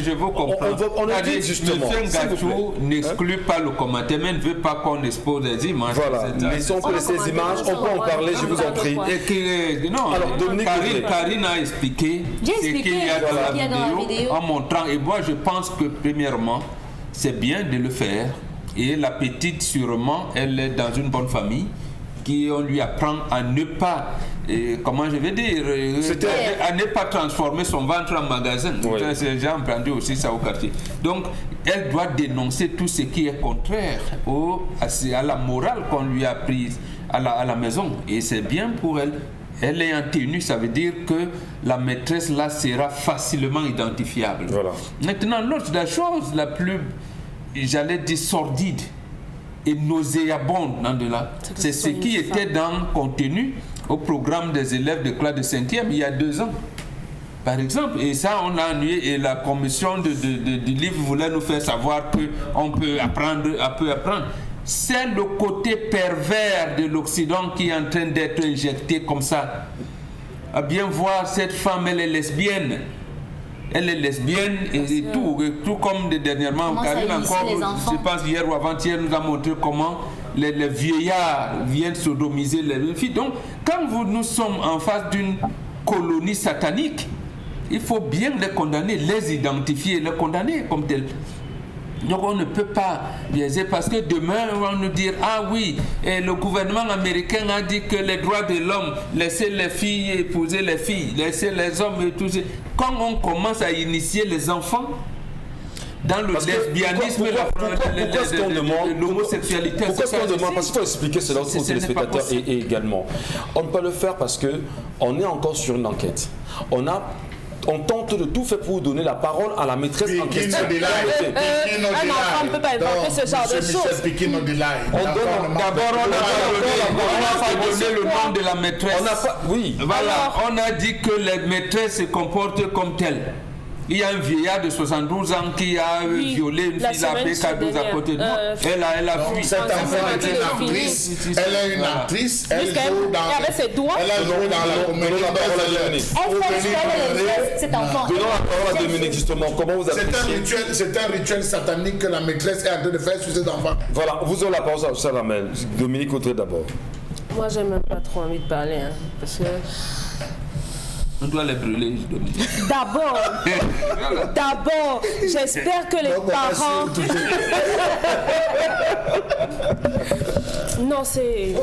Je vous comprends. On a dit justement. Monsieur Ngachou n'exclut pas le commentaire, mais ne veut pas qu'on expose des images. Voilà, laissons que ces images, on peut en parler, je vous en prie. Non, Karine a expliqué ce qu'il y a dans la vidéo en montrant. Et moi, je pense que premièrement, c'est bien de le faire. Et la petite, sûrement, elle est dans une bonne famille, qui on lui apprend à ne pas, comment je vais dire, à ne pas transformer son ventre en magasin. Oui. J'ai entendu aussi ça au quartier. Donc, elle doit dénoncer tout ce qui est contraire à la morale qu'on lui a prise à la maison. Et c'est bien pour elle. Elle est en tenue, ça veut dire que la maîtresse là sera facilement identifiable. Voilà. Maintenant, l'autre chose la plus, j'allais dire, sordide et nauséabonde c'est ce qui était dans contenu au programme des élèves de classe de 5e il y a 2 ans. Par exemple, et ça on a annulé et la commission du livre voulait nous faire savoir qu'on peut apprendre. C'est le côté pervers de l'Occident qui est en train d'être injecté comme ça. À bien voir, cette femme, elle est lesbienne. Elle est lesbienne et tout comme dernièrement, Karine encore, je pense hier ou avant-hier, nous a montré comment les vieillards viennent sodomiser les filles. Donc, quand nous sommes en face d'une colonie satanique, il faut bien les condamner, les identifier, les condamner comme tels. Donc on ne peut pas biaiser parce que demain on va nous dire ah oui, et le gouvernement américain a dit que les droits de l'homme, laisser les filles épouser les filles, laisser les hommes épouser. Quand on commence à initier les enfants dans le lesbianisme, l'homosexualité, pourquoi est-ce qu'on demande? Parce qu'il faut expliquer cela aux téléspectateurs et également. On ne peut pas le faire parce qu'on est encore sur une enquête. On tente de tout faire pour vous donner la parole à la maîtresse en question. Un enfant ne peut pas inventer ce genre de choses. D'abord, on n'a pas donné le nom de la maîtresse. Voilà, on a dit que les maîtresses se comportent comme telles. Il y a un vieillard de 72 ans qui a violé une fille à PK12 à côté de nous. Elle a fui. Cette enfant est une actrice. Elle est une actrice. Elle joue dans la comédie. Cet enfant. Donnons la parole à Dominique, justement. Comment vous appréciez? C'est un rituel satanique que la maîtresse est en train de faire sur ses enfants. Voilà, vous avez la parole sur ça, Dominique Autré d'abord. Moi, j'ai même pas trop envie de parler. Parce que... On doit les brûler, Dominique. D'abord, j'espère que les parents... Non, c'est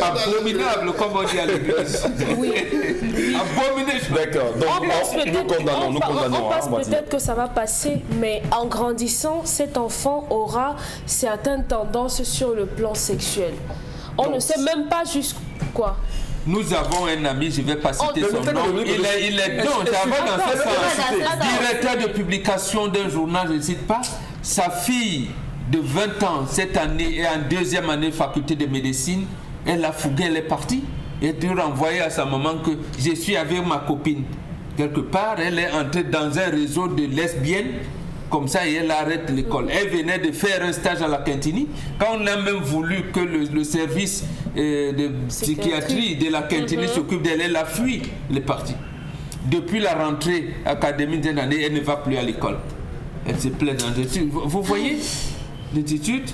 abominable, comme on dit à l'église. Oui. Abominable. D'accord. Donc, nous condamnons. On pense peut-être que ça va passer, mais en grandissant, cet enfant aura certaines tendances sur le plan sexuel. On ne sait même pas jusqu'où. Nous avons un ami, je ne vais pas citer son nom, il est directeur de publication d'un journal, je ne cite pas, sa fille de 20 ans, cette année, est en deuxième année faculté de médecine, elle a fougué, elle est partie, et elle a renvoyé à sa maman que je suis avec ma copine. Quelque part, elle est entrée dans un réseau de lesbiennes, comme ça, et elle arrête l'école. Elle venait de faire un stage à la Quintini. Quand on a même voulu que le service de psychiatrie de la Quintini s'occupe d'elle, elle a fui, elle est partie. Depuis la rentrée académique d'une année, elle ne va plus à l'école. Elle se plaît dans des études. Vous voyez l'étude?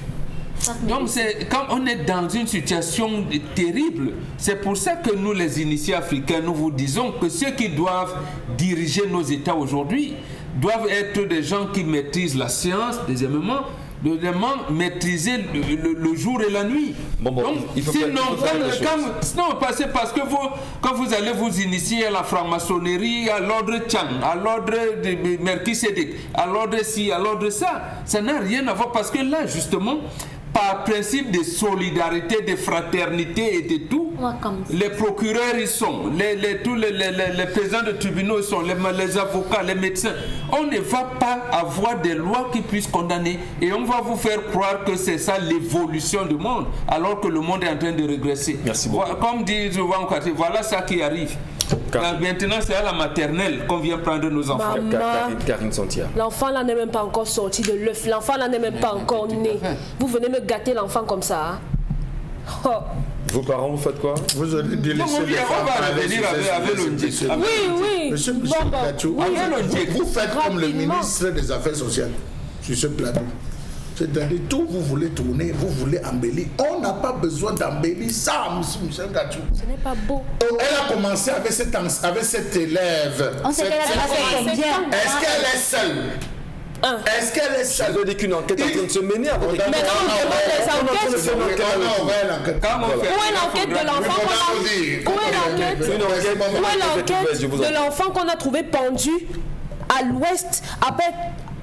Donc, quand on est dans une situation terrible, c'est pour ça que nous, les initiés africains, nous vous disons que ceux qui doivent diriger nos États aujourd'hui doivent être des gens qui maîtrisent la science, deuxièmement, maîtriser le jour et la nuit. Sinon, parce que quand vous allez vous initier à la franc-maçonnerie, à l'ordre Tchang, à l'ordre de Melchisédek, à l'ordre ci, à l'ordre ça n'a rien à voir parce que là, justement, par principe de solidarité, de fraternité et de tout, les procureurs y sont, tous les présidents de tribunaux y sont, les avocats, les médecins. On ne va pas avoir des lois qui puissent condamner et on va vous faire croire que c'est ça l'évolution du monde, alors que le monde est en train de régresser. Merci beaucoup. Comme dit Jovan Kati, voilà ça qui arrive. Maintenant, c'est à la maternelle qu'on vient prendre nos enfants. Karine Santia. L'enfant là n'est même pas encore sorti de l'œuf. L'enfant là n'est même pas encore né. Vous venez me gâter l'enfant comme ça. Hein? Vos parents, vous faites quoi? Vous allez délaisser les femmes. On va revenir avec l'ONG. Oui. Monsieur Gachou, vous faites comme le ministre des Affaires sociales sur ce plateau. C'est-à-dire, tout vous voulez tourner, vous voulez embellir. On n'a pas besoin d'embellir ça, monsieur Gachou. Ce n'est pas beau. Elle a commencé avec cette élève. On sait qu'elle a fait combien? Est-ce qu'elle est seule? Est-ce qu'elle est seule? Je veux dire qu'une enquête est en train de se mener avec Mais quand on demande des enquêtes, où est l'enquête de l'enfant de l'enfant qu'on a trouvé pendu à l'ouest après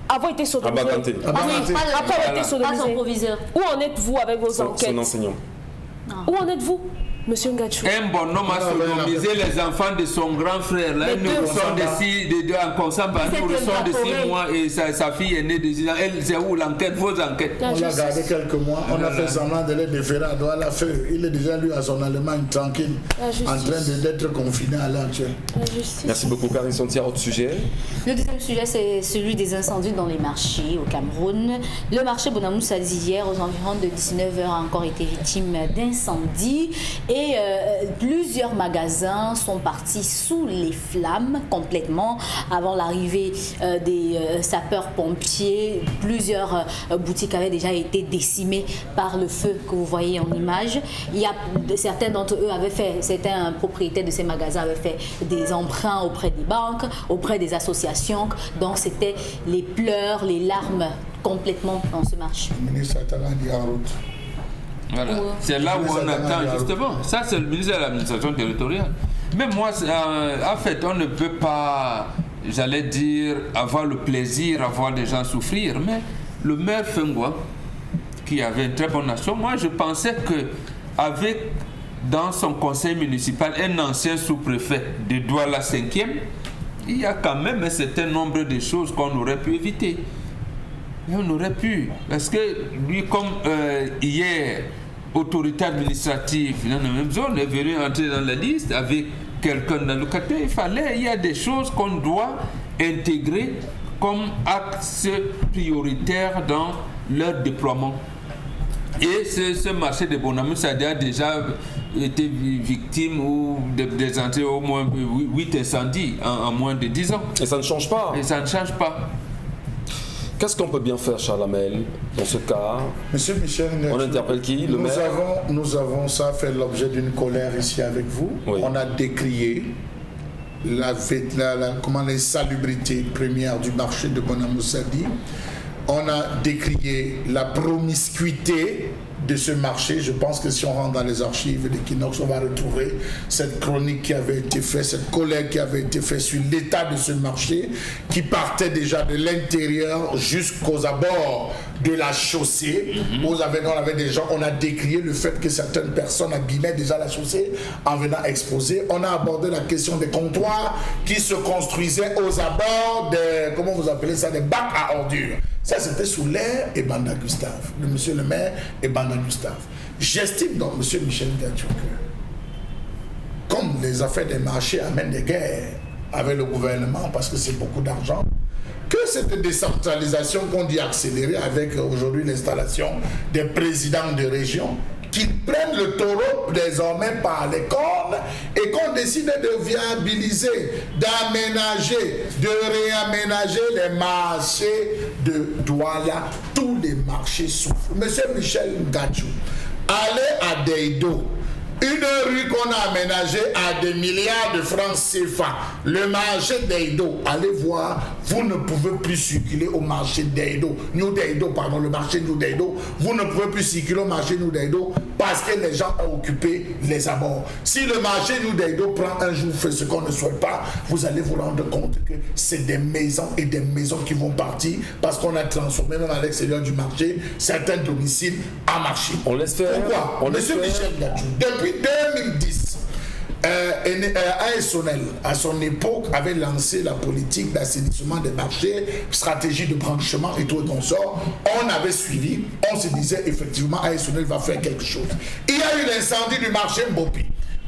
avoir été sodomisé? Après avoir été sodomisé. Où en êtes-vous avec vos enquêtes? Son enseignant. Où en êtes-vous, monsieur Ngachou? Un bonhomme a sodomisé les enfants de son grand frère. Là, un nourrisson de 6 mois et sa fille est née de 6 ans. Elle, c'est où l'enquête, vos enquêtes? On l'a gardé quelques mois. On a fait semblant de les déférer à droit à la feu. Il est déjà lui à son Allemagne tranquille, en train d'être confiné à l'heure actuelle. Merci beaucoup, Karine Santia. Autre sujet? Le deuxième sujet, c'est celui des incendies dans les marchés au Cameroun. Le marché Bonamoussa d'hier, aux environs de 19h, a encore été victime d'incendie. Et Et plusieurs magasins sont partis sous les flammes complètement avant l'arrivée des sapeurs-pompiers. Plusieurs boutiques avaient déjà été décimées par le feu que vous voyez en image. Certains d'entre eux avaient fait, c'était un propriétaire de ces magasins, avait fait des emprunts auprès des banques, auprès des associations. Donc c'était les pleurs, les larmes complètement dans ce marché. Le ministre Atalandi en route. Voilà. C'est là où on attend justement. Ça, c'est le ministère de l'administration territoriale. Mais moi, en fait, on ne peut pas, j'allais dire, avoir le plaisir, avoir des gens souffrir. Mais le maire Fengwa, qui avait une très bonne action, moi, je pensais qu'avec, dans son conseil municipal, un ancien sous-préfet de Douala 5e, il y a quand même un certain nombre de choses qu'on aurait pu éviter. Et on aurait pu, parce que lui, comme hier, autorité administrative dans la même zone, est venu entrer dans la liste avec quelqu'un dans le quartier, il y a des choses qu'on doit intégrer comme axe prioritaire dans leur déploiement. Et ce marché de Bonamou, ça a déjà été victime des entrées au moins 8 incendies en moins de 10 ans. Et ça ne change pas. Et ça ne change pas. Qu'est-ce qu'on peut bien faire, Charles Hamel, dans ce cas? Monsieur Michel, on interpelle qui? Le maire? Nous avons ça fait l'objet d'une colère ici avec vous. Oui. On a décrié les salubrités premières du marché de Bonamou Sadi. On a décrié la promiscuité de ce marché. Je pense que si on rentre dans les archives d'Equinox, on va retrouver cette chronique qui avait été faite, cette colère qui avait été faite sur l'état de ce marché, qui partait déjà de l'intérieur jusqu'aux abords de la chaussée. On avait des gens, on a décrié le fait que certaines personnes abîmaient déjà la chaussée en venant exposer. On a abordé la question des comptoirs qui se construisaient aux abords des, comment vous appelez ça, des bacs à ordures. Ça, c'était sous l'ère et Banda Gustave, de monsieur le maire et Banda Gustave. J'estime donc, monsieur Michel Gadjou, que comme les affaires des marchés amènent des guerres avec le gouvernement, parce que c'est beaucoup d'argent, que cette décentralisation qu'on dit accélérer avec aujourd'hui l'installation des présidents de région, qu'ils prennent le taureau désormais par les cornes et qu'on décide de viabiliser, d'aménager, de réaménager les marchés de Douala. Tous les marchés souffrent. Monsieur Michel Gadjou, allez à Deido, une rue qu'on a aménagée à des milliards de francs CFA, le marché d'Eido, allez voir, vous ne pouvez plus circuler au marché d'Eido, le marché New Deido, vous ne pouvez plus circuler au marché New Deido parce que les gens ont occupé les abords. Si le marché New Deido prend un jour fait ce qu'on ne souhaite pas, vous allez vous rendre compte que c'est des maisons et des maisons qui vont partir parce qu'on a transformé même à l'extérieur du marché certains domiciles en marché. On laisse faire. Pourquoi? Monsieur Michel Gadjou, depuis 2010, AESONEL, à son époque, avait lancé la politique d'assainissement des marchés, stratégie de branchement et tout et sort. On avait suivi, on se disait effectivement AESONEL va faire quelque chose. Il y a eu l'incendie du marché Mbopi,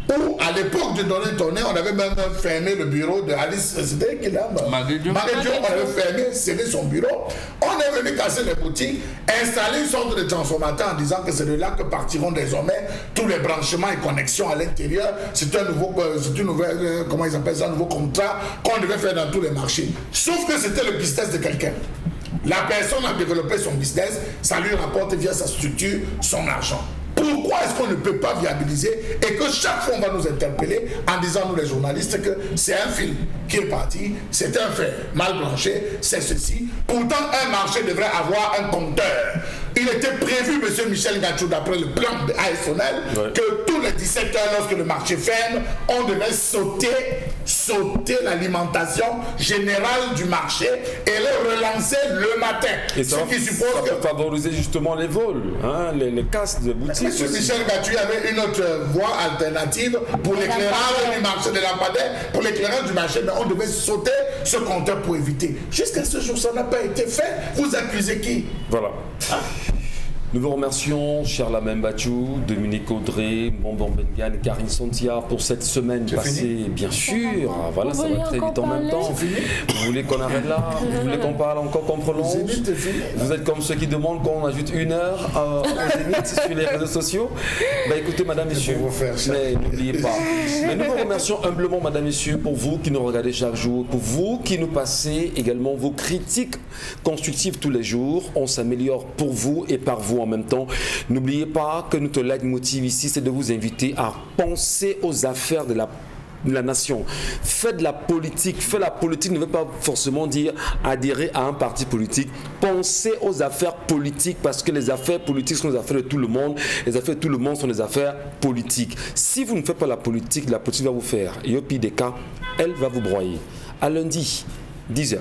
où à l'époque de Donné Tourné, on avait même fermé le bureau de Alice, c'était qui là? Maguedjo, on avait fermé, scellé son bureau. On est venu casser les boutiques, installer une sorte de transformateur en disant que c'est de là que partiront désormais tous les branchements et connexions à l'intérieur. C'est un nouveau, comment ils appellent ça, un nouveau contrat qu'on devait faire dans tous les marchés. Sauf que c'était le business de quelqu'un. La personne a développé son business, ça lui rapporte via sa structure son argent. Pourquoi est-ce qu'on ne peut pas viabiliser et que chaque fois on va nous interpeller en disant, nous les journalistes, que c'est un film qui est parti, c'est un fait mal blanché, c'est ceci. Pourtant, un marché devrait avoir un compteur. Il était prévu, monsieur Michel Gadjou, d'après le plan de AESONEL, que tous les 17 heures, lorsque le marché ferme, on devait sauter l'alimentation générale du marché et le relancer le matin. Et ça, ce qui suppose que favoriser justement les vols, hein, les casses de boutiques. Monsieur Michel Gadjou avait une autre voie alternative pour l'éclairage du marché de lampadaires, pour l'éclairage du marché, mais on devait sauter ce compteur pour éviter. Jusqu'à ce jour, ça n'a pas été fait. Vous accusez qui? Voilà. Nous vous remercions, cher Lamem Bachou, Dominique Audrey, Bonbon Bengan, Karine Santia pour cette semaine passée, bien sûr. Voilà, ça va très vite en même temps. Vous voulez qu'on arrête là? Vous voulez qu'on parle encore, qu'on prolonge? Vous êtes comme ceux qui demandent qu'on ajoute 1 heure au Zénith sur les réseaux sociaux. Bah écoutez, madame, messieurs, mais n'oubliez pas. Mais nous vous remercions humblement, madame, messieurs, pour vous qui nous regardez chaque jour, pour vous qui nous passez également vos critiques constructives tous les jours. On s'améliore pour vous et par vous en même temps. N'oubliez pas que notre leitmotiv ici, c'est de vous inviter à penser aux affaires de la nation. Faites la politique. Faire la politique ne veut pas forcément dire adhérer à un parti politique. Pensez aux affaires politiques parce que les affaires politiques sont les affaires de tout le monde. Les affaires de tout le monde sont des affaires politiques. Si vous ne faites pas la politique va vous faire. Et au pire des cas, elle va vous broyer. À lundi, 10h.